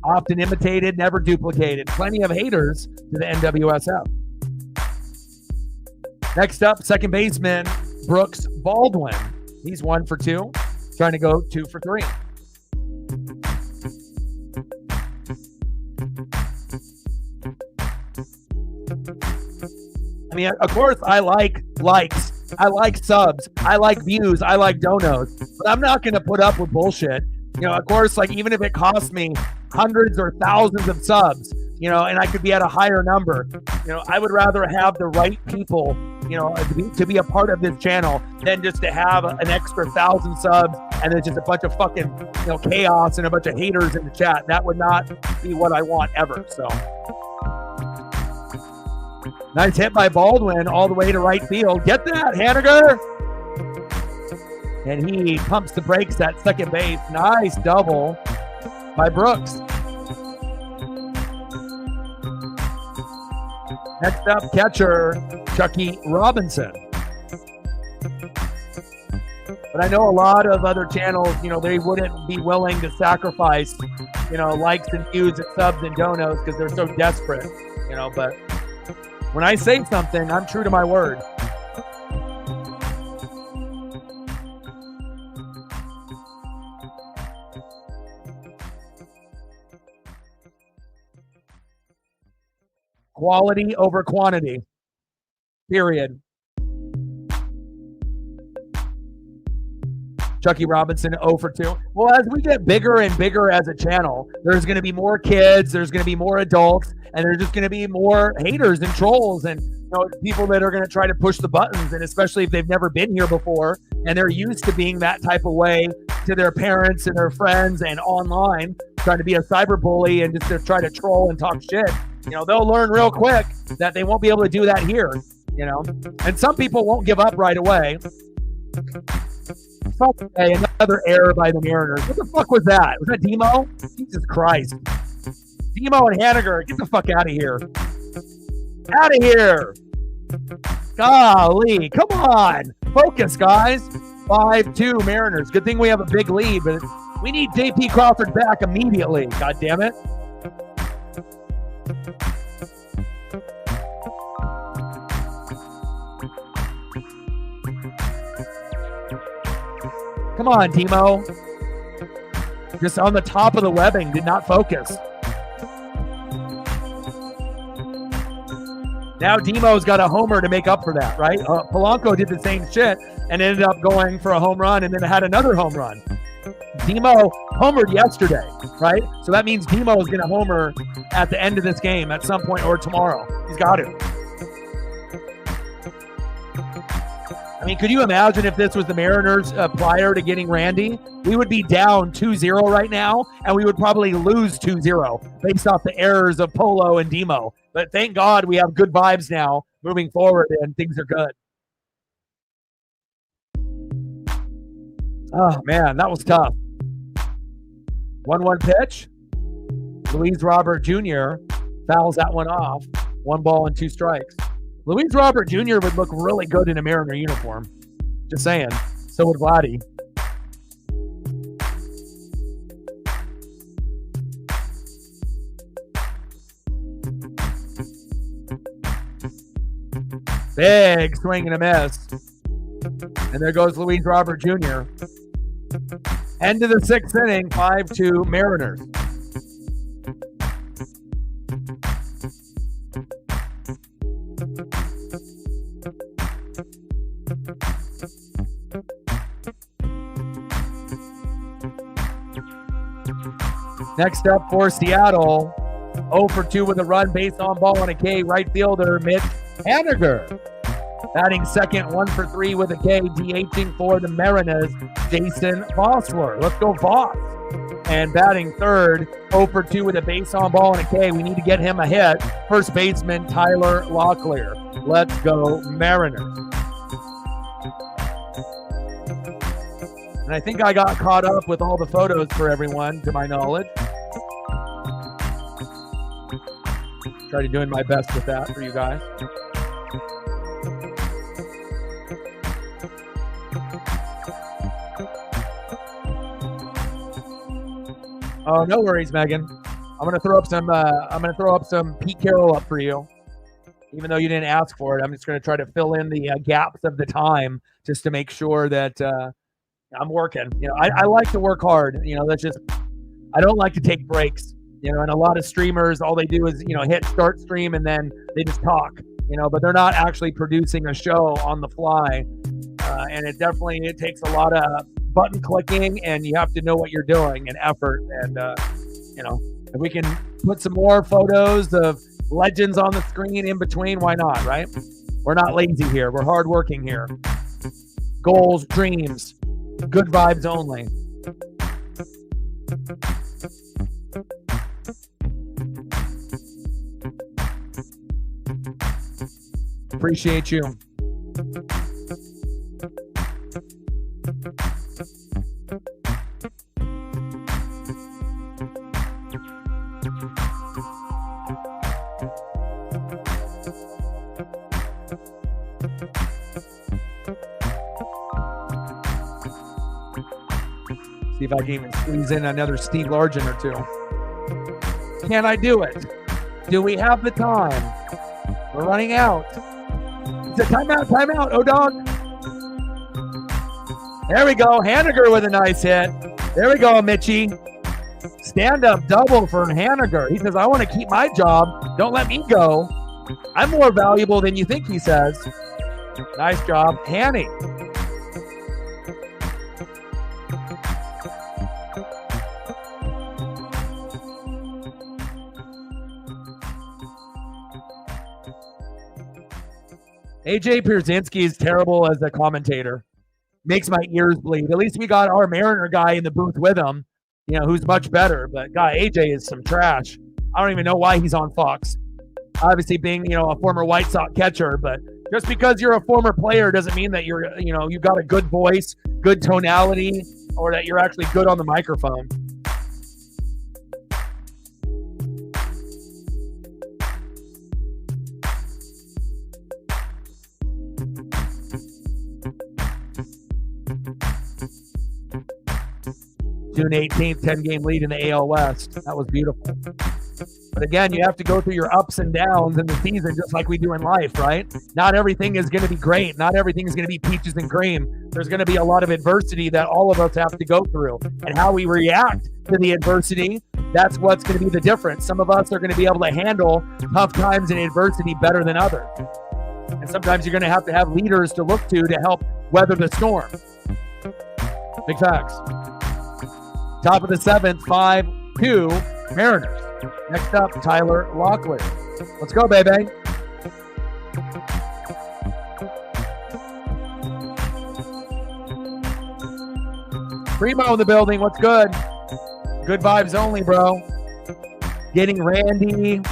Often imitated, never duplicated. Plenty of haters to the NWSF. Next up, second baseman Brooks Baldwin. He's 1 for 2, trying to go 2 for 3. I mean, of course, I like likes. I like subs. I like views. I like donos. But I'm not going to put up with bullshit. Of course, even if it costs me hundreds or thousands of subs, and I could be at a higher number, I would rather have the right people, to be a part of this channel than just to have an extra 1,000 subs and there's just a bunch of fucking, chaos and a bunch of haters in the chat. That would not be what I want ever. So nice hit by Baldwin all the way to right field. Get that, Haniger! And he pumps the brakes at second base. Nice double by Brooks. Next up, catcher Chucky Robinson. But I know a lot of other channels, they wouldn't be willing to sacrifice, likes and views and subs and donos because they're so desperate, but when I say something, I'm true to my word. Quality over quantity. Period. Chucky Robinson 0 for 2. Well, as we get bigger and bigger as a channel, there's going to be more kids, there's going to be more adults, and there's just going to be more haters and trolls and people that are going to try to push the buttons. And especially if they've never been here before and they're used to being that type of way to their parents and their friends and online, trying to be a cyber bully and just to try to troll and talk shit. They'll learn real quick that they won't be able to do that here. And some people won't give up right away. Okay, another error by the Mariners. What the fuck was that? Was that Demo? Jesus Christ. Demo and Haniger, get the fuck out of here. Out of here. Golly, come on. Focus, guys. 5-2 Mariners. Good thing we have a big lead, but we need JP Crawford back immediately. God damn it. Come on, Demo. Just on the top of the webbing, did not focus. Now Demo's got a homer to make up for that, right? Polanco did the same shit and ended up going for a home run and then had another home run. Demo homered yesterday, right? So that means Demo is going to homer at the end of this game at some point or tomorrow. He's got to. I mean, could you imagine if this was the Mariners prior to getting Randy? We would be down 2-0 right now, and we would probably lose 2-0 based off the errors of Polo and Demo. But thank God we have good vibes now moving forward, and things are good. Oh, man, that was tough. 1-1 pitch. Luis Robert Jr. fouls that one off. 1 ball and 2 strikes. Luis Robert Jr. would look really good in a Mariner uniform. Just saying. So would Vladdy. Big swing and a miss. And there goes Luis Robert Jr. End of the 6th inning, 5-2 Mariners. Next up for Seattle, 0 for 2 with a run, base on ball on a K, right fielder Mitch Haniger. Batting second, 1 for 3 with a K, DHing for the Mariners, Jason Vossler. Let's go Voss. And batting third, 0 for 2 with a base on ball on a K. We need to get him a hit. First baseman Tyler Locklear. Let's go Mariners. And I think I got caught up with all the photos for everyone, to my knowledge. Try to doing my best with that for you guys. Oh, no worries, Megan. I'm gonna throw up some Pete Carroll up for you, even though you didn't ask for it. I'm just gonna try to fill in the gaps of the time just to make sure that I'm working. I like to work hard. That's just, I don't like to take breaks. And a lot of streamers, all they do is, hit start stream and then they just talk, but they're not actually producing a show on the fly. And it takes a lot of button clicking, and you have to know what you're doing and effort. And, if we can put some more photos of legends on the screen in between, why not, right? We're not lazy here. We're hardworking here. Goals, dreams, good vibes only. Appreciate you. See if I can even squeeze in another Steve Largent or two. Can I do it? Do we have the time? We're running out. It's a timeout, O-Dog. There we go. Haniger with a nice hit. There we go, Mitchie. Stand-up double for Haniger. He says, I want to keep my job. Don't let me go. I'm more valuable than you think, he says. Nice job, Hanny. AJ Pierzynski is terrible as a commentator. Makes my ears bleed. At least we got our Mariner guy in the booth with him, who's much better. But God, AJ is some trash. I don't even know why he's on Fox. Obviously being, a former White Sox catcher, but just because you're a former player doesn't mean that you've got a good voice, good tonality, or that you're actually good on the microphone. June 18th, 10-game lead in the AL West. That was beautiful. But again, you have to go through your ups and downs in the season just like we do in life, right? Not everything is going to be great. Not everything is going to be peaches and cream. There's going to be a lot of adversity that all of us have to go through. And how we react to the adversity, that's what's going to be the difference. Some of us are going to be able to handle tough times and adversity better than others. And sometimes you're going to have leaders to look to help weather the storm. Big facts. Top of the 7th, 5-2, Mariners. Next up, Tyler Locklear. Let's go, baby. Primo in the building. What's good? Good vibes only, bro. Getting Randy.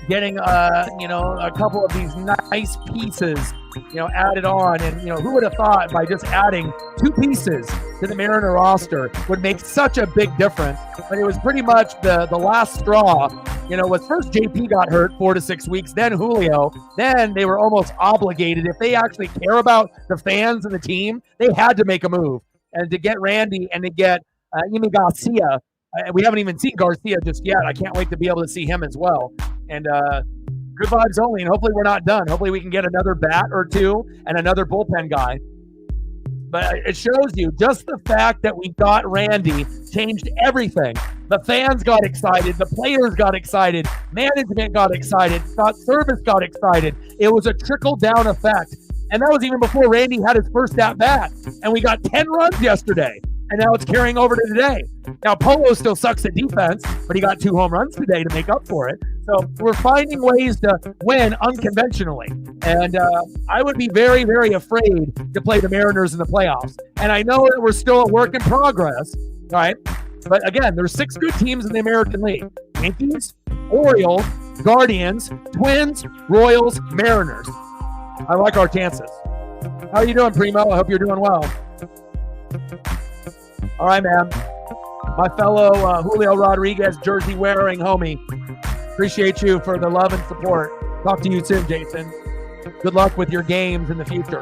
Getting, a couple of these nice pieces, added on. And, who would have thought by just adding 2 pieces to the Mariner roster would make such a big difference? But it was pretty much the last straw. Was first JP got hurt 4 to 6 weeks, then Julio. Then they were almost obligated. If they actually care about the fans and the team, they had to make a move. And to get Randy and to get Yimi Garcia, we haven't even seen Garcia just yet. I can't wait to be able to see him as well. And good vibes only. And hopefully we're not done. Hopefully we can get another bat or 2 and another bullpen guy. But it shows you just the fact that we got Randy changed everything. The fans got excited. The players got excited. Management got excited. Scott Service got excited. It was a trickle-down effect. And that was even before Randy had his first at-bat. And we got 10 runs yesterday. And now it's carrying over to today. Now, Polo still sucks at defense, but he got 2 home runs today to make up for it. So we're finding ways to win unconventionally. And I would be very, very afraid to play the Mariners in the playoffs. And I know that we're still a work in progress, right? But again, there's 6 good teams in the American League. Yankees, Orioles, Guardians, Twins, Royals, Mariners. I like our chances. How are you doing, Primo? I hope you're doing well. All right, man. My fellow Julio Rodriguez jersey-wearing homie. Appreciate you for the love and support. Talk to you soon, Jason. Good luck with your games in the future.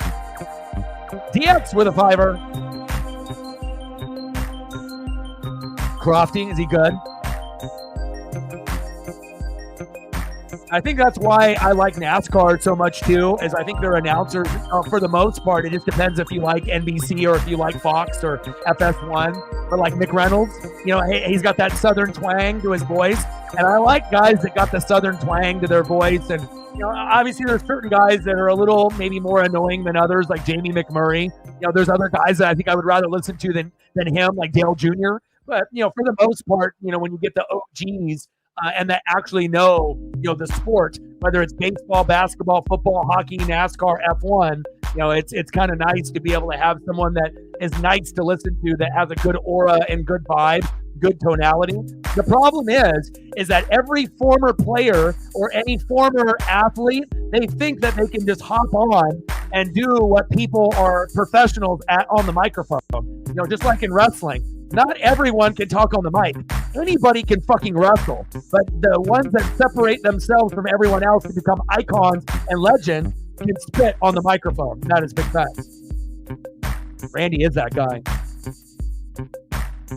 DX with a 5er. Crofty, is he good? I think that's why I like NASCAR so much too, is I think their announcers, for the most part, it just depends if you like NBC or if you like Fox or FS1. But like Mick Reynolds, he's got that Southern twang to his voice. And I like guys that got the Southern twang to their voice. And, obviously there's certain guys that are a little maybe more annoying than others, like Jamie McMurray. There's other guys that I think I would rather listen to than him, like Dale Jr. But, for the most part, when you get the OGs, and that actually know, the sport, whether it's baseball, basketball, football, hockey, NASCAR, F1, it's kind of nice to be able to have someone that is nice to listen to, that has a good aura and good vibe, good tonality. The problem is that every former player or any former athlete, they think that they can just hop on and do what people are professionals at on the microphone. Just like in wrestling. Not everyone can talk on the mic. Anybody can fucking wrestle. But the ones that separate themselves from everyone else to become icons and legends can spit on the microphone. That is big facts. Randy is that guy.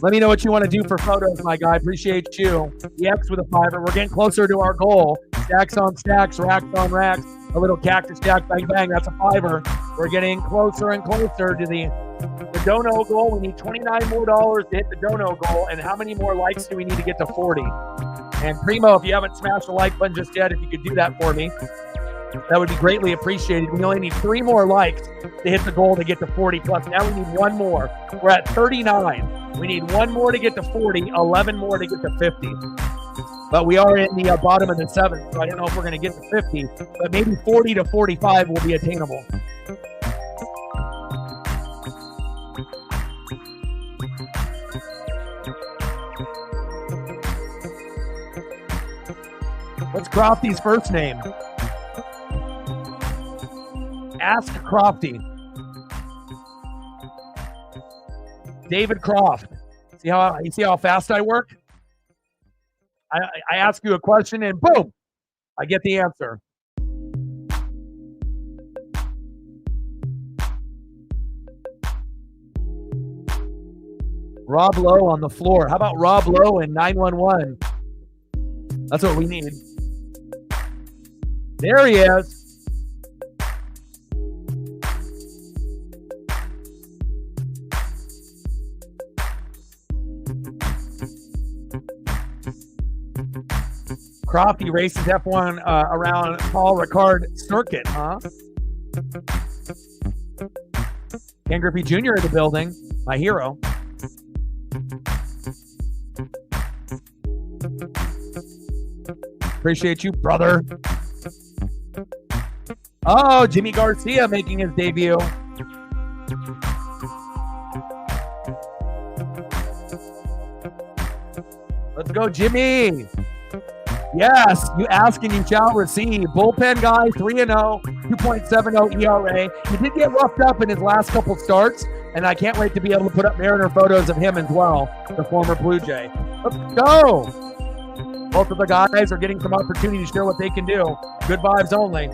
Let me know what you want to do for photos, my guy. Appreciate you. The X with a 5er. We're getting closer to our goal. Stacks on stacks, racks on racks. A little cactus jack, bang, bang. That's a 5er. We're getting closer and closer to the dono goal. We need $29 more to hit the dono goal. And how many more likes do we need to get to 40? And Primo, if you haven't smashed the like button just yet, if you could do that for me, that would be greatly appreciated. We only need 3 more likes to hit the goal to get to 40 plus. Now we need 1 more. We're at 39. We need 1 more to get to 40, 11 more to get to 50. but we are in the bottom of the 7th, so I don't know if we're going to get to 50, but maybe 40 to 45 will be attainable. What's Crofty's first name? Ask Crofty. David Croft. See how fast I work? I ask you a question and boom, I get the answer. Rob Lowe on the floor. How about Rob Lowe in 911? That's what we need. There he is. Crofty races F1 around Paul Ricard Circuit, huh? Ken Griffey Jr. in the building, my hero. Appreciate you, brother. Oh, Jimmy Garcia making his debut. Let's go, Jimmy. Yes, you ask and you shall receive. Bullpen guy, 3-0, 2.70 ERA. He did get roughed up in his last couple starts, and I can't wait to be able to put up Mariner photos of him as well, the former Blue Jay. Let's go. Both of the guys are getting some opportunity to share what they can do. Good vibes only.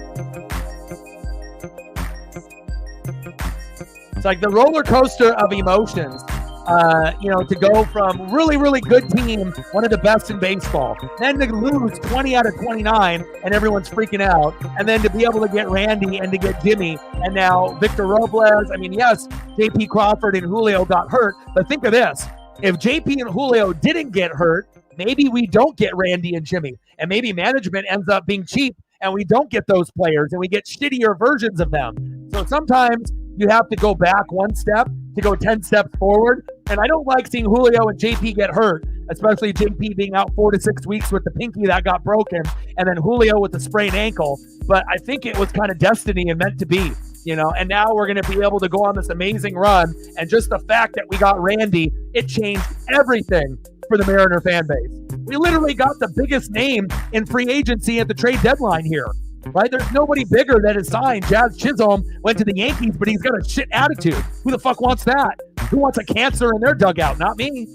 It's like the roller coaster of emotions. To go from really, really good team, one of the best in baseball, then to lose 20 out of 29 and everyone's freaking out, and then to be able to get Randy and to get Jimmy, and now Victor Robles. I mean, yes, JP Crawford and Julio got hurt, but think of this. If JP and Julio didn't get hurt, maybe we don't get Randy and Jimmy, and maybe management ends up being cheap and we don't get those players and we get shittier versions of them. So sometimes you have to go back one step to go 10 steps forward. And I don't like seeing Julio and JP get hurt, especially JP being out 4 to 6 weeks with the pinky that got broken, and then Julio with the sprained ankle. But I think it was kind of destiny and meant to be, and now we're going to be able to go on this amazing run. And just the fact that we got Randy, it changed everything for the Mariner fan base. We literally got the biggest name in free agency at the trade deadline here. Right? There's nobody bigger that is signed. Jazz Chisholm went to the Yankees, but he's got a shit attitude. Who the fuck wants that? Who wants a cancer in their dugout? Not me.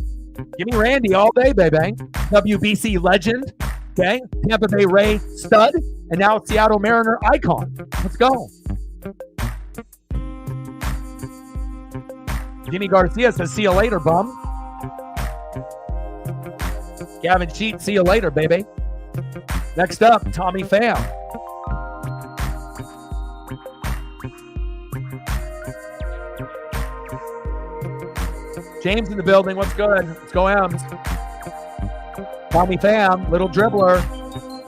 Give me Randy all day, baby. WBC legend. Okay. Tampa Bay Ray stud. And now Seattle Mariner icon. Let's go. Jimmy Garcia says, see you later, bum. Gavin Sheet, see you later, baby. Next up, Tommy Pham. James in the building. What's good? Let's go, M's. Tommy Pham, little dribbler.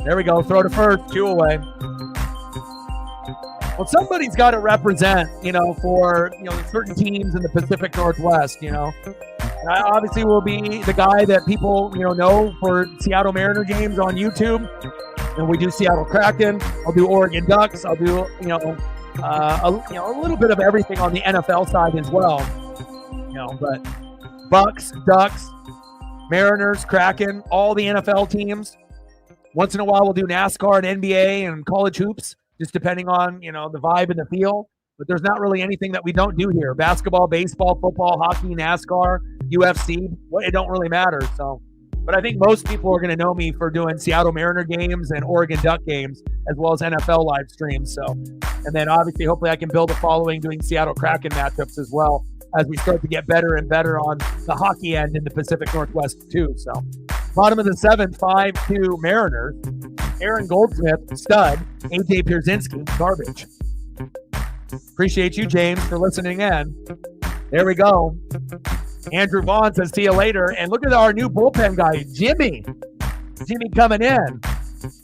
There we go. Throw to first. 2 away. Well, somebody's got to represent, for, certain teams in the Pacific Northwest, And I obviously will be the guy that people, know for Seattle Mariner games on YouTube. And we do Seattle Kraken. I'll do Oregon Ducks. I'll do, a little bit of everything on the NFL side as well. But Bucks, Ducks, Mariners, Kraken, all the NFL teams. Once in a while, we'll do NASCAR and NBA and college hoops, just depending on, the vibe and the feel. But there's not really anything that we don't do here. Basketball, baseball, football, hockey, NASCAR, UFC, it don't really matter. So, but I think most people are going to know me for doing Seattle Mariner games and Oregon Duck games, as well as NFL live streams. So, and then obviously, hopefully I can build a following doing Seattle Kraken matchups as well, as we start to get better and better on the hockey end in the Pacific Northwest too. So bottom of the 7th, 5-2 Mariners. Aaron Goldsmith, stud. AJ Pierzynski, garbage. Appreciate you, James, for listening in. There we go. Andrew Vaughn says, see you later. And look at our new bullpen guy, Jimmy. Jimmy coming in.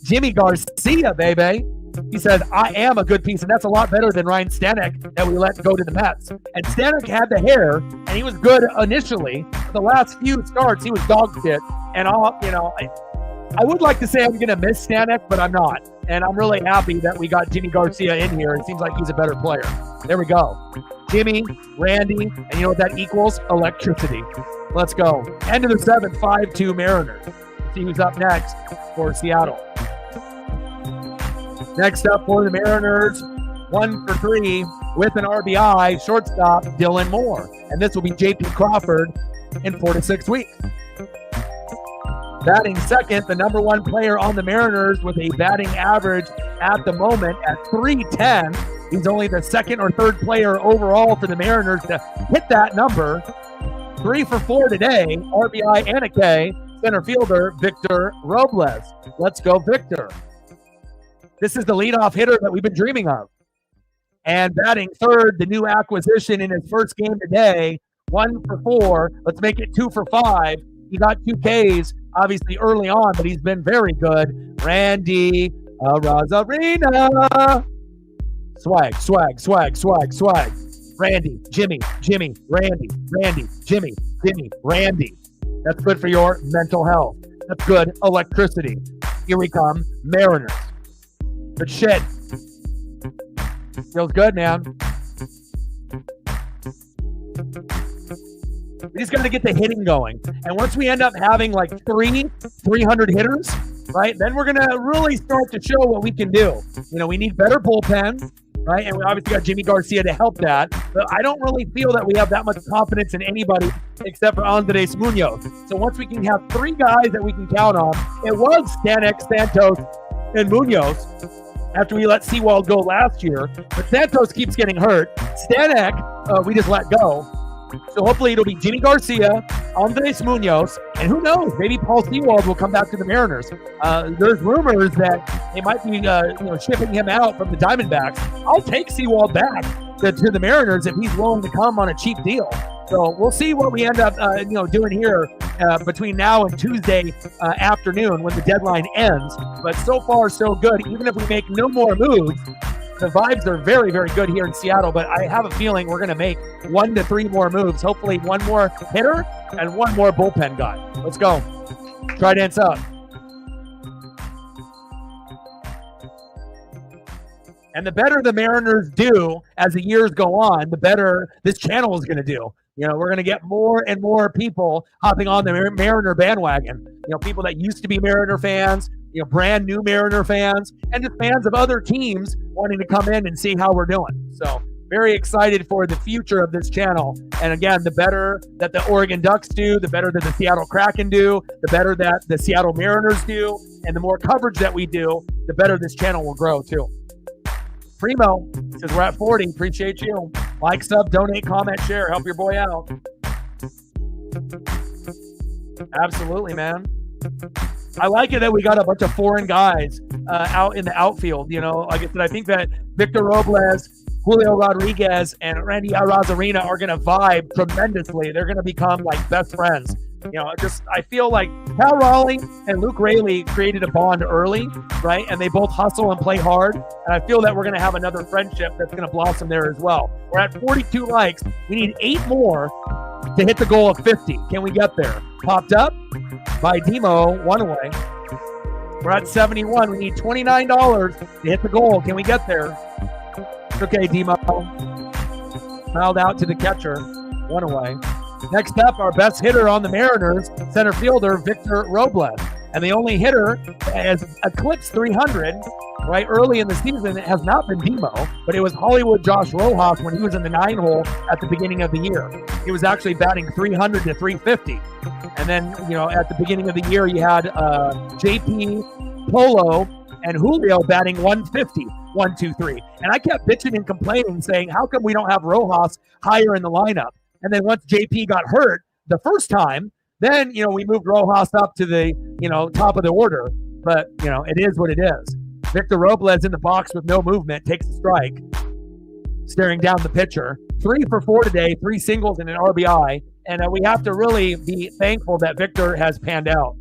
Jimmy Garcia, baby. He says, I am a good piece, and that's a lot better than Ryan Stanek that we let go to the Mets. And Stanek had the hair, and he was good initially. The last few starts, he was dog shit. And I would like to say I'm going to miss Stanek, but I'm not. And I'm really happy that we got Jimmy Garcia in here. It seems like he's a better player. There we go. Jimmy, Randy, and you know what that equals? Electricity. Let's go. End of the 7th, 5-2 Mariners. See who's up next for Seattle. Next up for the Mariners, 1 for 3 with an RBI, shortstop Dylan Moore. And this will be J.P. Crawford in 4 to 6 weeks. Batting second, the number 1 player on the Mariners with a batting average at the moment at .310. He's only the 2nd or 3rd player overall for the Mariners to hit that number. 3 for 4 today, RBI and a K, center fielder Victor Robles. Let's go, Victor. This is the leadoff hitter that we've been dreaming of. And batting third, the new acquisition in his first game today, 1 for 4. Let's make it 2 for 5. He got 2 Ks, obviously early on, but he's been very good. Randy Arozarena. Swag, swag, swag, swag, swag. Randy, Jimmy, Jimmy, Randy, Randy, Jimmy, Jimmy, Randy. That's good for your mental health. That's good electricity. Here we come, Mariners. Good shit. Feels good, man. We just got to get the hitting going. And once we end up having like 300 hitters, right, then we're going to really start to show what we can do. You know, we need better bullpen, right? And we obviously got Jimmy Garcia to help that. But I don't really feel that we have that much confidence in anybody except for Andres Munoz. So once we can have 3 guys that we can count on, it was Stanek, Santos, and Munoz after we let Sewald go last year. But Santos keeps getting hurt. Stanek, we just let go. So hopefully it'll be Jimmy Garcia, Andres Munoz, and who knows, maybe Paul Sewald will come back to the Mariners. There's rumors that they might be shipping him out from the Diamondbacks. I'll take Sewald back to the Mariners if he's willing to come on a cheap deal. So we'll see what we end up doing here between now and Tuesday afternoon when the deadline ends. But so far, so good. Even if we make no more moves, the vibes are very, very good here in Seattle, but I have a feeling we're going to make 1 to 3 more moves. Hopefully 1 more hitter and 1 more bullpen guy. Let's go. Try dance up. And the better the Mariners do as the years go on, the better this channel is going to do. You know, we're going to get more and more people hopping on the Mariner bandwagon. You know, people that used to be Mariner fans, brand new Mariner fans, and just fans of other teams wanting to come in and see how we're doing. So very excited for the future of this channel. And again, the better that the Oregon Ducks do, the better that the Seattle Kraken do, the better that the Seattle Mariners do, and the more coverage that we do, the better this channel will grow too. Primo says we're at 40. Appreciate you. Like, sub, donate, comment, share. Help your boy out. Absolutely, man. I like it that we got a bunch of foreign guys out in the outfield. Like I said, I think that Victor Robles, Julio Rodriguez, and Randy Arozarena are going to vibe tremendously. They're going to become like best friends. I feel like Cal Raleigh and Luke Raley created a bond early, right? And they both hustle and play hard. And I feel that we're going to have another friendship that's going to blossom there as well. We're at 42 likes. We need 8 more to hit the goal of 50. Can we get there? Popped up by Demo, 1 away. We're at 71. We need $29 to hit the goal. Can we get there? It's okay, Demo. Fouled out to the catcher, 1 away. Next up, our best hitter on the Mariners, center fielder Victor Robles. And the only hitter that has eclipsed 300 right early in the season has not been Demo, but it was Hollywood Josh Rojas when he was in the 9-hole at the beginning of the year. He was actually batting 300 to 350. And then, at the beginning of the year, you had JP, Polo, and Julio batting 150, 1, 2, 3. And I kept bitching and complaining, saying, how come we don't have Rojas higher in the lineup? And then once JP got hurt the first time, then, we moved Rojas up to the, top of the order. But, it is what it is. Victor Robles in the box with no movement, takes a strike, staring down the pitcher. 3 for 4 today, 3 singles and an RBI. And we have to really be thankful that Victor has panned out.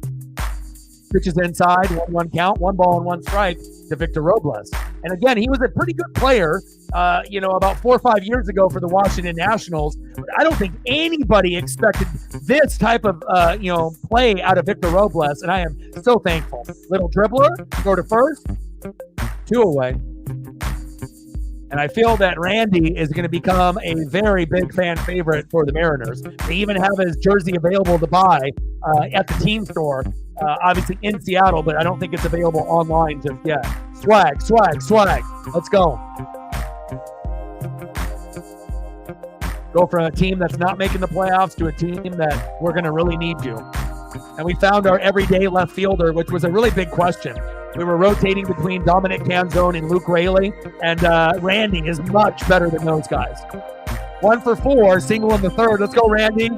Pitches inside, 1-1 count, 1 ball and 1 strike to Victor Robles. And again, he was a pretty good player, about 4 or 5 years ago for the Washington Nationals. But I don't think anybody expected this type of, play out of Victor Robles, and I am so thankful. Little dribbler, go to first, 2 away. And I feel that Randy is going to become a very big fan favorite for the Mariners. They even have his jersey available to buy at the team store, obviously in Seattle, but I don't think it's available online just yet. Swag, swag, swag. Let's go. Go from a team that's not making the playoffs to a team that we're going to really need you. And we found our everyday left fielder, which was a really big question. We were rotating between Dominic Canzone and Luke Raley, and Randy is much better than those guys. 1 for 4, single in the third. Let's go, Randy.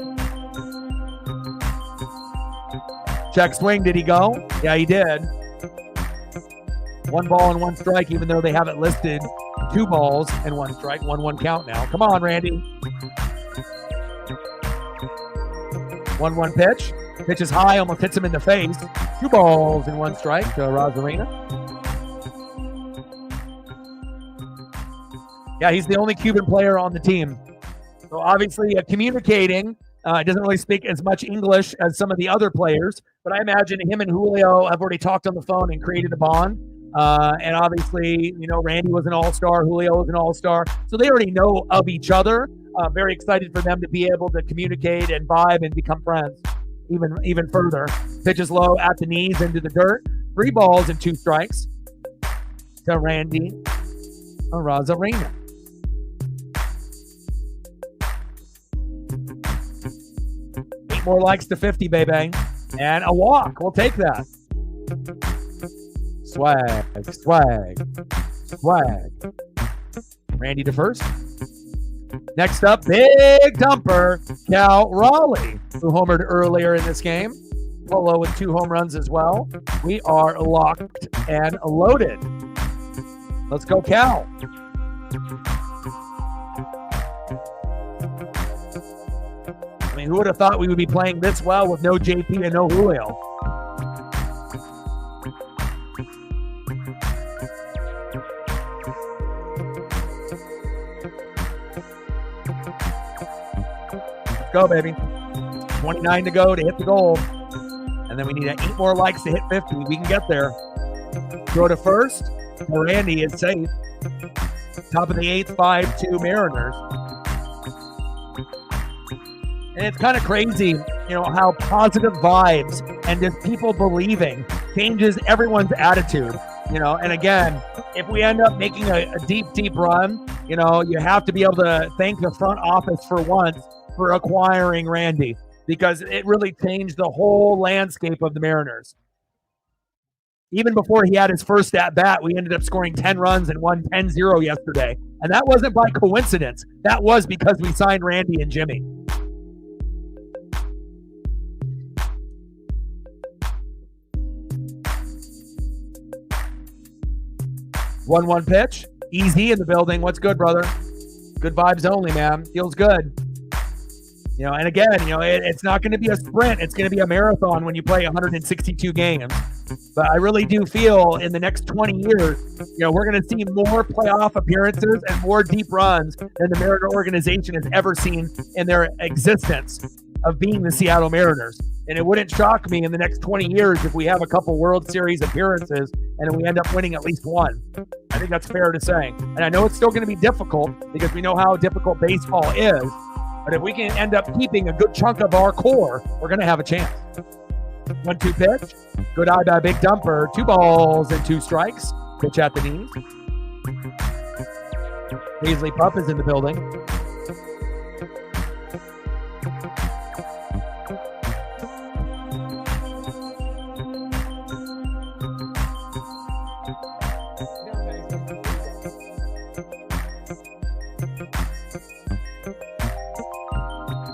Check swing. Did he go? Yeah, he did. 1 ball and 1 strike, even though they have it listed 2 balls and 1 strike. 1-1 count now. Come on, Randy. 1-1 pitch. Pitch is high, almost hits him in the face. 2 balls and 1 strike to Arozarena. Yeah, he's the only Cuban player on the team. So obviously communicating. Doesn't really speak as much English as some of the other players, but I imagine him and Julio have already talked on the phone and created a bond. And obviously, Randy was an all-star, Julio was an all-star, so they already know of each other. Very excited for them to be able to communicate and vibe and become friends even further. Pitches low at the knees into the dirt. 3 balls and 2 strikes to Randy Arozarena. More likes to 50, baby. And a walk. We'll take that. Swag, swag, swag. Randy to first. Next up, big dumper, Cal Raleigh, who homered earlier in this game. Polo with 2 home runs as well. We are locked and loaded. Let's go, Cal. I mean, who would have thought we would be playing this well with no JP and no Julio? Let's go, baby. 29 to go to hit the goal. And then we need 8 more likes to hit 50. We can get there. Throw to first. Randy is safe. Top of the 8th, 5-2 Mariners. And it's kind of crazy, how positive vibes and just people believing changes everyone's attitude, And again, if we end up making a deep, deep run, you have to be able to thank the front office for once for acquiring Randy, because it really changed the whole landscape of the Mariners. Even before he had his first at-bat, we ended up scoring 10 runs and won 10-0 yesterday. And that wasn't by coincidence. That was because we signed Randy and Jimmy. 1-1 pitch. Easy in the building. What's good, brother? Good vibes only, man. Feels good. And again, it's not going to be a sprint. It's going to be a marathon when you play 162 games. But I really do feel in the next 20 years, we're going to see more playoff appearances and more deep runs than the Mariner organization has ever seen in their existence of being the Seattle Mariners. And it wouldn't shock me in the next 20 years if we have a couple World Series appearances and we end up winning at least 1. I think that's fair to say. And I know it's still going to be difficult because we know how difficult baseball is. But if we can end up keeping a good chunk of our core, we're going to have a chance. 1-2 pitch. Good eye by big dumper. 2 balls and 2 strikes. Pitch at the knees. Paisley Pup is in the building.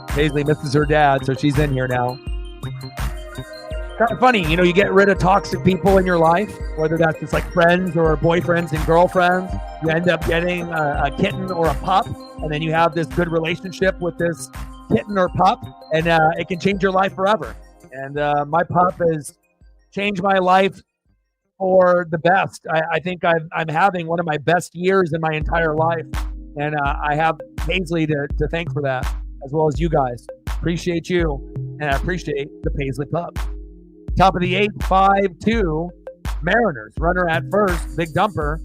Paisley misses her dad, so she's in here now. Kind of funny, you get rid of toxic people in your life, whether that's just like friends or boyfriends and girlfriends. You end up getting a kitten or a pup, and then you have this good relationship with this kitten or pup, and it can change your life forever. And my pup has changed my life for the best. I think I'm having one of my best years in my entire life. And I have Paisley to thank for that, as well as you guys. Appreciate you, and I appreciate the Paisley Pub. Top of the 8th, 5-2 Mariners. Runner at first, big dumper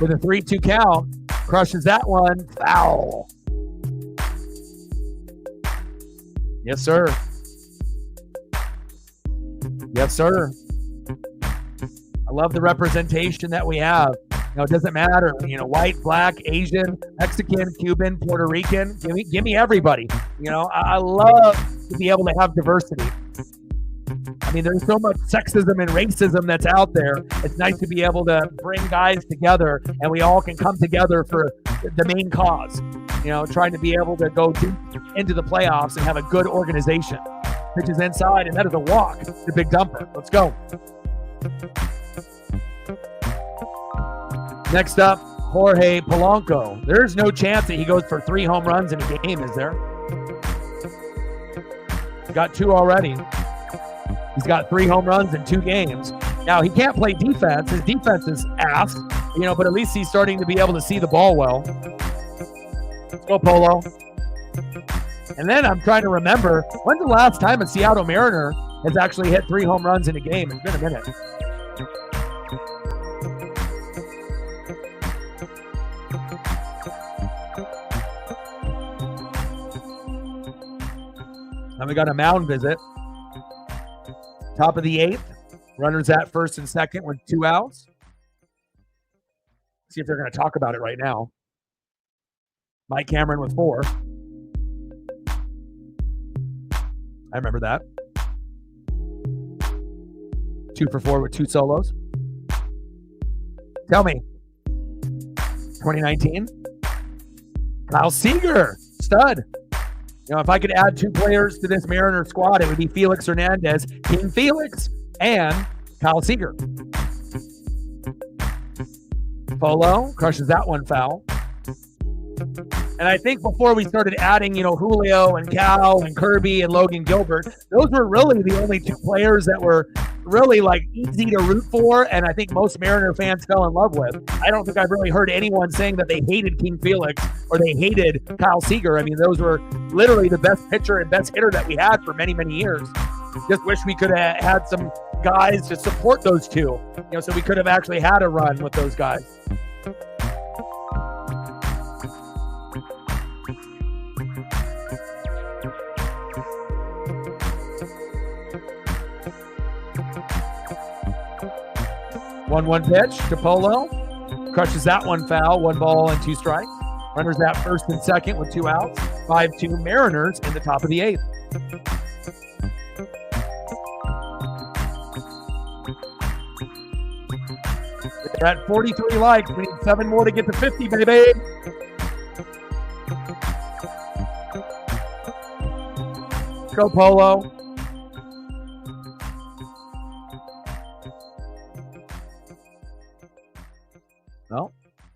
with a 3-2 count. Crushes that one. Foul. Yes, sir. Yes, sir. I love the representation that we have. It doesn't matter, white, black, Asian, Mexican, Cuban, Puerto Rican. Give me everybody. I love to be able to have diversity. I mean, there's so much sexism and racism that's out there. It's nice to be able to bring guys together, and we all can come together for the main cause. Trying to be able to go deep into the playoffs and have a good organization. Pitch is inside, and that is a walk. The big dumper. Let's go. Next up, Jorge Polanco. There's no chance that he goes for 3 home runs in a game, is there? He's got 2 already. He's got 3 home runs in 2 games. Now, he can't play defense. His defense is ass, but at least he's starting to be able to see the ball well. Let's go, Polo. And then I'm trying to remember, when's the last time a Seattle Mariner has actually hit 3 home runs in a game? It's been a minute. And we got a mound visit. Top of the 8th. Runners at first and second with 2 outs. See if they're going to talk about it right now. Mike Cameron with 4. I remember that. 2 for 4 with 2 solos. Tell me. 2019. Kyle Seager. Stud. If I could add 2 players to this Mariner squad, it would be Felix Hernandez, King Felix, and Kyle Seager. Polo crushes that one foul. And I think before we started adding, Julio and Cal and Kirby and Logan Gilbert, those were really the only 2 players that were really easy to root for, and I think most Mariner fans fell in love with. I don't think I've really heard anyone saying that they hated King Felix or they hated Kyle Seager. I mean, those were literally the best pitcher and best hitter that we had for many, many years. Just wish we could have had some guys to support those 2, so we could have actually had a run with those guys. One pitch to Polo. Crushes that one foul. 1 ball and 2 strikes. Runners at first and second with 2 outs. 5-2 Mariners in the top of the 8th. We're at 43 likes. We need 7 more to get to 50, baby. Go, Polo. No.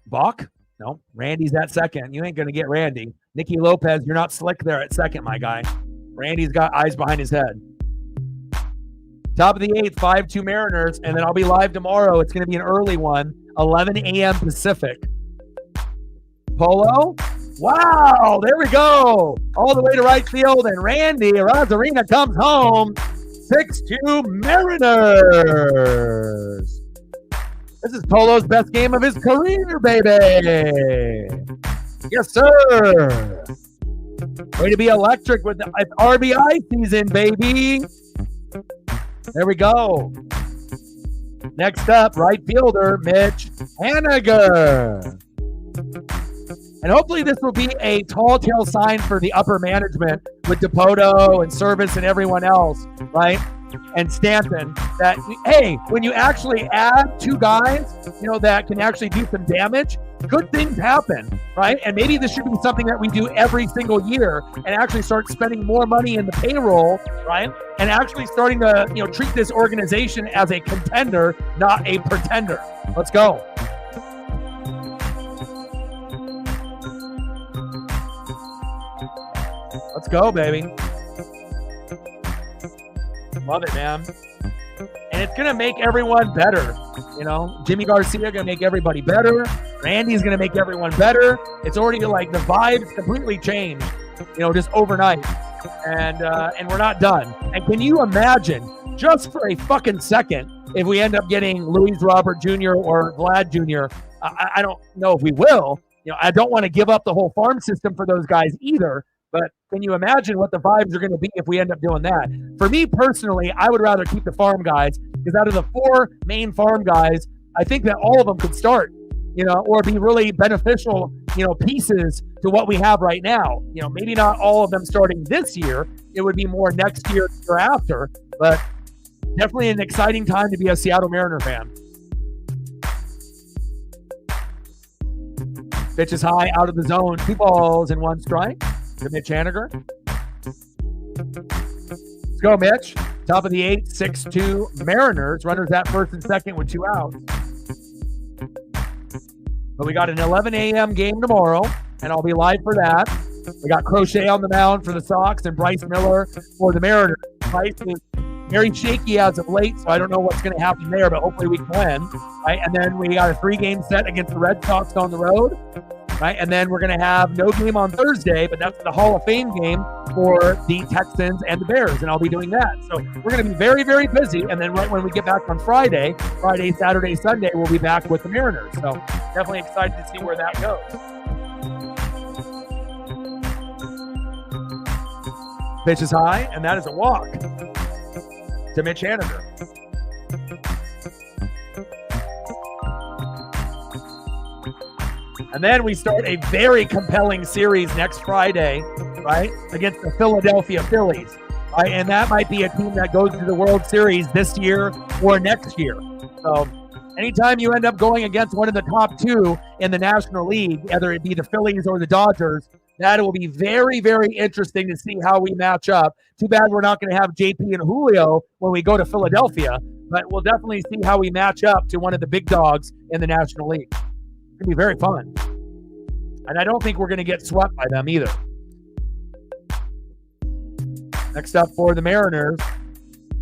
Bach? No. Randy's at second. You ain't going to get Randy. Nicky Lopez, you're not slick there at second, my guy. Randy's got eyes behind his head. Top of the 8th, 5-2 Mariners, and then I'll be live tomorrow. It's going to be an early one, 11 a.m. Pacific. Polo? Wow, there we go. All the way to right field, and Randy Arozarena comes home. 6-2 Mariners. This is Polo's best game of his career, baby. Yes, sir. Way to be electric with the RBI season, baby. There we go. Next up, right fielder, Mitch Haniger. And hopefully this will be a tall tale sign for the upper management with DePoto and Service and everyone else, right? And Stanton, that, hey, when you actually add 2 guys, that can actually do some damage, good things happen, right? And maybe this should be something that we do every single year and actually start spending more money in the payroll, right? And actually starting to, treat this organization as a contender, not a pretender. Let's go. Let's go, baby. Love it, man. and it's going to make everyone better. You know, Jimmy Garcia going to make everybody better. Randy's going to make everyone better. It's already like the vibes completely changed, you know, just overnight. And we're not done. And can you imagine, just for a fucking second, if we end up getting Luis Robert Jr. or Vlad Jr.? I don't know if we will. You know, I don't want to give up the whole farm system for those guys either. But can you imagine what the vibes are going to be if we end up doing that? For me personally, I would rather keep the farm guys, because out of the 4 main farm guys, I think that all of them could start, you know, or be really beneficial, you know, pieces to what we have right now. You know, maybe not all of them starting this year. It would be more next year or after, but definitely an exciting time to be a Seattle Mariner fan. Pitch is high, out of the zone. 2 balls and 1 strike to Mitch Haniger. Let's go, Mitch. Top of the 8th, 6-2 Mariners. Runners at first and second with 2 outs. But we got an 11 a.m. game tomorrow, and I'll be live for that. We got Crochet on the mound for the Sox and Bryce Miller for the Mariners. Bryce is very shaky as of late, so I don't know what's going to happen there, but hopefully we can win. Right? And then we got a 3-game set against the Red Sox on the road. Right? And then we're going to have no game on Thursday, but that's the Hall of Fame game for the Texans and the Bears, and I'll be doing that. So we're going to be very, very busy, and then right when we get back on Friday, Saturday, Sunday, we'll be back with the Mariners. So definitely excited to see where that goes. Pitch is high, and that is a walk to Mitch Haniger. And then we start a very compelling series next Friday, right, against the Philadelphia Phillies. Right? And that might be a team that goes to the World Series this year or next year. So anytime you end up going against one of the top 2 in the National League, whether it be the Phillies or the Dodgers, that will be very, very interesting to see how we match up. Too bad we're not going to have JP and Julio when we go to Philadelphia, but we'll definitely see how we match up to one of the big dogs in the National League. It's going to be very fun. And I don't think we're going to get swept by them either. Next up for the Mariners,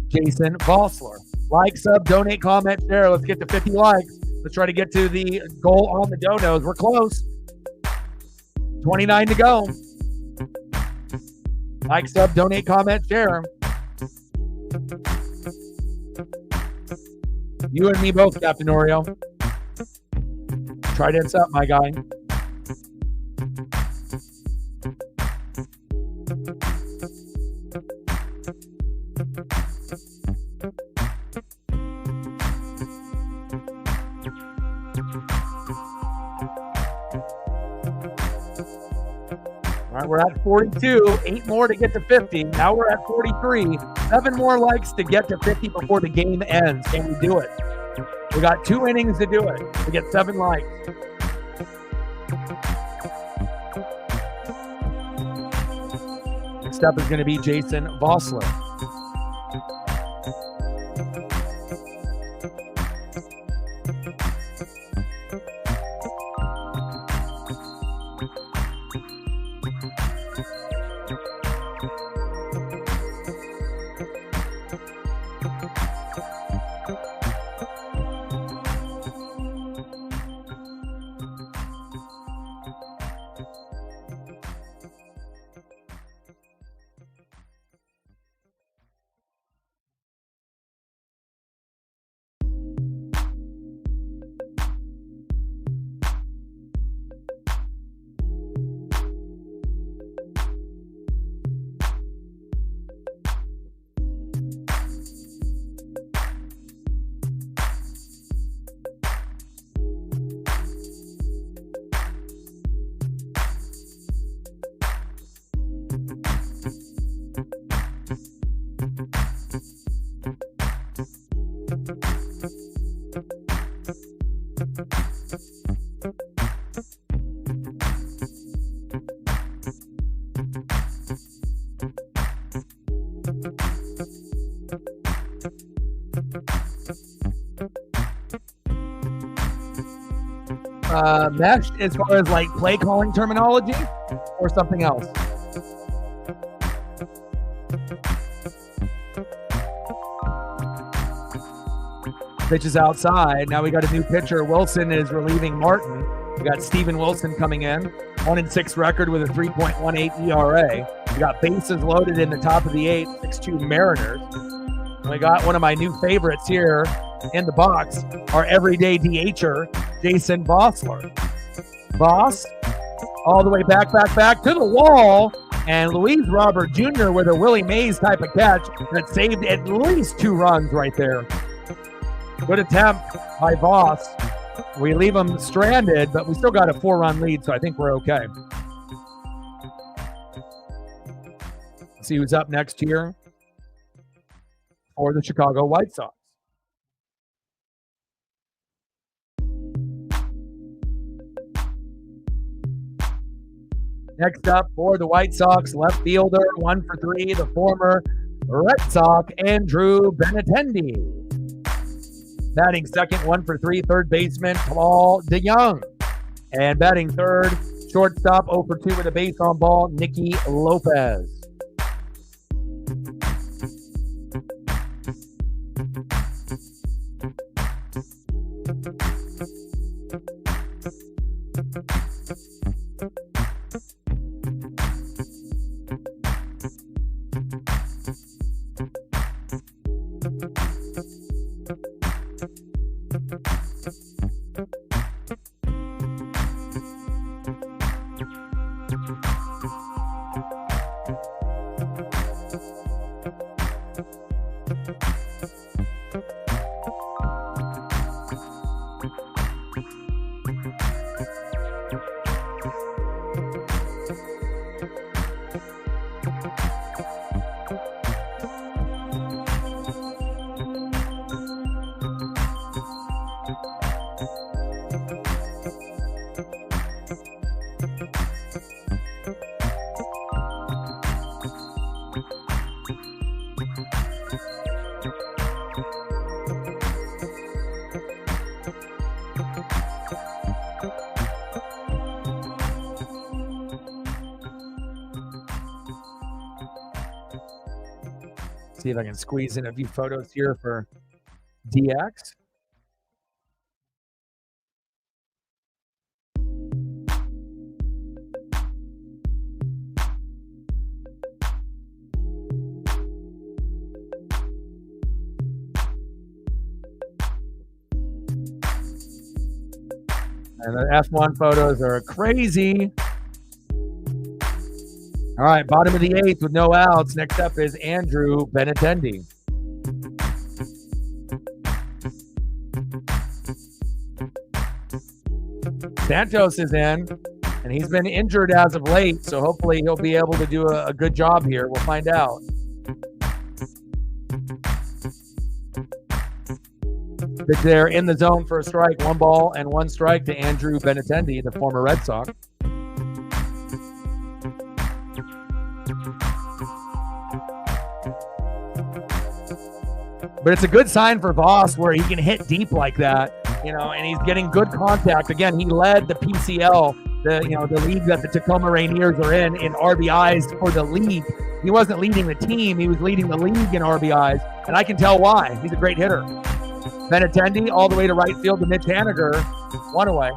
Jason Vossler. Like, sub, donate, comment, share. Let's get to 50 likes. Let's try to get to the goal on the donos. We're close. 29 to go. Like, sub, donate, comment, share. You and me both, Captain Oreo. Try this up, my guy. All right, we're at 42, 8 more to get to 50. Now we're at 43, 7 more likes to get to 50 before the game ends. Can we do it? We got 2 innings to do it. We get 7 likes. Next up is going to be Jason Vossler. Meshed as far as like play calling terminology or something else? Pitch is outside. Now we got a new pitcher. Wilson is relieving Martin. We got Steven Wilson coming in. 1-6 record with a 3.18 ERA. We got bases loaded in the top of the 8th. 6-2 Mariners. And we got one of my new favorites here in the box, our everyday DHer, Jason Vossler. Voss, all the way back to the wall. And Luis Robert Jr. with a Willie Mays type of catch that saved at least 2 runs right there. Good attempt by Voss. We leave him stranded, but we still got a 4-run lead, so I think we're okay. Let's see who's up next here for the Chicago White Sox. Next up for the White Sox, left fielder, 1 for 3, the former Red Sox, Andrew Benintendi. Batting second, 1 for 3, third baseman, Paul DeYoung. And batting third, shortstop, 0 for 2 with a base on ball, Nicky Lopez. See if I can squeeze in a few photos here for DX. And the F1 photos are crazy. All right, bottom of the 8th with no outs. Next up is Andrew Benintendi. Santos is in, and he's been injured as of late, so hopefully he'll be able to do a good job here. We'll find out. They're in the zone for a strike. 1 ball and 1 strike to Andrew Benintendi, the former Red Sox. But it's a good sign for Voss where he can hit deep like that, and he's getting good contact. Again, he led the PCL, the league that the Tacoma Rainiers are in RBIs for the league. He wasn't leading the team, he was leading the league in RBIs, and I can tell why. He's a great hitter. Benintendi all the way to right field to Mitch Haniger, 1 away.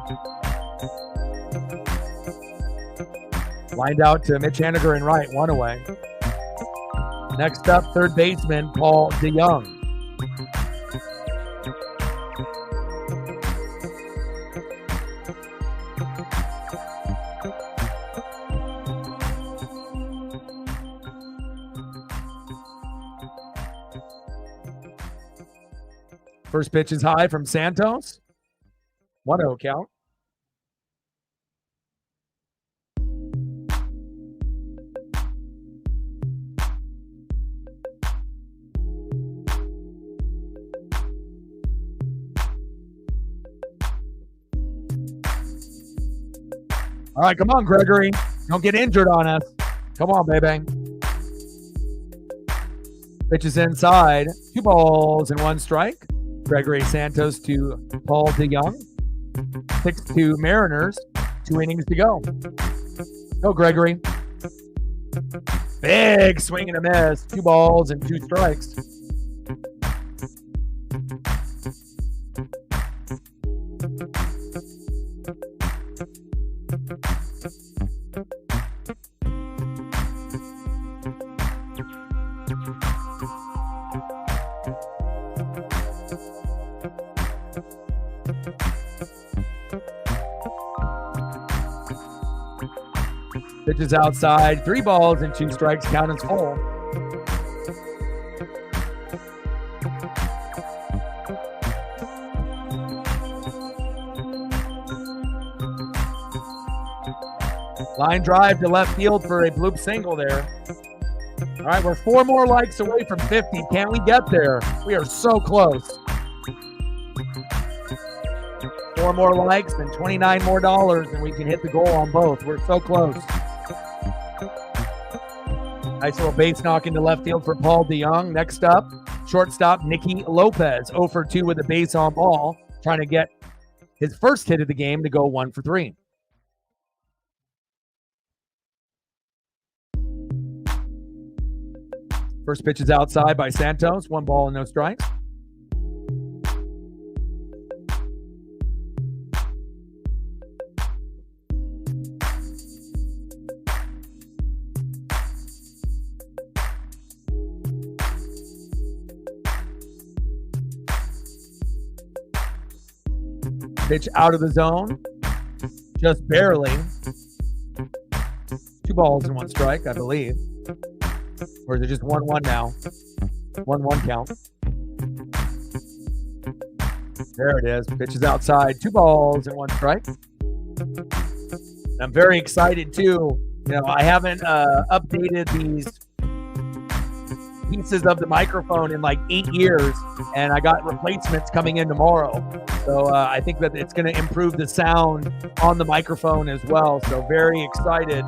Lined out to Mitch Haniger in right, 1 away. Next up, third baseman Paul DeYoung. First pitch is high from Santos. 1-0 count. All right, come on, Gregory. Don't get injured on us. Come on, baby. Pitch is inside. 2 balls and 1 strike. Gregory Santos to Paul DeYoung. 6-2 Mariners. 2 innings to go. Go, Gregory. Big swing and a miss. 2 balls and 2 strikes. Pitch is outside. 3 balls and 2 strikes. Count is full. Line drive to left field for a bloop single there. All right, we're 4 more likes away from 50. Can we get there? We are so close. 4 more likes and $29 more, and we can hit the goal on both. We're so close. Nice little base knock into left field for Paul DeYoung. Next up, shortstop Nicky Lopez, 0 for 2 with a base on ball, trying to get his first hit of the game to go 1 for 3. First pitch is outside by Santos. 1 ball and no strikes. Pitch out of the zone. Just barely. 2 balls and 1 strike, I believe. Or is it just 1-1 now? 1-1 count. There it is. Pitch is outside. 2 balls and 1 strike. I'm very excited too. You know, I haven't updated these pieces of the microphone in like 8 years, and I got replacements coming in tomorrow. So I think that it's going to improve the sound on the microphone as well. So very excited.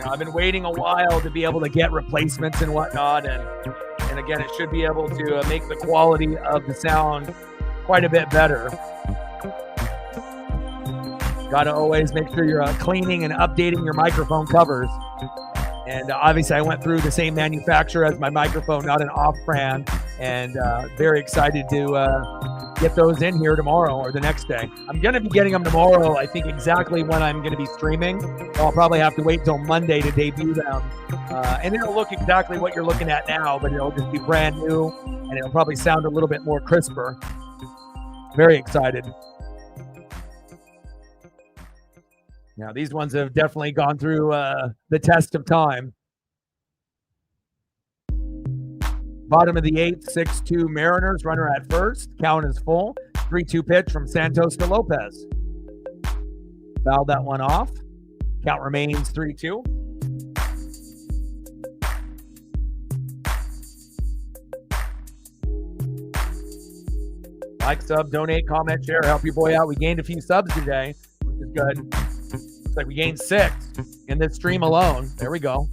I've been waiting a while to be able to get replacements and whatnot, and again, it should be able to make the quality of the sound quite a bit better. Got to always make sure you're cleaning and updating your microphone covers. And obviously, I went through the same manufacturer as my microphone, not an off-brand, and very excited to get those in here tomorrow or the next day. I'm going to be getting them tomorrow, I think exactly when I'm going to be streaming. So I'll probably have to wait till Monday to debut them. And it'll look exactly what you're looking at now, but it'll just be brand new, and it'll probably sound a little bit more crisper. Very excited. Now, these ones have definitely gone through the test of time. Bottom of the 8th, 6-2 Mariners. Runner at first. Count is full. 3-2 pitch from Santos to Lopez. Fouled that one off. Count remains 3-2. Like, sub, donate, comment, share, help your boy out. We gained a few subs today, which is good. Looks like we gained 6 in this stream alone. There we go.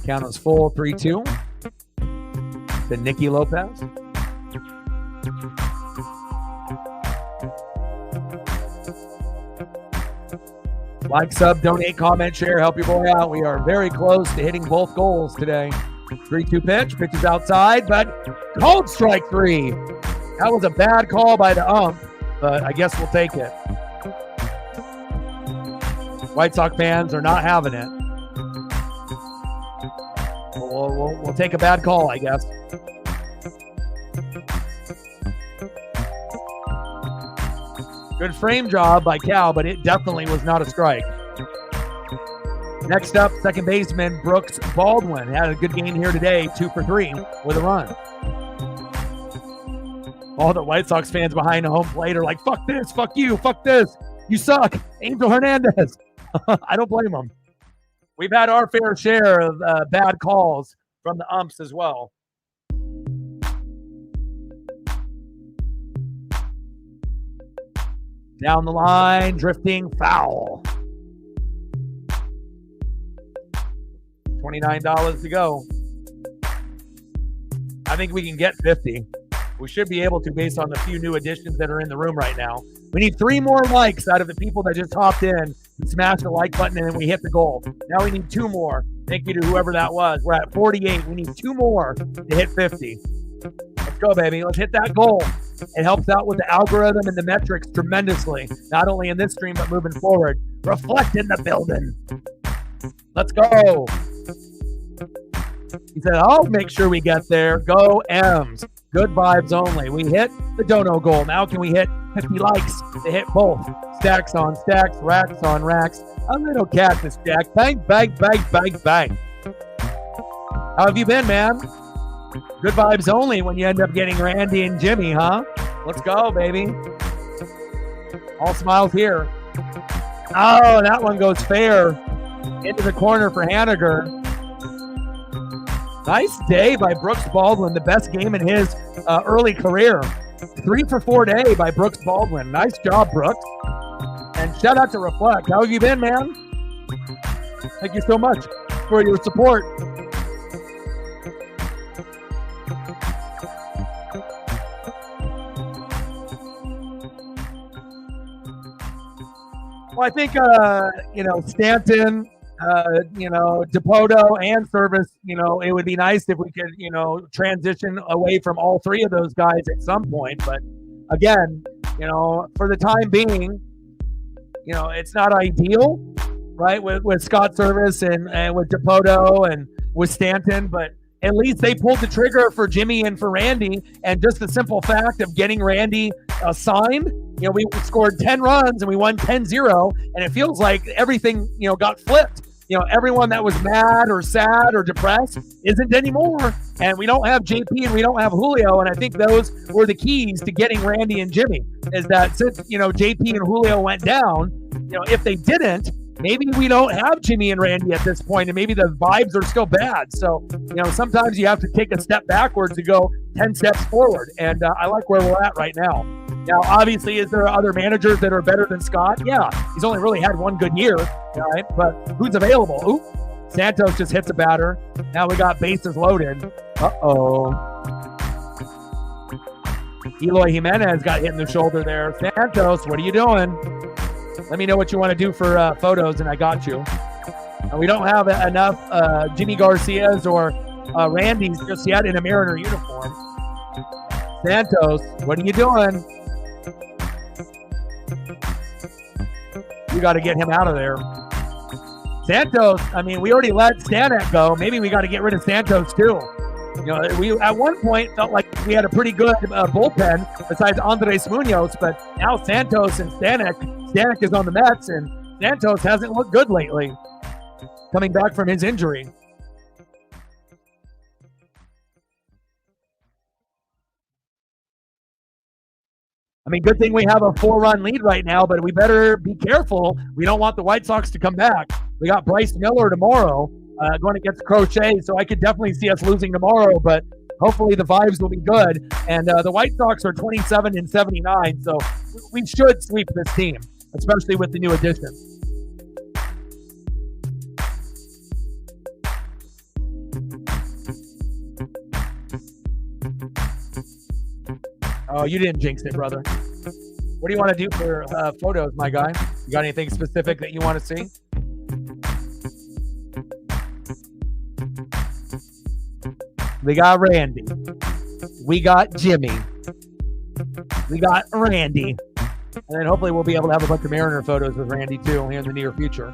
Count is full, 3-2. To Nicky Lopez. Like, sub, donate, comment, share, help your boy out. We are very close to hitting both goals today. 3-2 pitch. Pitch is outside, but called strike 3. That was a bad call by the ump, but I guess we'll take it. White Sox fans are not having it. We'll take a bad call, I guess. Good frame job by Cal, but it definitely was not a strike. Next up, second baseman Brooks Baldwin had a good game here today, 2 for 3 with a run. All the White Sox fans behind the home plate are like, fuck this, fuck you, fuck this, you suck, Angel Hernandez. I don't blame them. We've had our fair share of bad calls from the umps as well. Down the line, drifting foul. $29 to go. I think we can get 50. We should be able to based on the few new additions that are in the room right now. We need 3 more likes out of the people that just hopped in and smashed the like button, and then we hit the goal. Now we need 2 more. Thank you to whoever that was. We're at 48. We need 2 more to hit 50. Let's go, baby. Let's hit that goal. It helps out with the algorithm and the metrics tremendously, not only in this stream, but moving forward. Reflect in the building. Let's go. He said, I'll make sure we get there. Go M's. Good vibes only. We hit the dono goal. Now can we hit 50 likes to hit both? Stacks on stacks, racks on racks. A little cactus, Jack. Bang, bang, bang, bang, bang. How have you been, man? Good vibes only when you end up getting Randy and Jimmy, huh? Let's go, baby. All smiles here. Oh, that one goes fair. Into the corner for Haniger. Nice day by Brooks Baldwin, the best game in his early career. 3 for 4 day by Brooks Baldwin. Nice job, Brooks. And shout out to Reflect. How have you been, man? Thank you so much for your support. Well, I think, Stanton, Dipoto and Service, it would be nice if we could, transition away from all three of those guys at some point. But again, for the time being, it's not ideal, right, with Scott Service and with Dipoto and with Stanton, but at least they pulled the trigger for Jimmy and for Randy. And just the simple fact of getting Randy signed, we scored 10 runs and we won 10-0, and it feels like everything, got flipped. Everyone that was mad or sad or depressed isn't anymore. And we don't have JP and we don't have Julio. And I think those were the keys to getting Randy and Jimmy, is that since, JP and Julio went down, if they didn't, maybe we don't have Jimmy and Randy at this point, and maybe the vibes are still bad. So, sometimes you have to take a step backwards to go 10 steps forward. And I like where we're at right now. Now, obviously, is there other managers that are better than Scott? Yeah, he's only really had one good year, right? But who's available? Ooh, Santos just hits a batter. Now we got bases loaded. Uh-oh. Eloy Jimenez got hit in the shoulder there. Santos, what are you doing? Let me know what you want to do for photos, and I got you. We don't have enough Jimmy Garcias or Randy's just yet in a Mariner uniform. Santos, what are you doing? We got to get him out of there. Santos, we already let Stanek go. Maybe we got to get rid of Santos too. We at one point felt like we had a pretty good bullpen besides Andres Munoz, but now Santos and Stanek is on the Mets, and Santos hasn't looked good lately, coming back from his injury. Good thing we have a 4-run lead right now, but we better be careful. We don't want the White Sox to come back. We got Bryce Miller tomorrow going against Crochet, so I could definitely see us losing tomorrow, but hopefully the vibes will be good. And the White Sox are 27-79, so we should sweep this team, especially with the new addition. Oh, you didn't jinx it, brother. What do you want to do for photos, my guy? You got anything specific that you want to see? We got Randy. We got Jimmy. We got Randy. And then hopefully we'll be able to have a bunch of Mariner photos with Randy too here in the near future.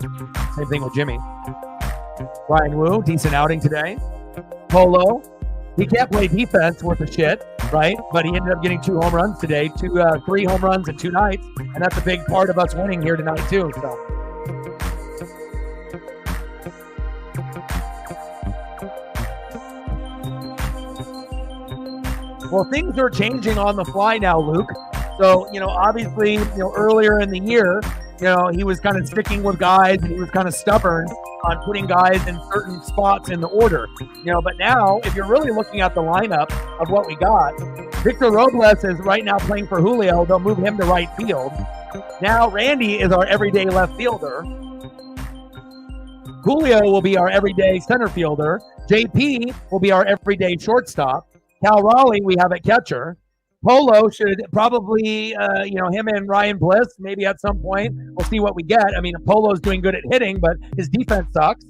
Same thing with Jimmy. Ryan Wu, decent outing today. Polo. He can't play defense worth a shit, right? But he ended up getting 2 home runs today, 3 home runs in 2 nights, and that's a big part of us winning here tonight too. So, well, things are changing on the fly now, Luke. So, obviously, earlier in the year, he was kind of sticking with guys, and he was kind of stubborn on putting guys in certain spots in the order. But now, if you're really looking at the lineup of what we got, Victor Robles is right now playing for Julio. They'll move him to right field. Now, Randy is our everyday left fielder. Julio will be our everyday center fielder. JP will be our everyday shortstop. Cal Raleigh, we have at catcher. Polo should probably, him and Ryan Bliss, maybe at some point. We'll see what we get. Polo's doing good at hitting, but his defense sucks.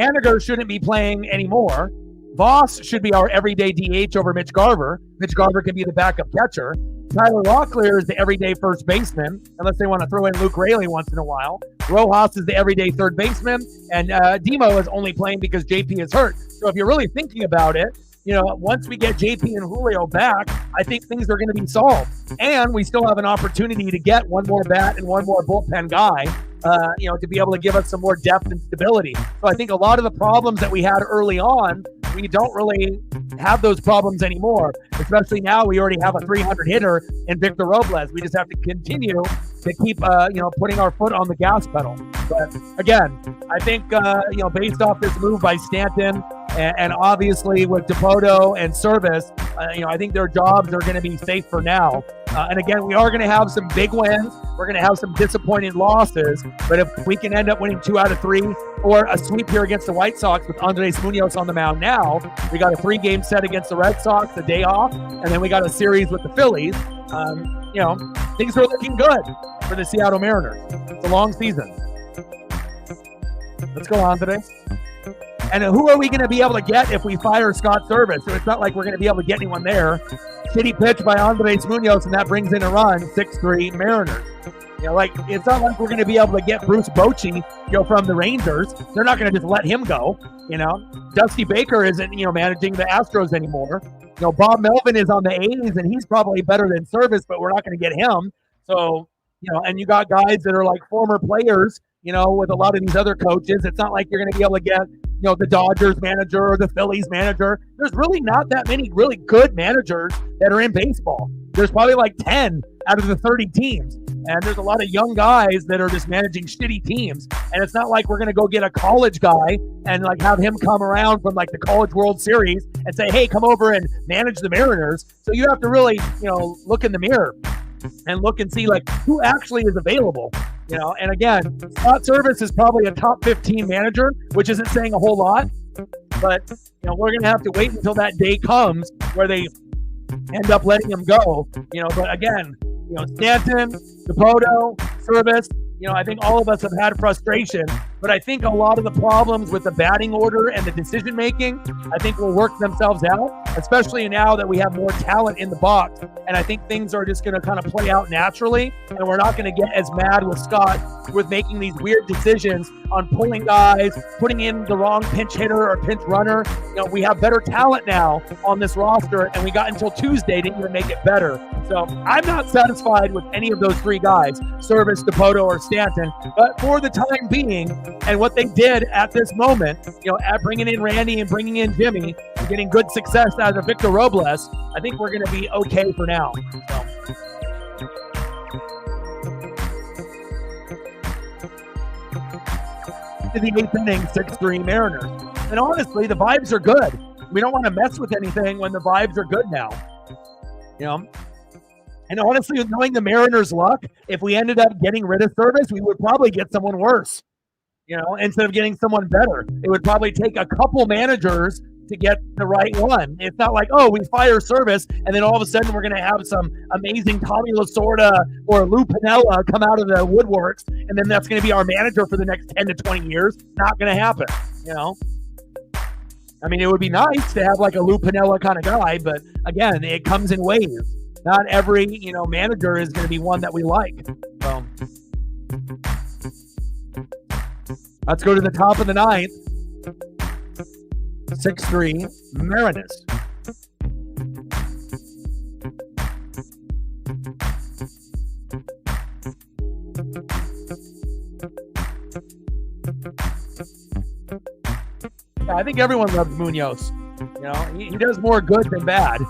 Haniger shouldn't be playing anymore. Voss should be our everyday DH over Mitch Garver. Mitch Garver can be the backup catcher. Tyler Locklear is the everyday first baseman, unless they want to throw in Luke Raley once in a while. Rojas is the everyday third baseman, and Demo is only playing because JP is hurt. So if you're really thinking about it, once we get JP and Julio back, I think things are going to be solved. And we still have an opportunity to get one more bat and one more bullpen guy, to be able to give us some more depth and stability. So I think a lot of the problems that we had early on, we don't really have those problems anymore, especially now we already have a 300 hitter in Victor Robles. We just have to continue to keep, putting our foot on the gas pedal. But again, I think, based off this move by Stanton and obviously with Dipoto and Service, I think their jobs are going to be safe for now. And again, we are going to have some big wins. We're going to have some disappointing losses. But if we can end up winning 2 out of 3 or a sweep here against the White Sox with Andres Munoz on the mound now, we got a 3-game set against the Red Sox, the day off, and then we got a series with the Phillies. Things are looking good for the Seattle Mariners. It's a long season. Let's go on today. And who are we going to be able to get if we fire Scott Service? So it's not like we're going to be able to get anyone there. Shitty pitch by Andres Munoz, and that brings in a run, 6-3 Mariners. It's not like we're going to be able to get Bruce Bochy, from the Rangers. They're not going to just let him go. Dusty Baker isn't, managing the Astros anymore. Bob Melvin is on the A's, and he's probably better than Service, but we're not going to get him. So, and you got guys that are like former players, with a lot of these other coaches. It's not like you're going to be able to get, the Dodgers manager or the Phillies manager. There's really not that many really good managers that are in baseball. There's probably like 10 out of the 30 teams. And there's a lot of young guys that are just managing shitty teams. And it's not like we're going to go get a college guy and like have him come around from like the College World Series and say, hey, come over and manage the Mariners. So you have to really, look in the mirror and look and see like who actually is available. And again, Scott Service is probably a top 15 manager, which isn't saying a whole lot. But, we're going to have to wait until that day comes where they end up letting him go. But again, Stanton, Dipoto, Service, I think all of us have had frustration, but I think a lot of the problems with the batting order and the decision making, I think will work themselves out, especially now that we have more talent in the box. And I think things are just going to kind of play out naturally, and we're not going to get as mad with Scott with making these weird decisions on pulling guys, putting in the wrong pinch hitter or pinch runner. We have better talent now on this roster, and we got until Tuesday to even make it better. So I'm not satisfied with any of those 3 guys, Service, Dipoto, or Stanton, but for the time being and what they did at this moment, at bringing in Randy and bringing in Jimmy and getting good success out of Victor Robles, I think we're going to be okay for now. To the 8th inning, 6-3 Mariners. And honestly, the vibes are good. We don't want to mess with anything when the vibes are good now. And honestly, knowing the Mariners' luck, if we ended up getting rid of Service, we would probably get someone worse, instead of getting someone better. It would probably take a couple managers to get the right one. It's not like, we fire Service, and then all of a sudden we're going to have some amazing Tommy Lasorda or Lou Piniella come out of the woodworks, and then that's going to be our manager for the next 10 to 20 years. Not going to happen, I mean, it would be nice to have like a Lou Piniella kind of guy, but again, it comes in waves. Not every, manager is going to be one that we like. So let's go to the top of the 9th. 6-3 Mariners. Yeah, I think everyone loves Munoz. He does more good than bad.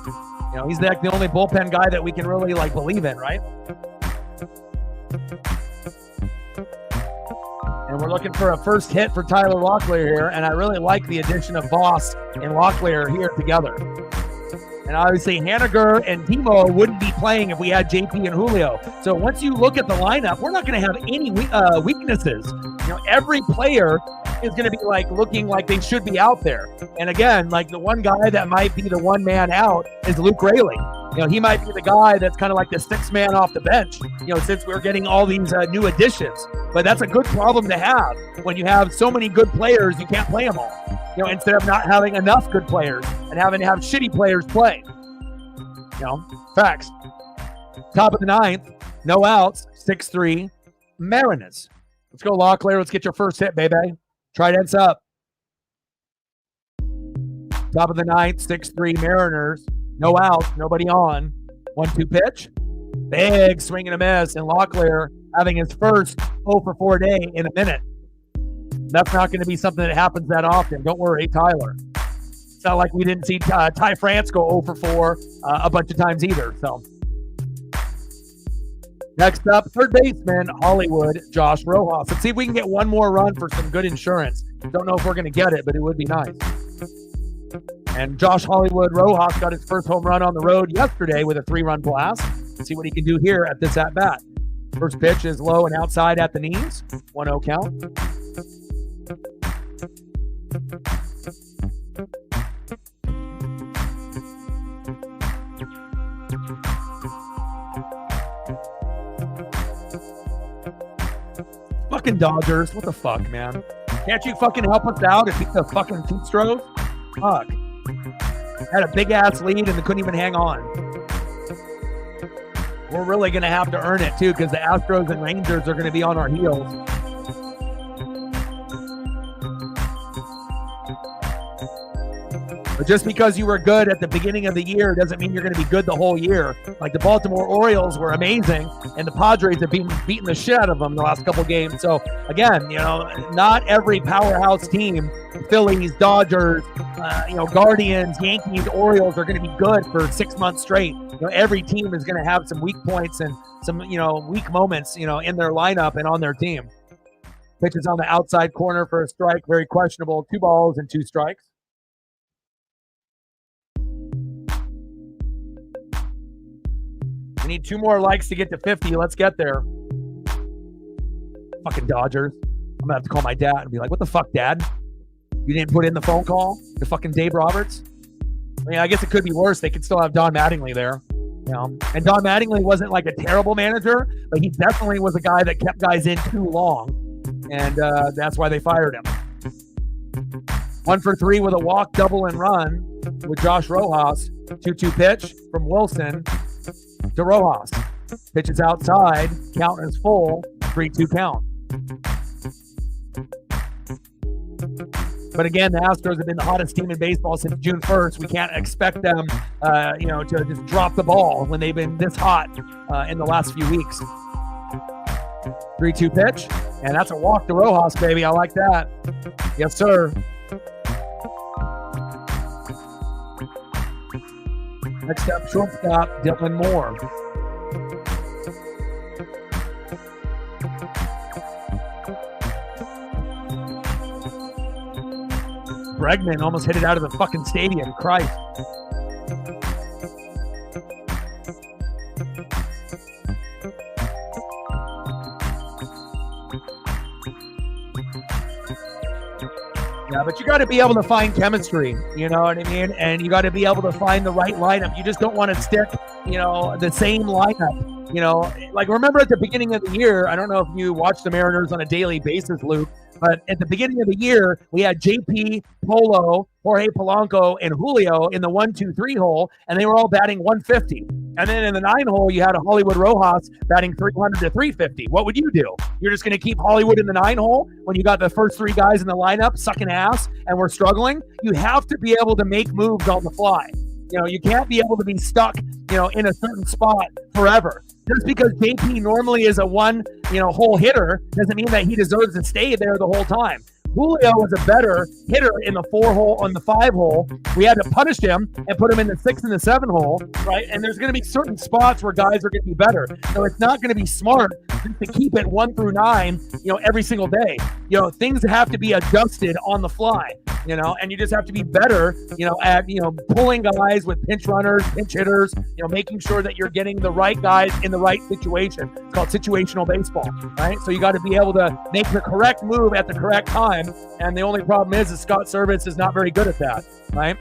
He's like the only bullpen guy that we can really like believe in, right? And we're looking for a first hit for Tyler Locklear here, and I really like the addition of Voss and Locklear here together. And obviously, Haniger and Demo wouldn't be playing if we had JP and Julio. So once you look at the lineup, we're not going to have any weaknesses. Every player is going to be like looking like they should be out there. And again, like the one guy that might be the one man out is Luke Raley. He might be the guy that's kind of like the 6th man off the bench, since we're getting all these new additions. But that's a good problem to have when you have so many good players, you can't play them all. Instead of not having enough good players and having to have shitty players play. Facts. Top of the 9th, no outs, 6-3 Mariners. Let's go, Locklear. Let's get your first hit, baby. Trident's up. Top of the ninth, 6-3 Mariners. No outs, nobody on. 1-2 pitch. Big swing and a miss, and Locklear having his first 0 for 4 day in a minute. That's not going to be something that happens that often. Don't worry, Tyler. It's not like we didn't see Ty France go 0 for 4 a bunch of times either. So next up, third baseman, Hollywood, Josh Rojas. Let's see if we can get one more run for some good insurance. Don't know if we're going to get it, but it would be nice. And Josh Hollywood Rojas got his first home run on the road yesterday with a 3-run blast. Let's see what he can do here at this at-bat. First pitch is low and outside at the knees. 1-0 count. Fucking Dodgers. What the fuck, man? Can't you fucking help us out and beat the fucking Astros? Fuck. Had a big-ass lead and they couldn't even hang on. We're really going to have to earn it, too, because the Astros and Rangers are going to be on our heels. But just because you were good at the beginning of the year doesn't mean you're going to be good the whole year. Like the Baltimore Orioles were amazing, and the Padres have been beating the shit out of them the last couple games. So, again, not every powerhouse team, Phillies, Dodgers, Guardians, Yankees, Orioles are going to be good for 6 months straight. Every team is going to have some weak points and some, weak moments, in their lineup and on their team. Pitch is on the outside corner for a strike. Very questionable. 2 balls and 2 strikes. We need 2 more likes to get to 50. Let's get there. Fucking Dodgers. I'm going to have to call my dad and be like, what the fuck, Dad? You didn't put in the phone call to fucking Dave Roberts? I mean, I guess it could be worse. They could still have Don Mattingly there. And Don Mattingly wasn't like a terrible manager, but he definitely was a guy that kept guys in too long. And that's why they fired him. 1 for 3 with a walk, double, and run with Josh Rojas. 2-2 pitch from Wilson to Rojas. Pitch is outside. Count is full. 3-2 count. But again, the Astros have been the hottest team in baseball since June 1st. We can't expect them, to just drop the ball when they've been this hot in the last few weeks. 3-2 pitch. And that's a walk to Rojas, baby. I like that. Yes, sir. Next up, shortstop, Dylan Moore. Bregman almost hit it out of the fucking stadium. Christ. Yeah, but you got to be able to find chemistry, you know what I mean? And you got to be able to find the right lineup. You just don't want to stick, the same lineup. Like remember at the beginning of the year, I don't know if you watch the Mariners on a daily basis, Luke, but at the beginning of the year, we had JP, Polo, Jorge Polanco, and Julio in the 1-2-3 hole, and they were all batting 150. And then in the 9 hole, you had a Hollywood Rojas batting 300 to 350. What would you do? You're just going to keep Hollywood in the 9 hole when you got the first 3 guys in the lineup sucking ass and we're struggling? You have to be able to make moves on the fly. You can't be able to be stuck, in a certain spot forever. Just because JP normally is a hole hitter doesn't mean that he deserves to stay there the whole time. Julio was a better hitter in the 4 hole, on the 5 hole. We had to punish him and put him in the 6 and the 7 hole, right? And there's going to be certain spots where guys are going to be better. So it's not going to be smart to keep it 1 through 9, every single day. Things have to be adjusted on the fly, and you just have to be better, at, pulling guys with pinch runners, pinch hitters, making sure that you're getting the right guys in the right situation. It's called situational baseball, right? So you got to be able to make the correct move at the correct time. And the only problem is Scott Servais is not very good at that, right?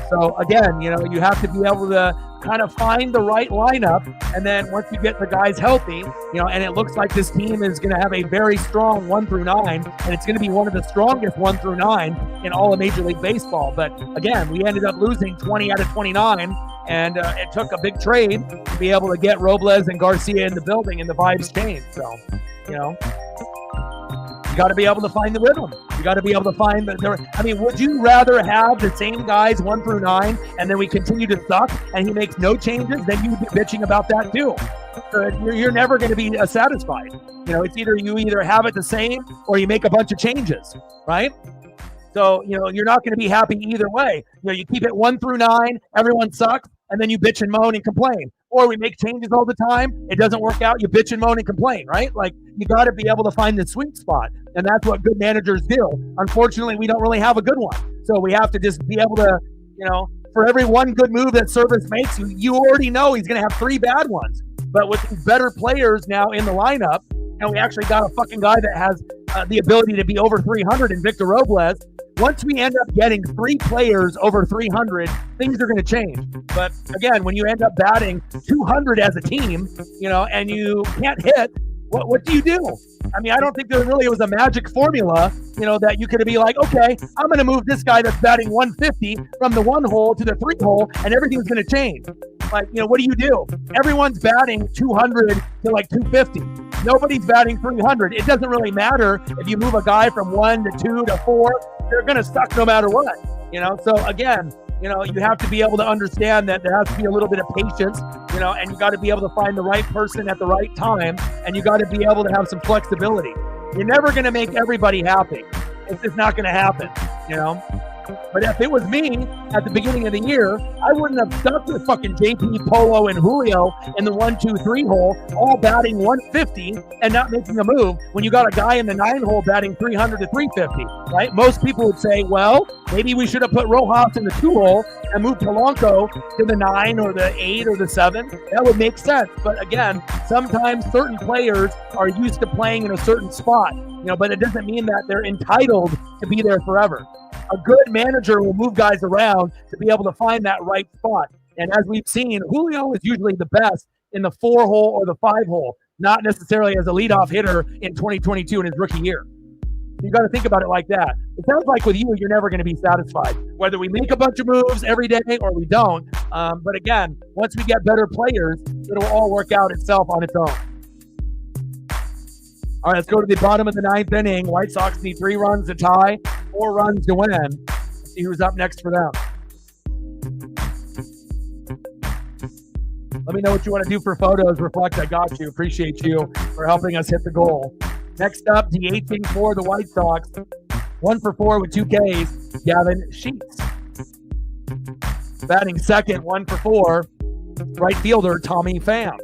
So again, you have to be able to kind of find the right lineup. And then once you get the guys healthy, and it looks like this team is going to have a very strong 1 through 9, and it's going to be one of the strongest 1 through 9 in all of Major League Baseball. But again, we ended up losing 20 out of 29. And it took a big trade to be able to get Robles and Garcia in the building, and the vibes changed. So, You got to be able to find the rhythm. You got to be able to find would you rather have the same guys 1 through 9 and then we continue to suck and he makes no changes? Then you'd be bitching about that too. So you're never going to be satisfied. It's you either have it the same or you make a bunch of changes, right? So, you're not going to be happy either way. You keep it 1 through 9, everyone sucks, and then you bitch and moan and complain. Or we make changes all the time, it doesn't work out, you bitch and moan and complain, right? Like, you got to be able to find the sweet spot, and that's what good managers do. Unfortunately, we don't really have a good one. So we have to just be able to, for every one good move that Service makes, you already know he's going to have 3 bad ones. But with these better players now in the lineup, and we actually got a fucking guy that has the ability to be over 300 in Victor Robles. Once we end up getting 3 players over 300, things are going to change. But again, when you end up batting 200 as a team, and you can't hit, what do you do? I don't think there really was a magic formula, that you could be like, okay, I'm going to move this guy that's batting 150 from the 1 hole to the 3 hole, and everything's going to change. Like, what do you do? Everyone's batting 200 to like 250. Nobody's batting 300. It doesn't really matter if you move a guy from 1 to 2 to 4. They're going to suck no matter what. So again, you have to be able to understand that there has to be a little bit of patience, and you got to be able to find the right person at the right time, and you got to be able to have some flexibility. You're never going to make everybody happy. It's just not going to happen, But if it was me at the beginning of the year, I wouldn't have stuck with fucking JP, Polo, and Julio in the 1, 2, 3 hole, all batting 150 and not making a move when you got a guy in the 9 hole batting 300 to 350, right? Most people would say, well, maybe we should have put Rojas in the 2 hole and moved Polanco to the 9 or the 8 or the 7. That would make sense. But again, sometimes certain players are used to playing in a certain spot, but it doesn't mean that they're entitled to be there forever. A good manager will move guys around to be able to find that right spot. And as we've seen, Julio is usually the best in the 4 hole or the 5 hole, not necessarily as a leadoff hitter in 2022 in his rookie year. You got to think about it like that. It sounds like with you, you're never going to be satisfied, whether we make a bunch of moves every day or we don't. But again, once we get better players, it'll all work out itself on its own. All right, let's go to the bottom of the 9th inning. White Sox need 3 runs to tie, 4 runs to win. Let's see who's up next for them. Let me know what you want to do for photos. Reflect, I got you. Appreciate you for helping us hit the goal. Next up, DHing for the White Sox. 1 for 4 with 2 Ks, Gavin Sheets. Batting second, 1 for 4, right fielder Tommy Pham.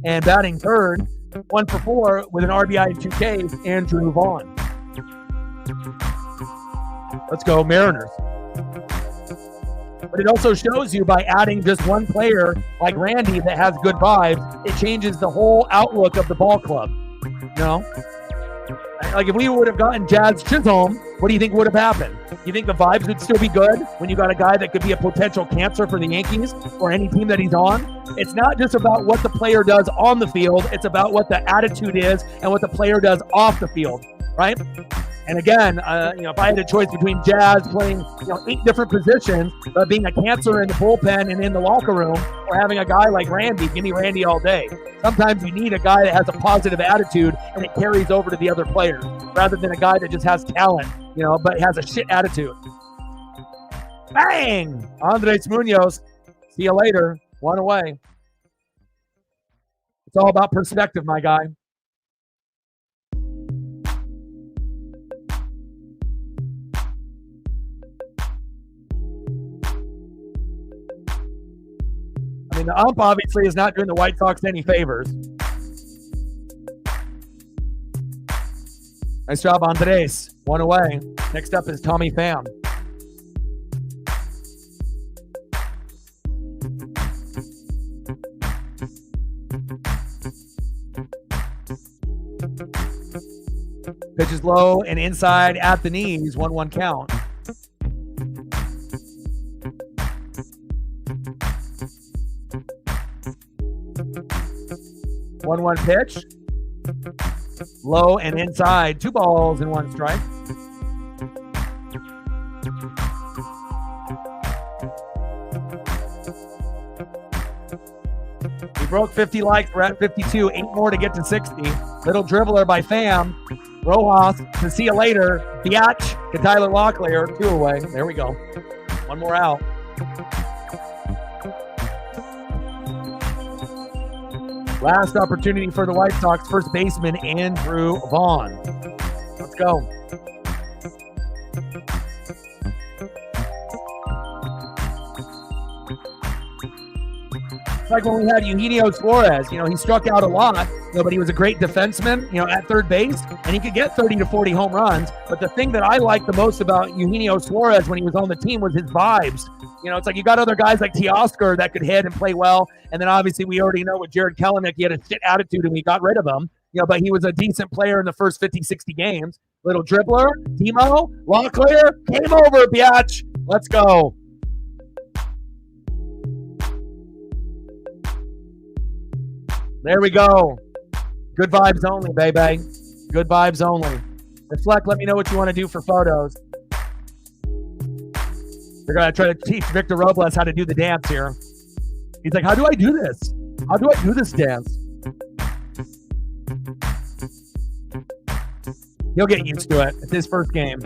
And batting third, 1 for 4 with an RBI and 2 Ks, Andrew Vaughn. Let's go Mariners. But it also shows you by adding just one player like Randy that has good vibes, it changes the whole outlook of the ball club. Like if we would have gotten Jazz Chisholm, what do you think would have happened? You think the vibes would still be good when you got a guy that could be a potential cancer for the Yankees or any team that he's on? It's not just about what the player does on the field. It's about what the attitude is and what the player does off the field, right? And again, if I had a choice between Jazz playing 8 different positions, but being a cancer in the bullpen and in the locker room, or having a guy like Randy, give me Randy all day. Sometimes you need a guy that has a positive attitude and it carries over to the other players, rather than a guy that just has talent, but has a shit attitude. Bang! Andres Munoz, see you later. 1 away. It's all about perspective, my guy. I mean, the ump obviously is not doing the White Sox any favors. Nice job, Andres. 1 away. Next up is Tommy Pham. Pitches low and inside at the knees. 1-1 count. One pitch, low and inside, 2 balls and 1 strike. We broke 50 likes. We're at 52. 8 more to get to 60. Little dribbler by Pham. Rojas to see you later. Biatch to Tyler Locklear. 2 away. There we go. 1 more out. Last opportunity for the White Sox first baseman Andrew Vaughn. Let's go. Like when we had Eugenio Suarez, he struck out a lot, but he was a great defenseman, at third base, and he could get 30 to 40 home runs. But the thing that I liked the most about Eugenio Suarez when he was on the team was his vibes. It's like you got other guys like Teoscar that could hit and play well, and then obviously we already know with Jared Kelenic, he had a shit attitude and we got rid of him. But he was a decent player in the first 50, 60 games. Little dribbler, Timo, Locklear, game over, biatch. Let's go. There we go. Good vibes only, baby. Good vibes only. Reflect, let me know what you want to do for photos. We're going to try to teach Victor Robles how to do the dance here. He's like, how do I do this? How do I do this dance? He'll get used to it. It's his first game.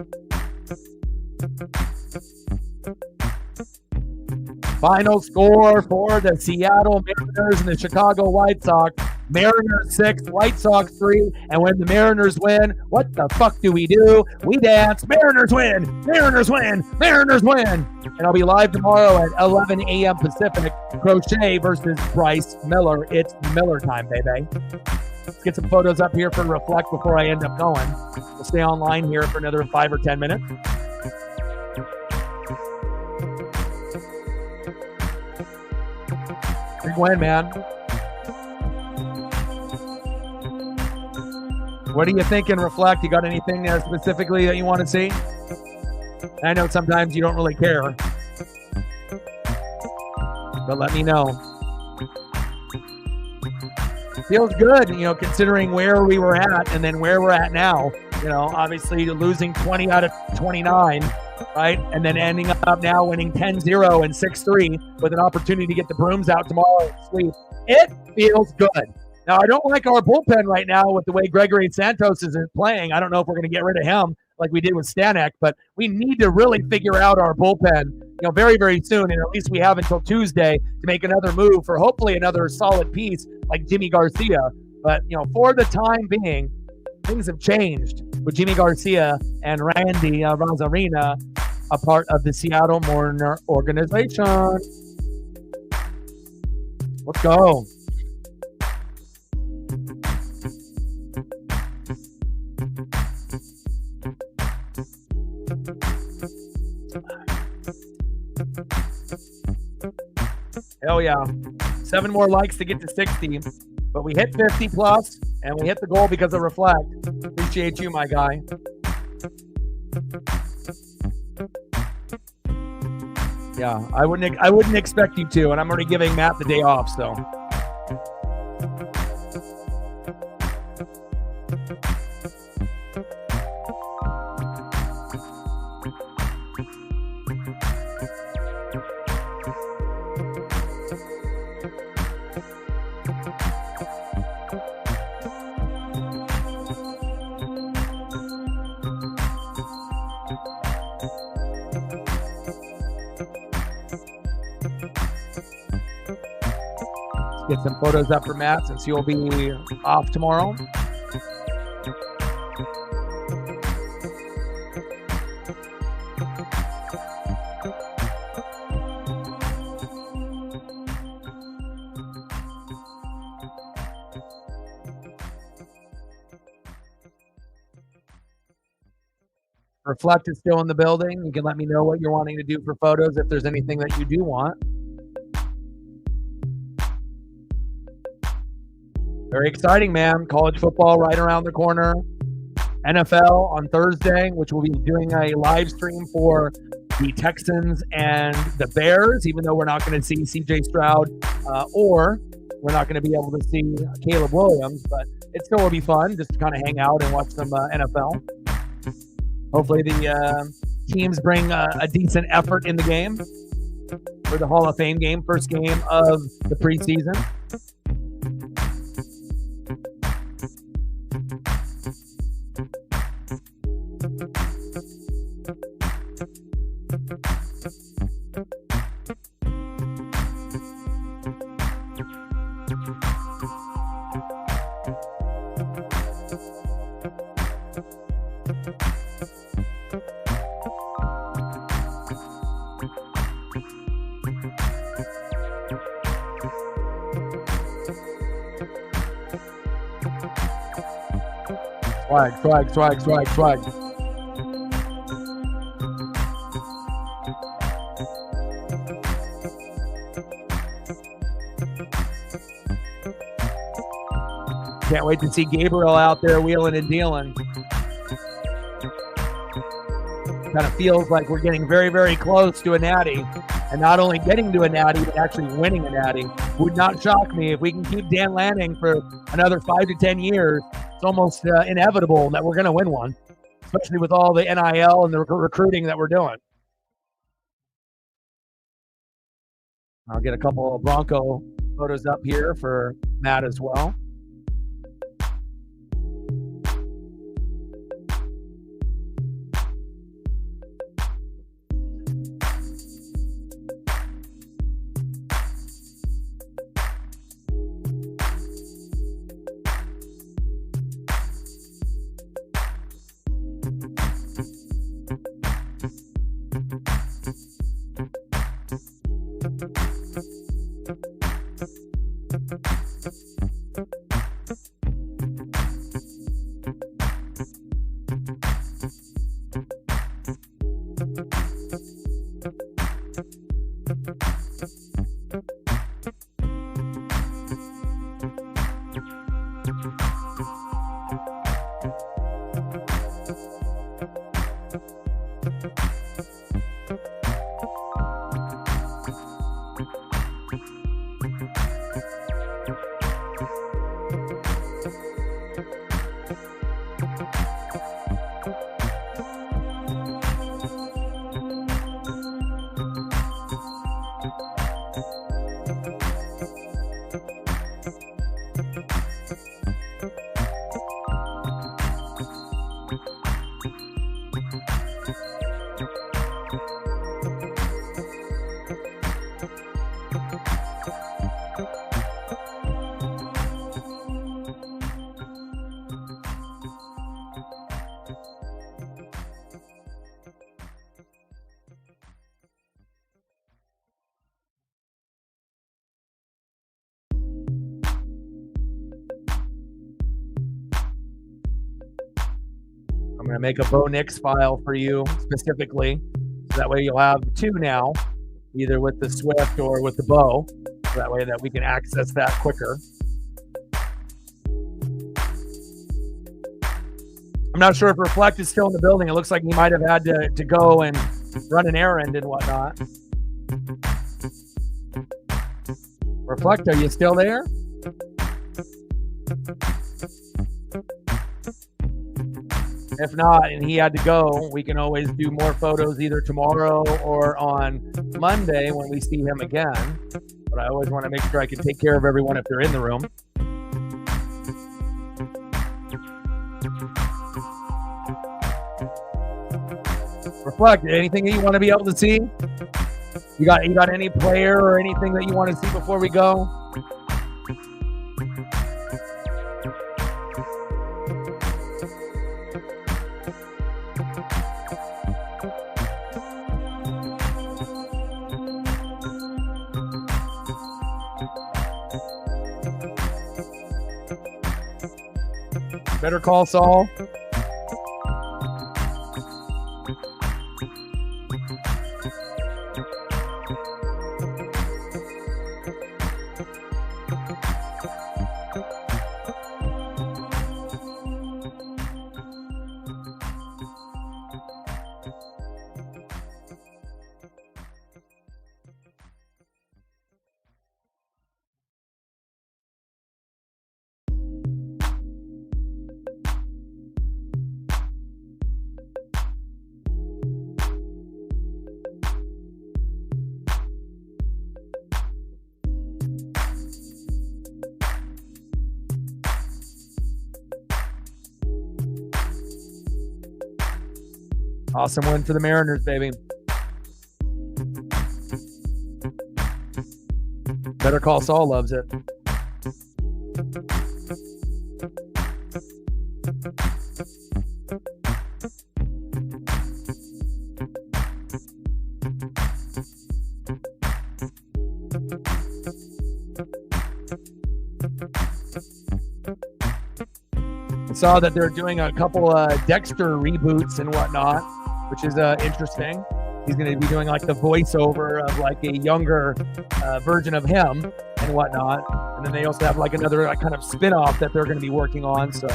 Final score for the Seattle Mariners and the Chicago White Sox. Mariners 6, White Sox 3. And when the Mariners win, what the fuck do? We dance. Mariners win. Mariners win. Mariners win. And I'll be live tomorrow at 11 a.m. Pacific. Crochet versus Bryce Miller. It's Miller time, baby. Let's get some photos up here for Reflect before I end up going. We'll stay online here for another 5 or 10 minutes. Big win, man. What are you thinking, Reflect? You got anything specifically that you want to see? I know sometimes you don't really care, but let me know. Feels good, considering where we were at and then where we're at now. Obviously losing 20 out of 29, right? And then ending up now winning 10-0 and 6-3 with an opportunity to get the brooms out tomorrow and sweep. It feels good. Now, I don't like our bullpen right now with the way Gregory Santos is playing. I don't know if we're going to get rid of him like we did with Stanek, but we need to really figure out our bullpen, very, very soon. And at least we have until Tuesday to make another move for hopefully another solid piece like Jimmy Garcia. But, for the time being, things have changed with Jimmy Garcia and Randy Arozarena, a part of the Seattle Mariner organization. Let's go. Hell yeah. 7 more likes to get to 60. But we hit 50 plus, and we hit the goal because of Reflect. Appreciate you, my guy. Yeah, I wouldn't expect you to, and I'm already giving Matt the day off, so. Get some photos up for Matt since he'll be off tomorrow. Reflect is still in the building. You can let me know what you're wanting to do for photos if there's anything that you do want. Very exciting, man. College football right around the corner. NFL on Thursday, which we'll be doing a live stream for the Texans and the Bears, even though we're not going to see C.J. Stroud or we're not going to be able to see Caleb Williams, but it still will be fun just to kind of hang out and watch some NFL. Hopefully the teams bring a decent effort in the game for the Hall of Fame game, first game of the preseason. Swag. Can't wait to see Gabriel out there wheeling and dealing. Kind of feels like we're getting very, very close to a natty. And not only getting to a natty, but actually winning a natty. Would not shock me if we can keep Dan Lanning for another 5 to 10 years. It's almost inevitable that we're going to win one, especially with all the NIL and the recruiting that we're doing. I'll get a couple of Bronco photos up here for Matt as well. I'm going to make a Bo Nix file for you specifically. So that way you'll have two now, either with the Swift or with the Bo. So that way that we can access that quicker. I'm not sure if Reflect is still in the building. It looks like he might have had to go and run an errand and whatnot. Reflect, are you still there? If not, and he had to go, we can always do more photos either tomorrow or on Monday when we see him again. But I always want to make sure I can take care of everyone if they're in the room. Reflect, anything that you want to be able to see? You got any player or anything that you want to see before we go? Better call Saul. Awesome win for the Mariners, baby. Better Call Saul loves it. I saw that they're doing a couple Dexter reboots and whatnot, which is interesting. He's going to be doing like the voiceover of like a younger version of him and whatnot. And then they also have like another like kind of spin-off that they're going to be working on. So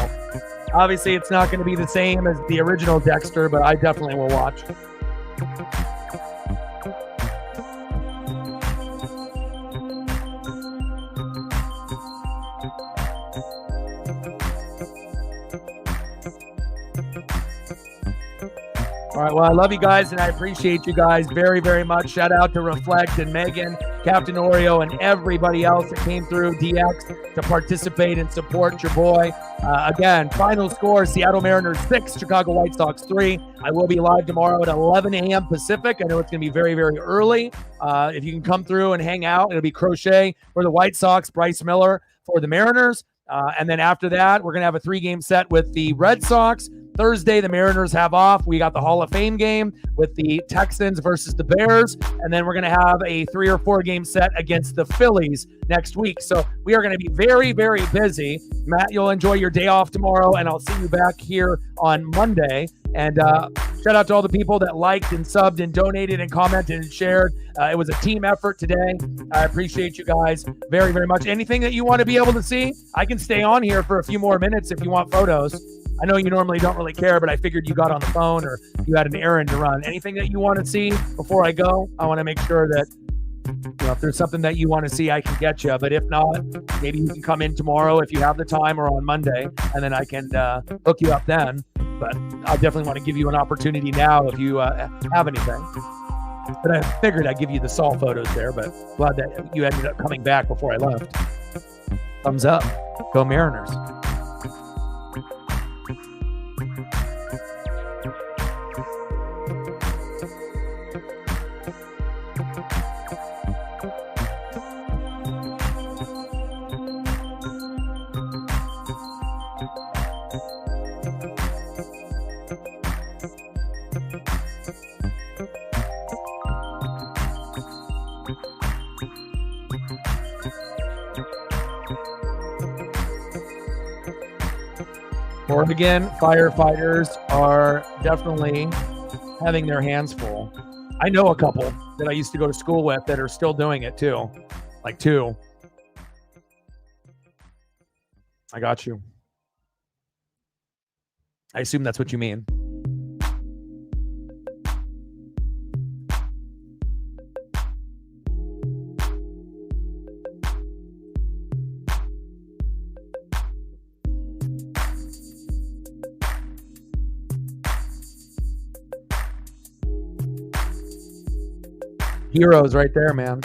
obviously it's not going to be the same as the original Dexter, but I definitely will watch. All right, well, I love you guys, and I appreciate you guys very, very much. Shout out to Reflect and Megan, Captain Oreo, and everybody else that came through DX to participate and support your boy. Again, final score, Seattle Mariners 6, Chicago White Sox 3. I will be live tomorrow at 11 a.m. Pacific. I know it's going to be very, very early. If you can come through and hang out, it'll be Crochet for the White Sox, Bryce Miller for the Mariners. And then after that, we're going to have a 3-game set with the Red Sox. Thursday, the Mariners have off. We got the Hall of Fame game with the Texans versus the Bears. And then we're going to have a 3 or 4 game set against the Phillies next week. So we are going to be very, very busy. Matt, you'll enjoy your day off tomorrow, and I'll see you back here on Monday. And shout out to all the people that liked and subbed and donated and commented and shared. It was a team effort today. I appreciate you guys very, very much. Anything that you want to be able to see, I can stay on here for a few more minutes if you want photos. I know you normally don't really care, but I figured you got on the phone or you had an errand to run. Anything that you want to see before I go, I want to make sure that, you know, if there's something that you want to see, I can get you. But if not, maybe you can come in tomorrow if you have the time, or on Monday, and then I can hook you up then. But I definitely want to give you an opportunity now if you have anything. But I figured I'd give you the Saul photos there, but glad that you ended up coming back before I left. Thumbs up. Go Mariners. Oregon firefighters are definitely having their hands full. I know a couple that I used to go to school with that are still doing it too. Like 2. I got you. I assume that's what you mean. Heroes right there, man.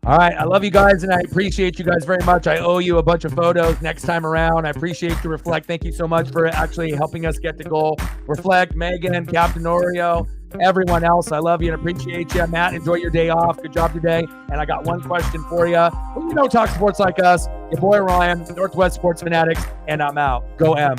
All right, I love you guys, and I appreciate you guys very much. I owe you a bunch of photos next time around. I appreciate you, Reflect. Thank you so much for actually helping us get to goal. Reflect, Megan, Captain Oreo, everyone else, I love you and appreciate you. Matt, enjoy your day off. Good job today. And I got one question for you. Well, you know, talk sports like us. Your boy Ryan, Northwest Sports Fanatics, and I'm out. Go M.